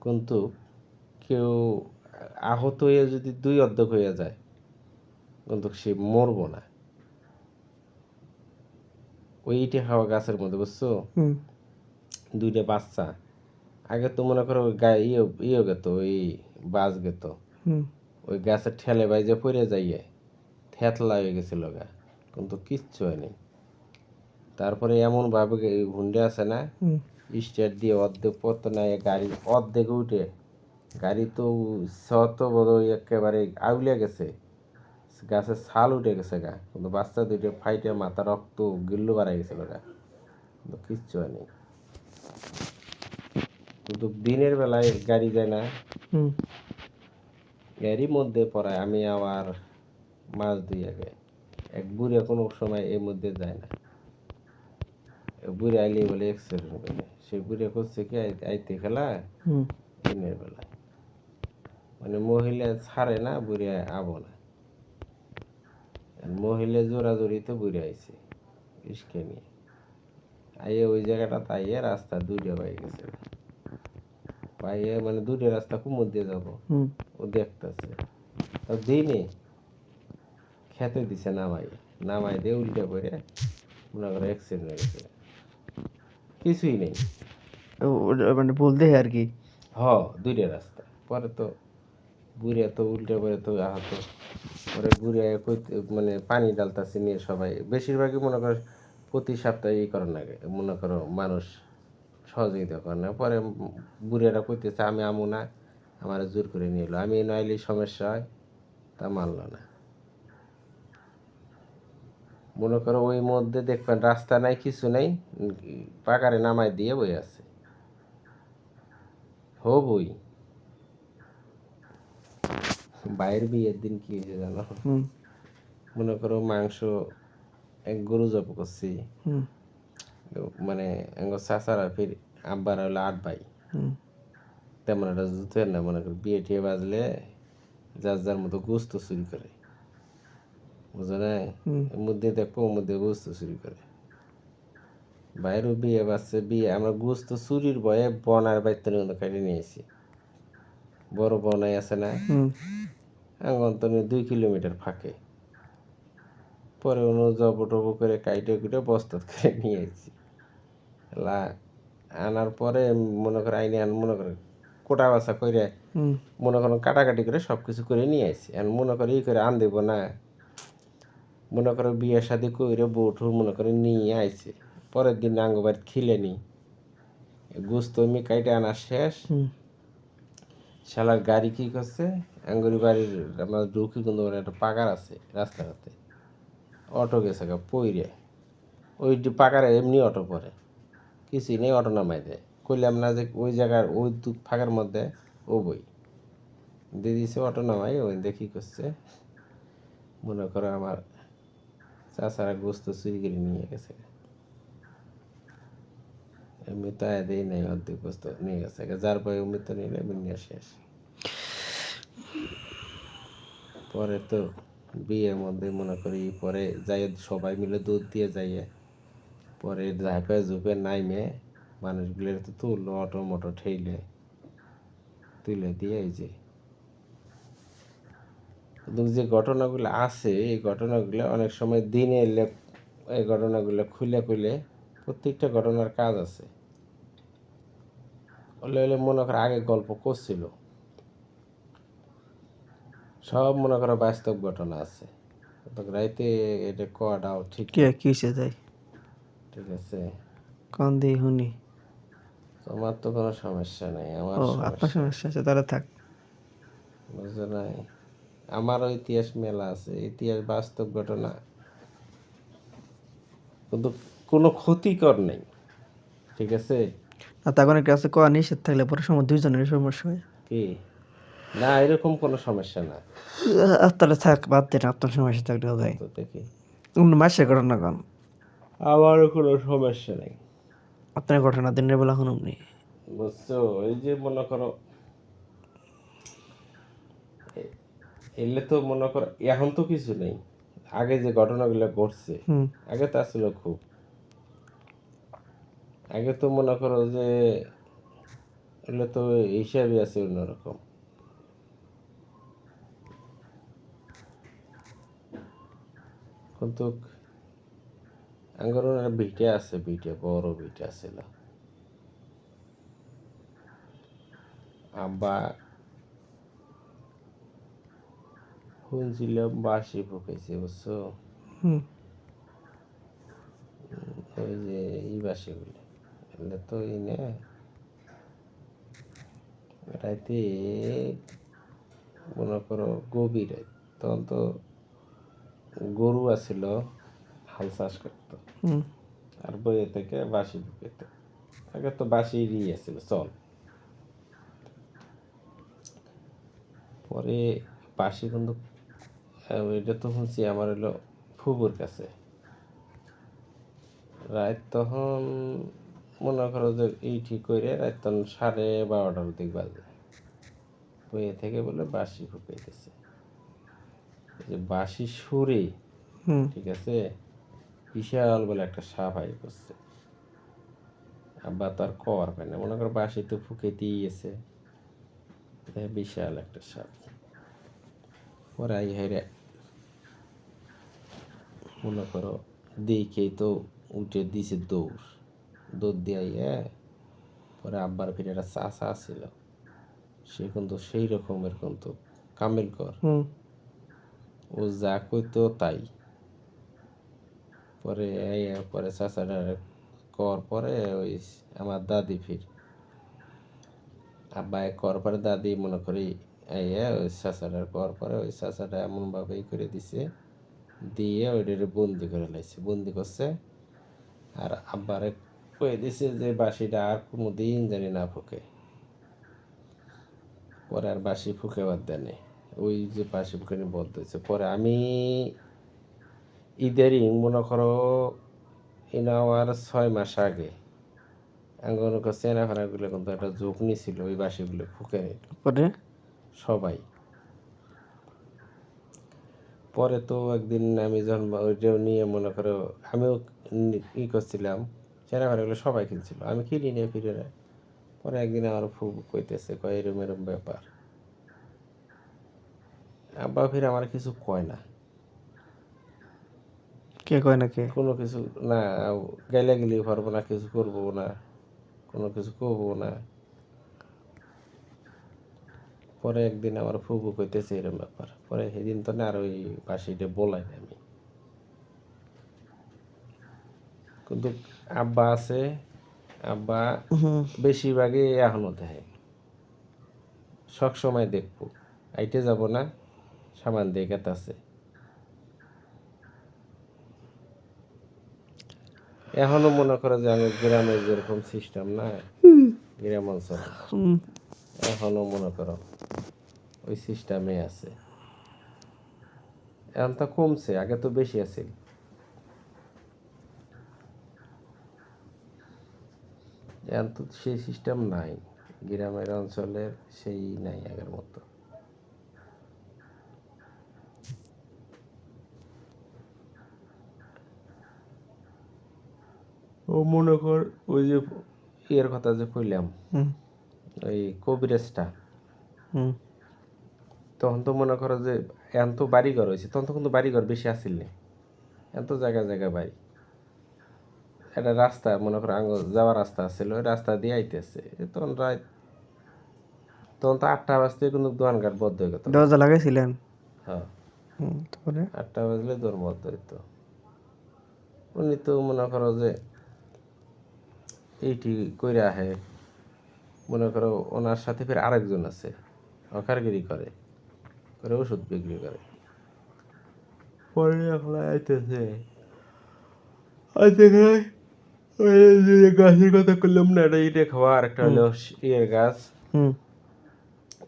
কিন্তু কেউ আহত হয়ে যদি 2 অর্ধেক হয়ে যায়, কিন্তু সে মরবো না। ওই ইটে খাওয়া গাছের মধ্যে, বুঝছো? 2টা বাচ্চা। আগে তো মনে করো ওই গায়ে ইয়ে গেত, ওই বাস গেত, ওই গাছের ঠেলে বাইজে পড়ে যাইয়ে থেতলা হয়ে গেছিল গা, কিন্তু কিচ্ছু হয়নি। তারপরে এমন ভাবে হুন্ডে আছে না, স্টার্ট দিয়ে অর্ধেক পথ নাই, গাড়ি অর্ধেক উঠে, গাড়ি তো শত বড় একেবারে আউলিয়া গেছে, গাছের ছাল উঠে গেছে গা, কিন্তু বাচ্চা 2টা ফাইটে মাথা রক্ত গিল্লু বাড়াই গেছিল গা, কিন্তু কিচ্ছু হয়নি। কিন্তু দিনের বেলায় গাড়ি যায় না, এরই মধ্যে পড়ায় আমি আবার মাস 2 আগে এক বুড়ে কোনো সময় এর মধ্যে যায় না, বুড়ে আইলে বলে অ্যাক্সিডেন্ট করে। সে বুড়ে করছে কি আইতে খেলা দিনের বেলায়, মানে মহিলা ছাড়ে না, বুড়ে আবো না, মহিলা জোরাজোরিতে বুড়ে আইছে ইস্কে নিয়ে আইয়ে ওই জায়গাটা তাইয়ে রাস্তা 2টা পাই গেছে, পাইয়ে মানে 2টা রাস্তা কুমুর দিয়ে যাবো, ও দেখতেছে দিনে খেতে দিছে নামাই দিয়ে উল্টে পড়ে মনে করে অ্যাক্সিডেন্ট হয়ে গেছে, কিছুই নেই। মানে বলতে আর কি 2টা রাস্তা পরে তো বুড়ে তো উল্টে পড়ে তো আহত পরে ঘুরে কইতে মানে পানি ডালতাছি নিয়ে সবাই বেশিরভাগই মনে করো প্রতি সপ্তাহে ই করার লাগে মনে করো মানুষ সহযোগিতা করে না পরে বুড়িয়ারা কইতেছে আমি আমু না আমার জোর করে নিয়ে এলো আমি নইলে সমস্যা হয় তা মানলো না মনে করো ওই মধ্যে দেখবেন রাস্তা নাই কিছু নাই পাকারে নামাই দিয়ে বই আছে বই বাইরের বিয়ের দিন কি হয়েছে জানো মনে করো মাংস এক গরু জব করছি মানে চাচারা ফির আব্বার হলো 8 ভাই তেমন একটা জুতের না মনে করো বিয়ে টিয়ে বাজলে যার যার মতো গোস্ত চুরি করে বুঝো না এর মধ্যে দেখবো ওর মধ্যে গোস্ত চুরি করে বাইরেও বিয়ে বাজছে বিয়ে আমরা গোস্ত চুরির ভয়ে বনার বাইতে কেটে নিয়েছি বড় বনাই আছে না অন্তত 2 কিলোমিটার ফাঁকে পরে অন্য জব টবো করে কাইটে কুটে বস্তা করে নিয়ে আসছি আনার পরে মনে করে আইনে মনে করে কোটা বাছা করে মনে করেন কাটাকাটি করে সব কিছু করে নিয়ে আসছি আর মনে করে ই করে আন দেব না মনে করো বিয়ের সাথে কইরে বউঠু মনে করে নিয়ে আইছে পরের দিন আঙ্গবাড়ি খিলে নি গোস্ত আমি কাইটে আনা শেষ শালার গাড়ি কি করছে আঙ্গুরি বাড়ির আমার ঢুকি কিন্তু একটা পাকার আছে রাস্তাঘাটে অটো গেছে গা পইরে ওই পাকারে এমনি অটো পরে কিছুই নেই অটো নামাই দেয় কইলাম না যে ওই জায়গার ওই ফাঁকার মধ্যে ও বই দিয়ে দিছে অটো নামাই ওই দেখি করছে মনে করো আমার চাচারা গোস্ত চুরি করে নিয়ে গেছে এমনি তো দেই নাই অর্ধেক গোস্ত নিয়ে গেছে যার পরে এমনি তো নিলে এমনি নিয়ে শেষ পরে তো বিয়ের মধ্যে মনে করি পরে যাই সবাই মিলে দুধ দিয়ে যাইয়ে পরে ঝাঁপে ঝুপে নাইমে মানুষগুলোর তো তুললো অটো মোটো ঠেইলে তুলে দিয়ে এই যে কিন্তু যে ঘটনাগুলো আছে এই ঘটনাগুলো অনেক সময় দিনে এলে এই ঘটনাগুলো খুলে খুলে প্রত্যেকটা ঘটনার কাজ আছে হলে মনে করো আগে গল্প করছিল সব মনে করো বাস্তব ঘটনা আছে রাইতে এটা কটাও ঠিক কিসে যাই ঠিক আছে কোন দিয়ে শুনি তোমার তো কোনো সমস্যা নেই আমার আপনার সমস্যা আছে তাহলে থাক বুঝছো নাই আমারও ইতিহাস মেলা আছে ইতিহাস বাস্তব ঘটনা কিন্তু কোনো ক্ষতিকর নেই ঠিক আছে না তখন কাছে কোয়া নিষেধ থাকলে পরে সময় দুইজনের সমস্যা হয় কি না এরকম কোনো সমস্যা না তাহলে থাক বাদ দেন আপনার সমস্যা থাকলে যাই তো দেখি মাসের ঘটনা কন আমারও কোনো সমস্যা নেই আপনার ঘটনা দিনের বেলা শুনুন নি বুঝছো এই যে মনে করো এলে তো মনে করো এখন তো কিছু নেই আগে যে ঘটনাগুলো ঘটছে আগে তো আসলে খুব আগে তো মনে করো যে এগুলো তো হিসাবই আছে অন্যরকম কিন্তু আঙ্গরের ভিটে আছে ভিটে বড় ভিটে ছিল আব্বা শুনছিলাম বাসি ফুকাইছে বুঝছো ওই যে এই বাসিগুলো এগুলো তো এই না রাইতে মনে করো গভীর রাত তখন তো গরু আছিল হাল চাষ করতো আর বইয়ে থেকে বাসি ফুকাইতো আগে তো বাসিরই আছিল চল পরে বাসি কিন্তু এটা তো শুনছি আমার হলো ফুবুর কাছে রাত তখন মনে করো যে এই ঠিক করে রাত তখন 12:30 দিক বাজে বইয়ে থেকে বলে বাসি ফুকাইতেছে যে বাসি সুরে ঠিক আছে বিশাল বলে একটা সাপ আই করছে আব্বা তো আর কর পায় না মনে করো বাসি তো ফুকাইতেই গেছে বিশাল একটা সাপ পরে আই হাইরে মনে করো দেখেই তো উঠে দিছে দৌড় দিয়ে পরে আব্বার ফিরে একটা চাষা ছিল সে কিন্তু সেই রকমের কিন্তু কামেল কর ও যা কইতো তাই। পরে পরে চাচারা কর পরে ওই আমার দাদি ফির আব্বা কর পরে দাদি মনে করি ওই চাচাটার কর পরে ওই চাচাটা এমনভাবেই করে দিছে, দিয়ে ওইটারে বন্দি করে লাইছে, বন্দি করছে। আর আব্বারে কয়ে দিছে যে বাঁশিটা আর কোনো দিন জানি না ফুকে। পরে আর বাঁশি ফুকে বাদ দেয়নি, ওই যে বাঁশি ফুকে বন্ধ হয়েছে। পরে আমি ঈদেরই মনে করো আর 6 মাস আগে আঙ্গন চেনা ফানাগুলো কিন্তু একটা ঝোঁক নিছিল ওই বাঁশিগুলো ফুকে নিল পরে সবাই। পরে তো একদিন আমি যখন ওইটাও নিয়ে মনে করো আমিও করছিলাম, চেনা ফানাগুলো সবাই কিনছিল, আমি কিনি নিয়ে ফিরে না। পরে একদিন আমার ফুবু কইতেছে, কয় এরম এরম ব্যাপার। আব্বা ফির আমার কিছু কয় না, কে কয় না কে? কোনো কিছু না, গাইলা গেলি পারবো না, কিছু করবো না, কোনো কিছু করবো না। পরে একদিন আমার ফুবু কইতেছে এরকম ব্যাপার, পরে সেদিন তো না আর ওই বাসিটা বলাই না আমি। কিন্তু আব্বা আছে, আব্বা বেশিরভাগই এখনো দেয়, সব সময় দেখবো, আইটে যাব না, সামান দিয়ে গেতাছে। এখনো মনে করে যে আমি গ্রামে যেরকম সিস্টেম না, গ্রাম অঞ্চল এখনো মনে করো ওই সিস্টেমে আছে। এখন তো কমছে, আগে তো বেশি আছে। এখন তো সেই সিস্টেম নাই, গ্রামের অঞ্চলের সেই নাই আগের মতো। ও মনে কর ওই যে ইয়ের কথা যে কইলাম, ওই কবিরাজটা, তখন তো মনে করো যে এখন তো বাড়িঘর হয়েছে, তখন তো কিন্তু বাড়িঘর বেশি আসিল না, এখন তো জায়গায় জায়গায় বাড়ি। একটা রাস্তা মনে করো যাওয়ার রাস্তা ছিল, ওই রাস্তা দিয়ে আইতেছে, তখন রাত, তখন তো 8টা বাজতে কিন্তু দোকানঘাট বন্ধ হয়ে গেত। দরজা লাগাইছিলেন? হ্যাঁ, তারপরে 8টা বাজলে দোকান বন্ধ হইতো। উনি তো মনে করো যে এইটি কইরা আহে, মনে করো ওনার সাথে ফের আরেকজন আছে, হকারগিরি করে, করে ওষুধ বিক্রি করে। পরে এখন আইতেছে, ওই যে গাছের কথা করলাম না, একটা ইটে খাওয়া, আর একটা হলো ইয়ের গাছ।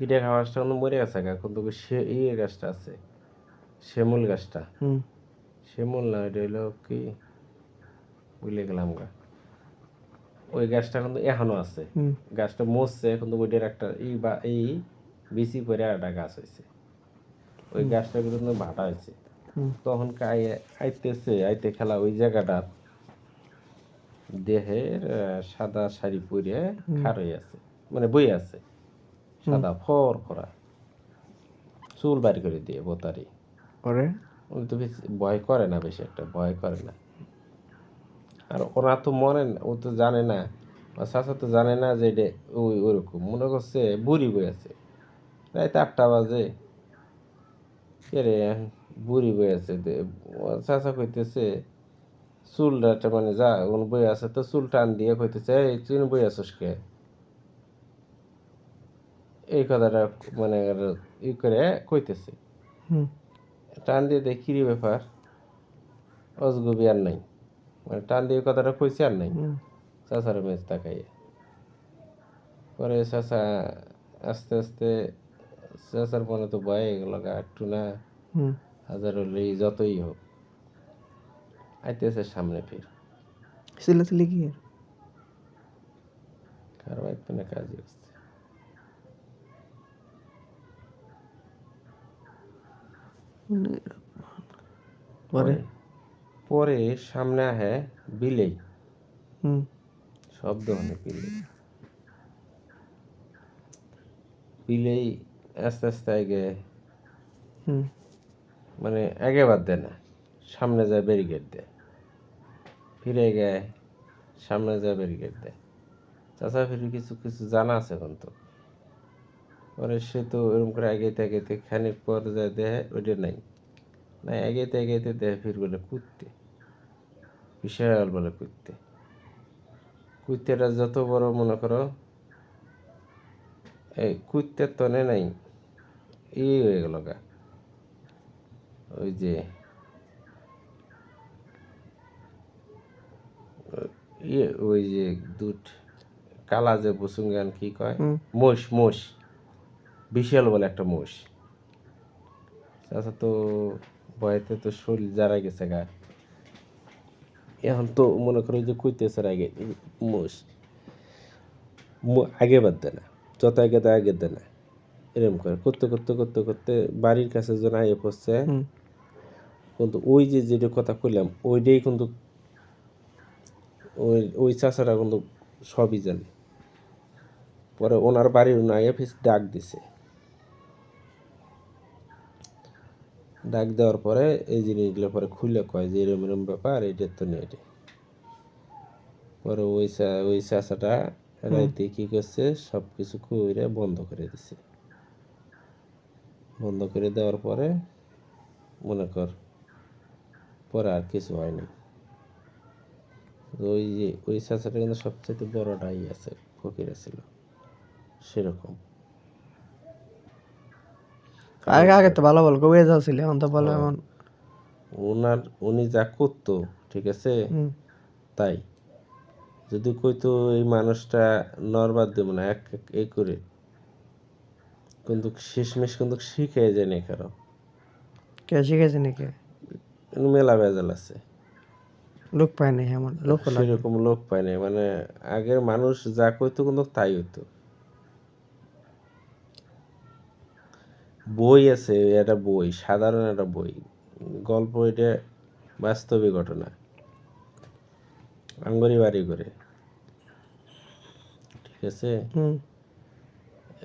ইটে খাওয়াটা কিন্তু মরে গেছে গা, কিন্তু সে ইয়ের গাছটা আছে, শিমুল গাছটা, শিমুল না, এটা হলো কি ভুলে গেলাম গা। ওই গাছটা কিন্তু এখনো আছে, গাছটা মরছে কিন্তু ওইটার একটা এই বিচি পরে একটা গাছ হয়েছে, ওই গাছটা কিন্তু ভাটা হয়েছে। তখন আইতে খেলা ওই জায়গাটা দেহের সাদা শাড়ি পরে খার হয়ে আছে, মানে বই আছে, সাদা ফর ফরা, চুল বাড়ি করে দিয়ে বোতারি। পরে উনি তো বেশি ভয় করে না, বেশি একটা ভয় করে না। আর ওরা তো মনে ও তো জানে না, চাচা তো জানে না যে এটা ওইরকম মনে করছে বুড়ি বই আছে, রাত 8টা বাজে, কে রে বুড়ি বই আছে। চাচা কইতেছে চুলটা মানে যা ওন বই আছে, তো চুল টান দিয়ে কইতেছে এই তুই বই আছিস কে, এই কথাটা মানে ই করে কইতেছে। টান দিয়ে দেখি রে ব্যাপার, অজগবি আর নাই, মানে টান দিয়ে কথাটা কইছে আর নাই। চাচার মেজ তাকাইয়ে পরে চাচা আস্তে আস্তে, চাচার মনে তো ভয় গেল গা একটু না, হাজার হলেই যতই হোক আইতেছে সামনে ফির, ছেলে কি কারো একটু না কাজই হচ্ছে। পরে পরে সামনে আহে বিলেই, শব্দ অনেক বিলেই, বিলেই আস্তে আস্তে আগে, মানে আগে বাদ দেয় না, সামনে যায় ব্যারিকেড দেয়, ফিরে গায় সামনে যায় ব্যারিকেড দেয়। চাচা ফিরে কিছু কিছু জানা আছে এখন তো, পরে সে তো এরকম করে আগে থেকে খানিক পর যায় দেয় ওইটা নাই, না এগাইতে এগাইতে দেয় ফির বলে কুত্তে, বিশাল বলে কুত্তে। কুত্তেটা যত বড় মনে করো, এই কুত্তের তনে নাই হয়ে গেল গা, ওই যে ওই যে দুধ কালা যে বসুঙ্গান কি কয়, মোষ মোষ, বিশাল বলে একটা মোষ। আচ্ছা তো ভয়েতে তো শরীর জারা গেছে গা, এখন তো মনে করো যে কইতেছে আগে মোষ আগে বাদ দেয় না, যত আগে দেয় আগে দেয় না, এরকম করে করতে করতে করতে করতে বাড়ির কাছে যেন আগে পড়ছে। কিন্তু ওই যে যেটা কথা কইলাম ওইটাই কিন্তু ওই ওই চাচারা কিন্তু সবই জানে। পরে ওনার বাড়ির আগে ফিস ডাক দিছে, ডাক দেওয়ার পরে এই জিনিসগুলো পরে খুলে কয় যে এরম এরম ব্যাপার, এইটার তো নেই। পরে ওই চাচাটা রাইতে কি করছে, সব কিছু কইরে বন্ধ করে দিছে। বন্ধ করে দেওয়ার পরে মনে কর পরে আর কিছু হয়নি। ওই যে ওই চাচাটা কিন্তু সবচেয়ে বড়টাই আছে, ফকির ছিল সেরকম। আগে আগে তো ভালো ভালো কবিরা যাচ্ছিল, এখন তো ভালো এমন উনি যা করতো ঠিক আছে, তাই যদি কইতো এই মানুষটা নরবাদ দেব না এক এই করে, কিন্তু শেষমেশ কিন্তু শিখে যায় না কারো, কে শিখেছে নাকি? মেলা ভেজাল আছে, লোক পায় নাই এমন লোক লাগে। সেরকম লোক পায় না। মানে আগের মানুষ যা কইতো কিন্তু তাই হইতো। বই আছে, একটা বই, সাধারণ একটা বই, গল্প, এটা বাস্তবিক ঘটনা, আঙ্গুরি বাড়ি করে ঠিক আছে,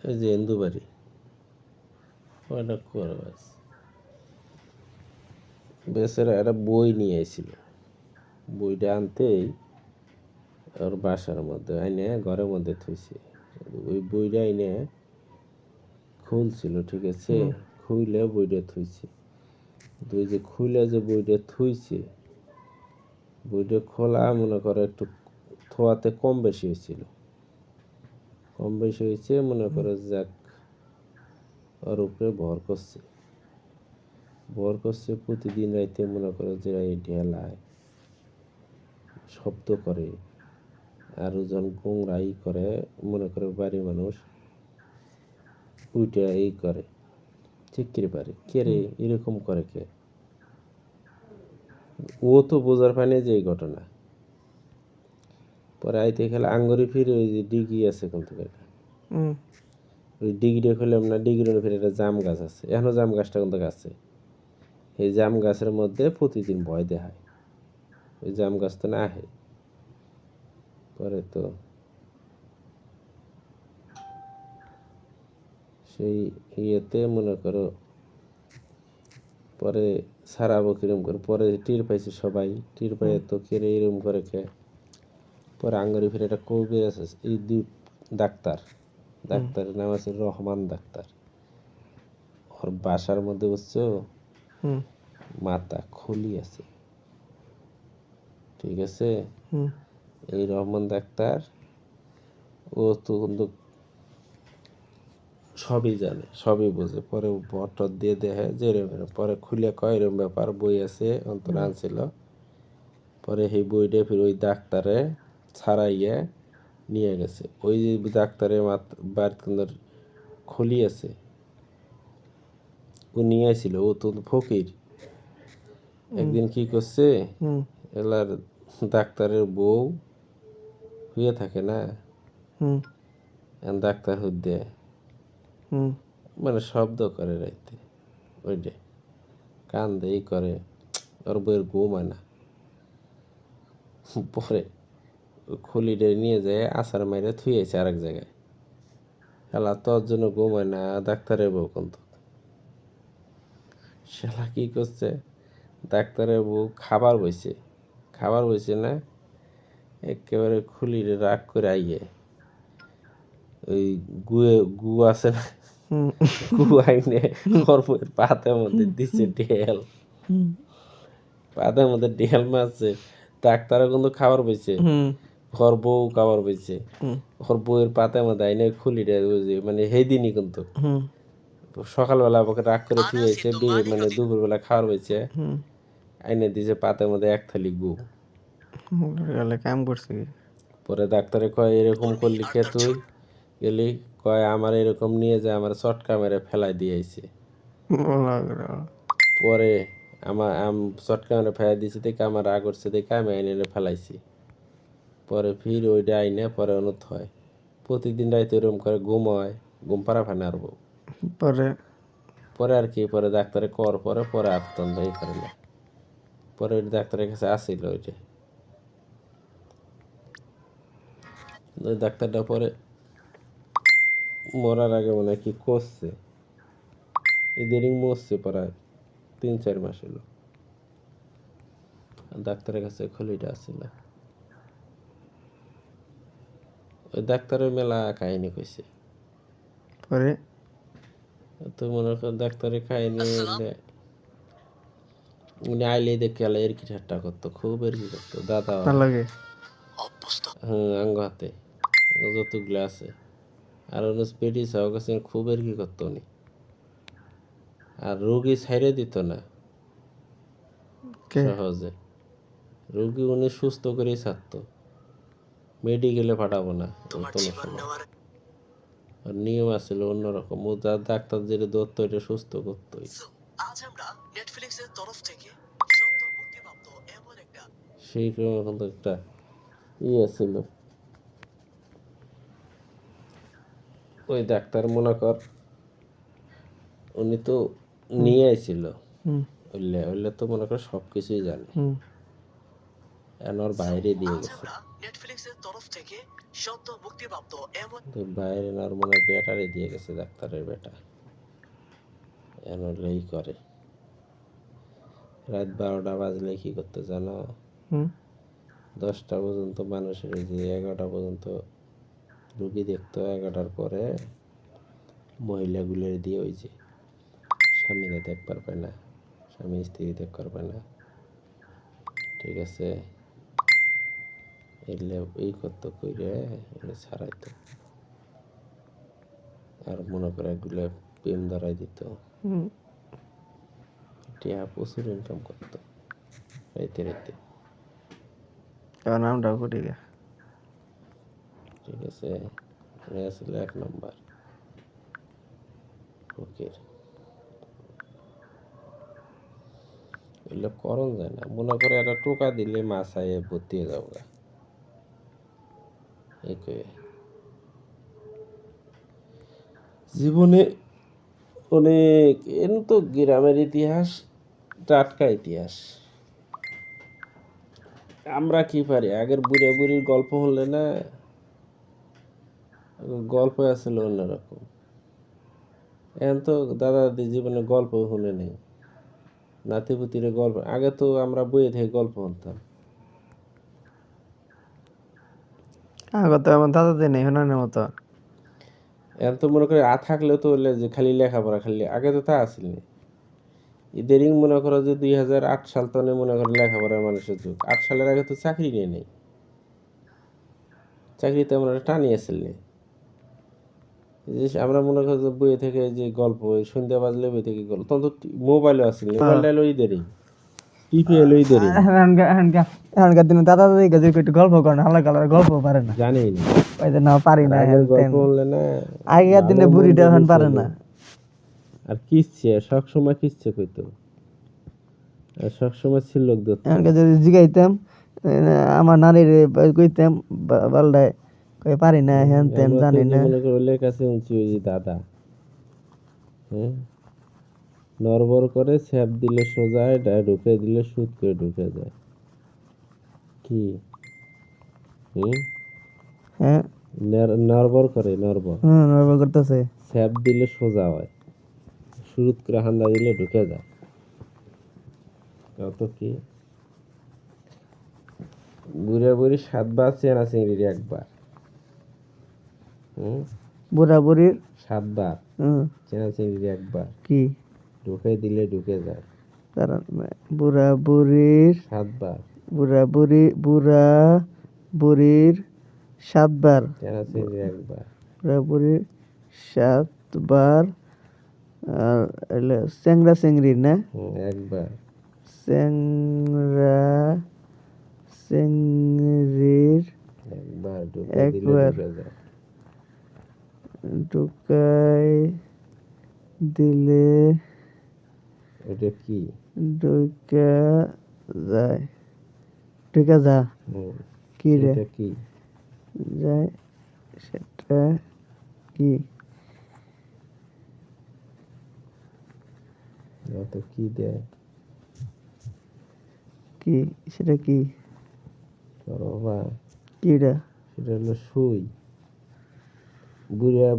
ওই যে হিন্দু বাড়ি ওটা করে বাস বেচারা একটা বই নিয়ে এসেছিল। বইটা আনতেই ওর বাসার মধ্যে আইনে ঘরের মধ্যে থুইছে, ওই বইটা আইনে খুলছিল ঠিক আছে, খুইলে বইটা থুইছে। ওই যে খুইলে যে বইটা থুইছে, বইটা খোলা মনে করো একটু থোয়াতে কম বেশি হয়েছিল, কম বেশি হয়েছে মনে করো, যাক ওর উপরে ভর করছে, ভর করছে প্রতিদিন রাইতে মনে করো যে এই ঢেলায় শব্দ করে, আর ওজন গোংরাই করে মনে করে বাড়ির মানুষ উইটা এই করে, ঠিক করে পারে কে রে এরকম করে কে, ও তো বোঝার পায়নি যে এই ঘটনা। পরে আইতে খেলে আঙ্গুরি ফিরে ওই যে ডিগি আছে কিন্তু ওই ডিগিটা খুললাম না, ডিগির ফিরে একটা জাম গাছ আছে, এখনো জাম গাছটা কিন্তু আছে, এই জাম গাছের মধ্যে প্রতিদিন ভয় দেখায়, ওই জাম গাছ তো না আহে। পরে তো সেই ইয়েতে মনে করো পরে সারাবো কিরম করে, পরে টির পাইছে সবাই, টির পাইয়ে তো কেড়ে এরম করে খেয়ে পরে আঙ্গুরি ফিরে একটা কবির আছে, এই ডাক্তার, ডাক্তারের নাম আছে রহমান ডাক্তার। ওর বাসার মধ্যে বুঝছো মাথা খুলি আছে ঠিক আছে, এই রহমান ডাক্তার ও তো কিন্তু সবই জানে, সবই বোঝে। পরে ভটর দিয়ে দেখে যে এরম, পরে খুলে কয় এরম ব্যাপার, বই আছে অন্তর আনছিল। পরে সেই বইটা ফির ওই ডাক্তারে ছাড়াইয়ে নিয়ে গেছে, ওই যে ডাক্তারের বাড়ির কিন্তু খুলি আছে, ও নিয়ে আসছিল, ও তো ফকির। একদিন কি করছে, এলার ডাক্তারের বউ হয়ে থাকে না, ডাক্তার হুদ্দে মানে শব্দ করে রাইতে, ওইটা কান্দে এই করে, ওর বইয়ের ঘুম হয় না। পরে খুলিটা নিয়ে যায় আছাড় মাইরে থুয়েছে আরেক জায়গায়, শালা তোর জন্য ঘুম হয় না, ডাক্তারের বউ কিন্তু। শালা কি করছে, ডাক্তারের বউ খাবার বইছে না, একেবারে খুলিরে রাগ করে আইয়ে ওই গু আছে না, গু আইনে ওর বইয়ের পাতের মধ্যে দিচ্ছে ঢেল, হুম পাতের মধ্যে ডিয়াল মারছে, ডাক্তারও কিন্তু খাবার পাইছে, হুম ওর বউ খাবার পাইছে, হুম ওর বউয়ের পাতের মধ্যে আইনে খুলি বুঝি মানে সেই দিনই কিন্তু হুম সকালবেলা আমাকে রাগ করে থুয়ে আইছে, মানে দুপুরবেলা খাবার পাইছে, হুম আইনে দিছে পাতের মধ্যে এক থালি গু। গেলে কাম করছে কি? পরে ডাক্তারে কয় এরকম করলি কে তুই গেলি, কয় আমার এরকম নিয়ে যায় আমার চটকা মেরে ফেলাই দিয়েছে। পরে আমার চটকা মেরে ফেলাই দিয়েছে দেখে আমার রাগ করছে দেখে আমি আইনে এনে ফেলাইছি। পরে ফির ওইটা আইনে পরে অনুত হয় প্রতিদিন রাইতে ওরকম করে ঘুম হয়, ঘুম পাড়া ফানে আর বউ। পরে পরে আর কি পরে ডাক্তারে কর পরে পরে আর তন্দ এই করে না, পরে ওই ডাক্তারের কাছে আসিল ওইটা, ওই ডাক্তারটা পরে মরার আগে মনে হয় কি করছে, এদেরই মরছে প্রায় 3-4 মাস হলো। ডাক্তারের কাছে খলিটা আসছিল, ওই ডাক্তারের মেলা কাহিনী কইছে। পরে তো মনে কর ডাক্তারের কাহিনী উনি আইলে দেখে আলে এর কি ঠাট্টা করতো, খুব এর কি করতো দাদা। না লাগে হ্যাঁ আঙ্গ হাতে যতগুলো আছে আর অন্য পেটি সাহ কাছে খুব এর কি করতো উনি, আর রোগী ছাইড়ে দিত না কে সহজে, রোগী উনি সুস্থ করেই ছাড়তো, মেডিকেলে পাঠাবো না কোনো সময়। আর নিয়ম আছিল অন্যরকম, ও যা ডাক্তার যেটা ধরতো এটা সুস্থ করতোই। সেই সময় কিন্তু একটা ইয়ে ছিল, ওই ডাক্তার মনে কর উনি তো নিয়ে আইছিল, হুম ওইলে ওইলে তো মনে কর সব কিছুই জানে, হুম এখন ওর বাইরে দিয়ে গেছে, তো বাইরে না ওর মনে হয় ব্যাটারি দিয়ে গেছে ডাক্তারের বেটা, এখন এই করে রাত 12টা বাজলে কি করতে জানো, হুম 10টা পর্যন্ত মানুষের ওই যে 11টা পর্যন্ত রুগী দেখতো, 11টার পরে মহিলাগুলোর দিয়ে ওই যে স্বামীরা দেখতে পারবে না, স্বামী স্ত্রী দেখতে পারবে না, ঠিক আছে, এগুলো এই করতো কইরে এগুলো ছাড়াইতো, আর মনে করে এগুলো প্রেম ধরাই দিত, হুম টিয়া প্রচুর ইনকাম করতো রাইতে রাইতে, এবার নামটা কুটি গে ঠিক আছে, উনি আসলে 1 নম্বর ফকির। এগুলো করণ যায় না, মনে করে একটা টোকা দিলে মাছায় ভর্তি হয়ে যাবো গা, এই কয়ে জীবনে অনেক এন তো গ্রামের ইতিহাস টাটকা ইতিহাস। আমরা কি পারি আগের বুড়া বুড়ির গল্প হলে না, গল্প আসলে অন্যরকম, এখন তো দাদা দাদি জীবনে গল্প শুনে নেই, নাতিপুতির গল্প, আগে তো আমরা বইয়ে থেকে গল্প শুনতাম, আগে তো এমন দাদা দিন হনানের মতো এখন তো মনে করে থাকলেও তো হলে যে খালি লেখাপড়া, খালি আগে তো তা আসেন না, ইদারিং মনে করো যে 2008 সাল তনে মনে করো লেখাপড়ার মানুষের যুগ, 8 সালের আগে তো চাকরি নিয়ে নেই, চাকরিতে আমরা টানি আসেন না, যে আমরা মনে করি যে বইয়ে থেকে যে গল্প সন্ধ্যা বাজলে বই থেকে গল্প, তখন তো মোবাইলও আসেন, মোবাইলটা এলো ইদারিং, টিপি এলো ইদারিং, এখনকার দিনে দাদা দাদি কাছে একটু গল্প করে না, হালকা হালকা গল্প পারে না, জানেই না, ওই যে না পারি না আগের গল্প বললে না আগেকার দিনে ভালো বুড়িটা মন্দ এখন বেশি পারে হলো। না। আর কিচ্ছে সবসময় কিচ্ছে কইতো, আর সবসময় ছিল লোক ধরতো, এখনকার যদি জিগাইতাম আমার নানির কইতাম বালডায় কই পারি না হ্যান তেন আমরা তো জানি যে না। মনে করো ওলের কাছে উঁচু ওই যে দাদা, হ্যাঁ নড়বড় করে ছ্যাপ দিলে সোজা হয়, ঢুকে দিলে সুদ করে ঢুকে যায়, কি হ্যাঁ নড়বড় করে, নড়বড় নরবর করতেছে। ছ্যাপ দিলে সোজা হয়, সুদ করে হান্দা দিলে ঢুকে যায়, কত কি বুড়া বুড়ি 7 বার চেনা চিংড়ির 1 বার, বুড়া বুড়ির 7 বার চেনা চিংড়ির 1 বার কি ঢুকে দিলে ঢুকে যায়, দাঁড়ান বুড়া বুড়ির 7 বার। বুড়া বুড়ির 7 বার, চেনা চিংড়ি 1 বার। বুড়া বুড়ির 7 বার। আর এলে চ্যাংড়া চিংড়ির না, 1 বার। চ্যাংড়া চিংড়ির 1 বার ঢুকে দিলে একবার ঢুকে যায়। ঢুকাই দিলে এটা কি? ঢুকা যায়, ঢুকা যা হুম, কি রে এটা কি? যায়, সেটা কি? অত কি দেয়? কি সেটা কি? করো বাবা, কিটা? সেটা হলো সুই।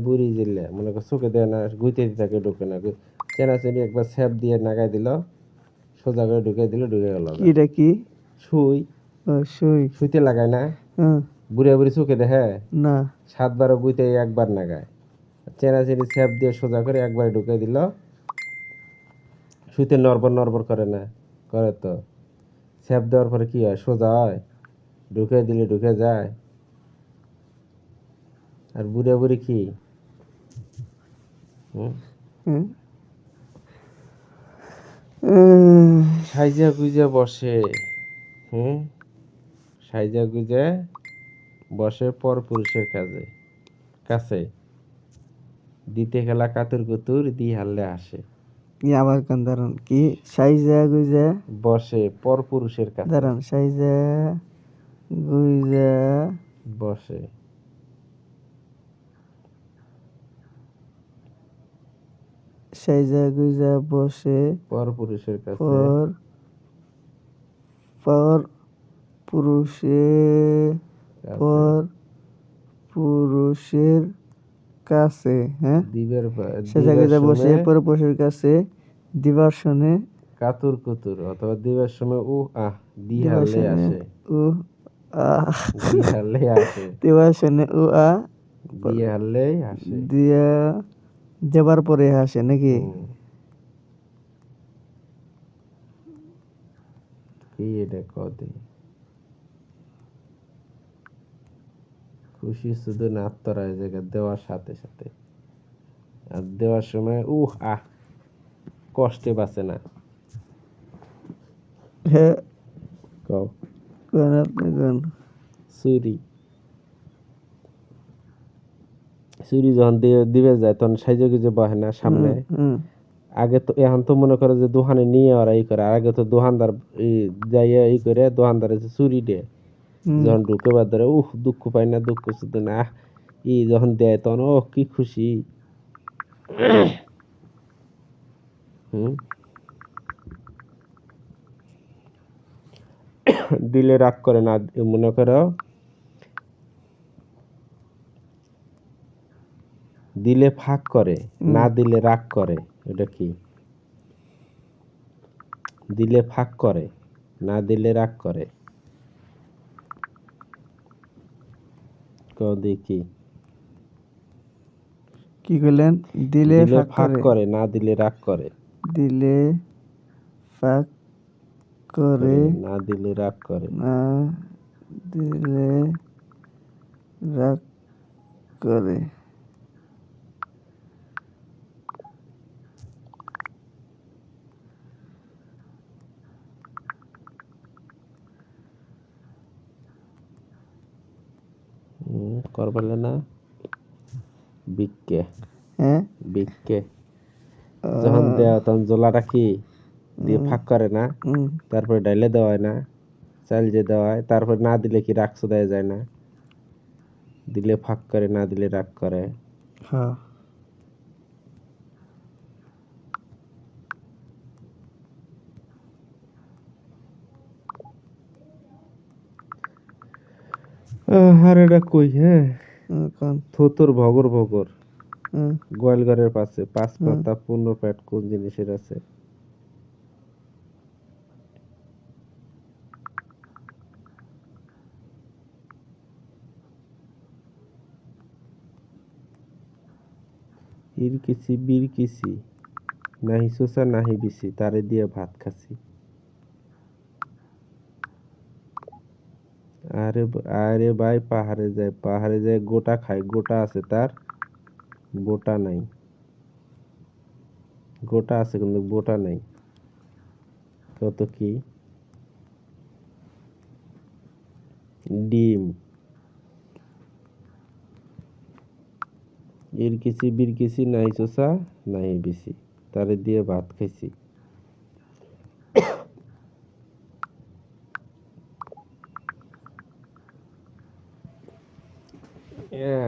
বুড়ি জিল্লে মনে কর চোখে দেয় না, গুইতে থাকে, ঢুকে না। চেনা চিনি একবার স্যাপ দিয়ে নাগাই দিল, সোজা করে ঢুকে দিল, ঢুকে গেল। কিটা কি? সুই। ও সুই। সুইতে লাগায় না, হ্যাঁ। বুড়ি চোখে দেখে না। 7 বারও গুইতে 1 বার নাগায়। চেনা চিনি স্যাপ দিয়ে সোজা করে একবার ঢুকে দিল, সুইতে নড়বড় করে না, করে তো। স্যাপ দেওয়ার পরে কি হয়? সোজা হয়, ঢুকে দিলে ঢুকে যায়। আর বুড়ি কি? হুম। সাইজা গুইজা বসে। সাইজা গুইজা বসে পর পুরুষের কাছে দিতে খেলা কাতুর কুতুর দি হারলে আসে। কি আবার কান দাঁড়ান, কি সাইজা গুইজা বসে পর পুরুষের কাছে। দাঁড়ান, সাইজা গুইজা বসে সাইজা গুইজা বসে পর পুরুষের কাছে। পর পুরুষের কাছে। হ্যাঁ, সাইজা গুইজা বসে পর পুরুষের কাছে দিবার শোনে কাতুর কুতুর, অথবা দিবার সময় আহ দি দিবার হারলে শোনে আসে। দি হারলে আসে। দিবার শোনে দিয়ে হারলেই আসে। দিয়া দেবার পরে হাসে নাকি? কি এটা কদে? খুশি শুধু না আত্মরায় জায়গা দেওয়ার সাথে সাথে, আর দেওয়ার সময় কষ্টে বাঁচে না। হ্যাঁ, কও। কোন আপনি কোন? চুরি যখন দিবে যায় তখন সাইজে গুজে বহে না সামনে। আগে তো, এখন তো মনে করে যে দোকানে নিয়ে ওরা ই করে। আগে তো দোকানদার যাইয়া ই করে, দোকানদারে চুরি দেয় যখন ঢুকে বা ধরে, দুঃখ পায় না, দুঃখ শুধু না, যখন দেয় তখন কি খুশি। দিলে রাগ করে না, মনে করো দিলে ফাঁক করে, না দিলে রাগ করে। এটা কি? দিলে ফাঁক করে, না দিলে রাগ করে। দেখি কি করলেন? দিলে ফাঁক করে, না দিলে রাগ করে। দিলে ফাঁক করে, না দিলে রাগ করে। না দিলে রাগ করে। করবলে না বিককে। হ্যাঁ, বিককে যখন দেওয়া তখন জোলাটা কি দিয়ে ফাঁক করে না, তারপরে ডাইলে দেওয়া হয় না, চাল যে দেওয়া হয়। তারপরে না দিলে কি রাগ দেওয়া যায় না? দিলে ফাঁক করে, না দিলে রাগ করে। হ্যাঁ। আর এটা কই? হ্যাঁ, থুতুর ভগর গোয়ালঘরের পাশে 5 পাতা 15 প্যাট কোন জিনিসের আছে? ইরকিসি বিরকিসি নাহি চোষা নাহি বিচি, তারে দিয়ে ভাত খাচ্ছি। আরে ভাই পাহাড়ে যায় গোটা খায়, গোটা আছে তার, বোটা নাই। গোটা আছে কিন্তু বোটা নাই। কত কি? ডিম। ইরকিছি বিরকিছি নাহি চোষা নাহি বিচি, তারে দিয়ে ভাত খাইছি।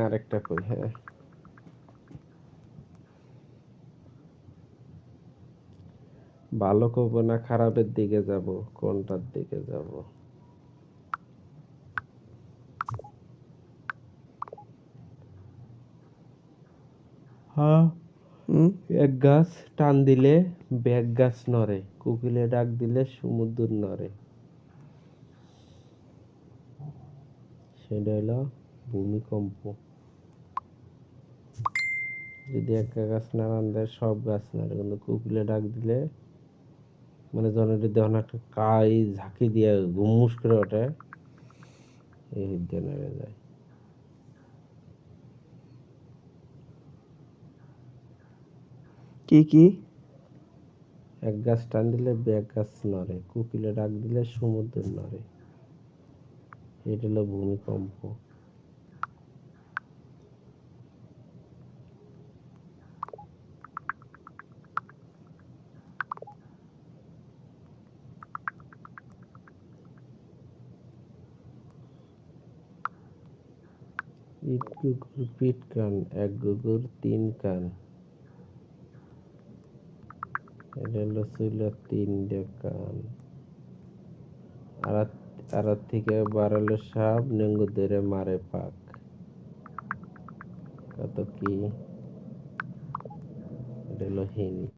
আরেকটা কই, হ্যাঁ। ভালো করব না খারাপের দিকে যাব, কোনটার দিকে যাব? হ্যাঁ, এক গাছ টান দিলে ব্যাগ গাছ নড়ে, কোকিলে ডাক দিলে সমুদ্র নড়ে। সেটা হলো ভূমিকম্প। যদি একটা গাছ নাড়ান দেয় সব গাছ নাড়ে, কিন্তু কোকিলে ডাক দিলে মানে জনের দেওয়া একটা কাই ঝাঁকি দিয়ে গুমুস করে ওঠে, এই দিয়ে নেড়ে যায়। কি কি? এক গাছ টান দিলে ব্যাগ গাছ নড়ে, কোকিলে ডাক দিলে সমুদ্র নড়ে। এটা হলো ভূমিকম্প। ইট কুকুর পিট কান, এক কুকুর তিন কান। এটা হলো ছিল তিনটে কান। আর থেকে বাড়ালো সাপ, নেঙ্গু ধরে মারে পাক। কত কি? এটা হলো হিন্দি।